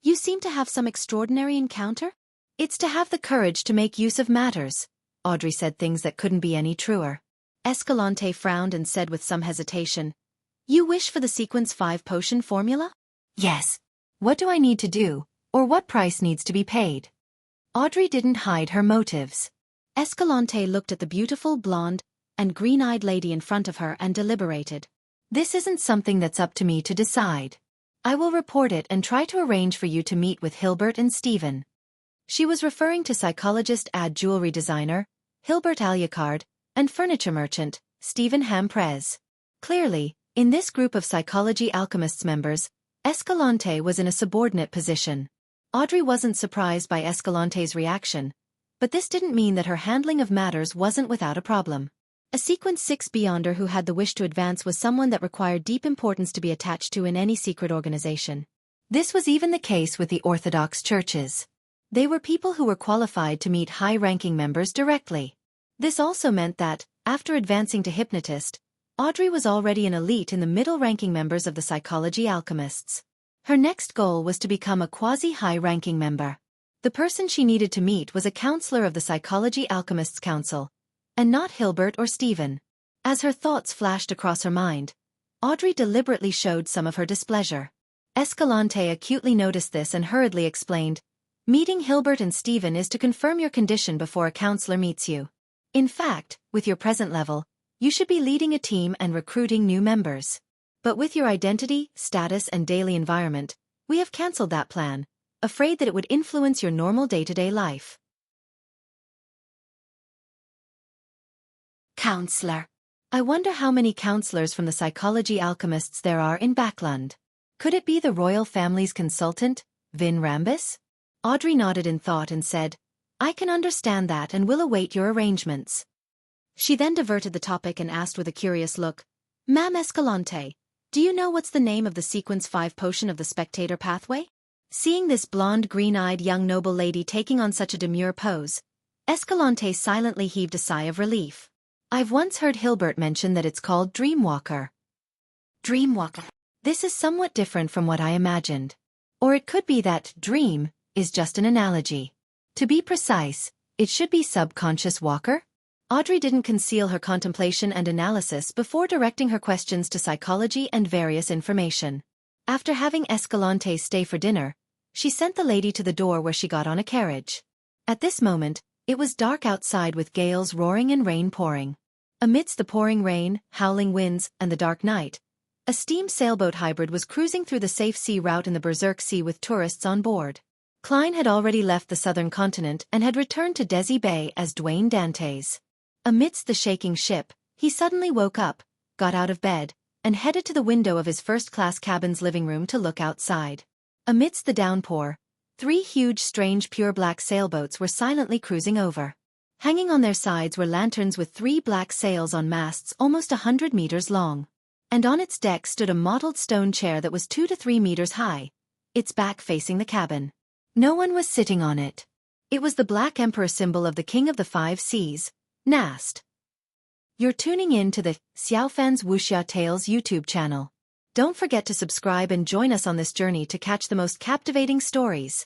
You seem to have some extraordinary encounter? It's to have the courage to make use of matters. Audrey said things that couldn't be any truer. Escalante frowned and said with some hesitation, You wish for the Sequence 5 potion formula? Yes. What do I need to do, or what price needs to be paid? Audrey didn't hide her motives. Escalante looked at the beautiful blonde and green-eyed lady in front of her and deliberated. This isn't something that's up to me to decide. I will report it and try to arrange for you to meet with Hilbert and Stephen. She was referring to psychologist and jewelry designer, Hilbert Alucard, and furniture merchant, Stephen Hamprez. Clearly, in this group of Psychology Alchemists members, Escalante was in a subordinate position. Audrey wasn't surprised by Escalante's reaction, but this didn't mean that her handling of matters wasn't without a problem. A Sequence 6 Beyonder who had the wish to advance was someone that required deep importance to be attached to in any secret organization. This was even the case with the Orthodox churches. They were people who were qualified to meet high-ranking members directly. This also meant that, after advancing to hypnotist, Audrey was already an elite in the middle-ranking members of the Psychology Alchemists. Her next goal was to become a quasi-high-ranking member. The person she needed to meet was a counselor of the Psychology Alchemists Council, and not Hilbert or Stephen. As her thoughts flashed across her mind, Audrey deliberately showed some of her displeasure. Escalante acutely noticed this and hurriedly explained, Meeting Hilbert and Stephen is to confirm your condition before a counselor meets you. In fact, with your present level, you should be leading a team and recruiting new members. But with your identity, status and daily environment, we have cancelled that plan, afraid that it would influence your normal day-to-day life. Counselor. I wonder how many counselors from the Psychology Alchemists there are in Backland. Could it be the royal family's consultant, Vin Rambus? Audrey nodded in thought and said, I can understand that and will await your arrangements. She then diverted the topic and asked with a curious look, Ma'am Escalante, do you know what's the name of the Sequence 5 potion of the Spectator Pathway? Seeing this blonde green-eyed young noble lady taking on such a demure pose, Escalante silently heaved a sigh of relief. I've once heard Hilbert mention that it's called Dreamwalker. Dreamwalker. This is somewhat different from what I imagined. Or it could be that dream is just an analogy. To be precise, it should be subconscious walker? Audrey didn't conceal her contemplation and analysis before directing her questions to psychology and various information. After having Escalante stay for dinner, she sent the lady to the door where she got on a carriage. At this moment, it was dark outside with gales roaring and rain pouring. Amidst the pouring rain, howling winds, and the dark night, a steam sailboat hybrid was cruising through the safe sea route in the Berserk Sea with tourists on board. Klein had already left the southern continent and had returned to Desi Bay as Dwayne Dantes. Amidst the shaking ship, he suddenly woke up, got out of bed, and headed to the window of his first-class cabin's living room to look outside. Amidst the downpour, 3 huge strange pure black sailboats were silently cruising over. Hanging on their sides were lanterns with 3 black sails on masts almost 100 meters long. And on its deck stood a mottled stone chair that was 2 to 3 meters high, its back facing the cabin. No one was sitting on it. It was the Black Emperor symbol of the King of the 5 Seas, Nast. You're tuning in to the Xiaofan's Wuxia Tales YouTube channel. Don't forget to subscribe and join us on this journey to catch the most captivating stories.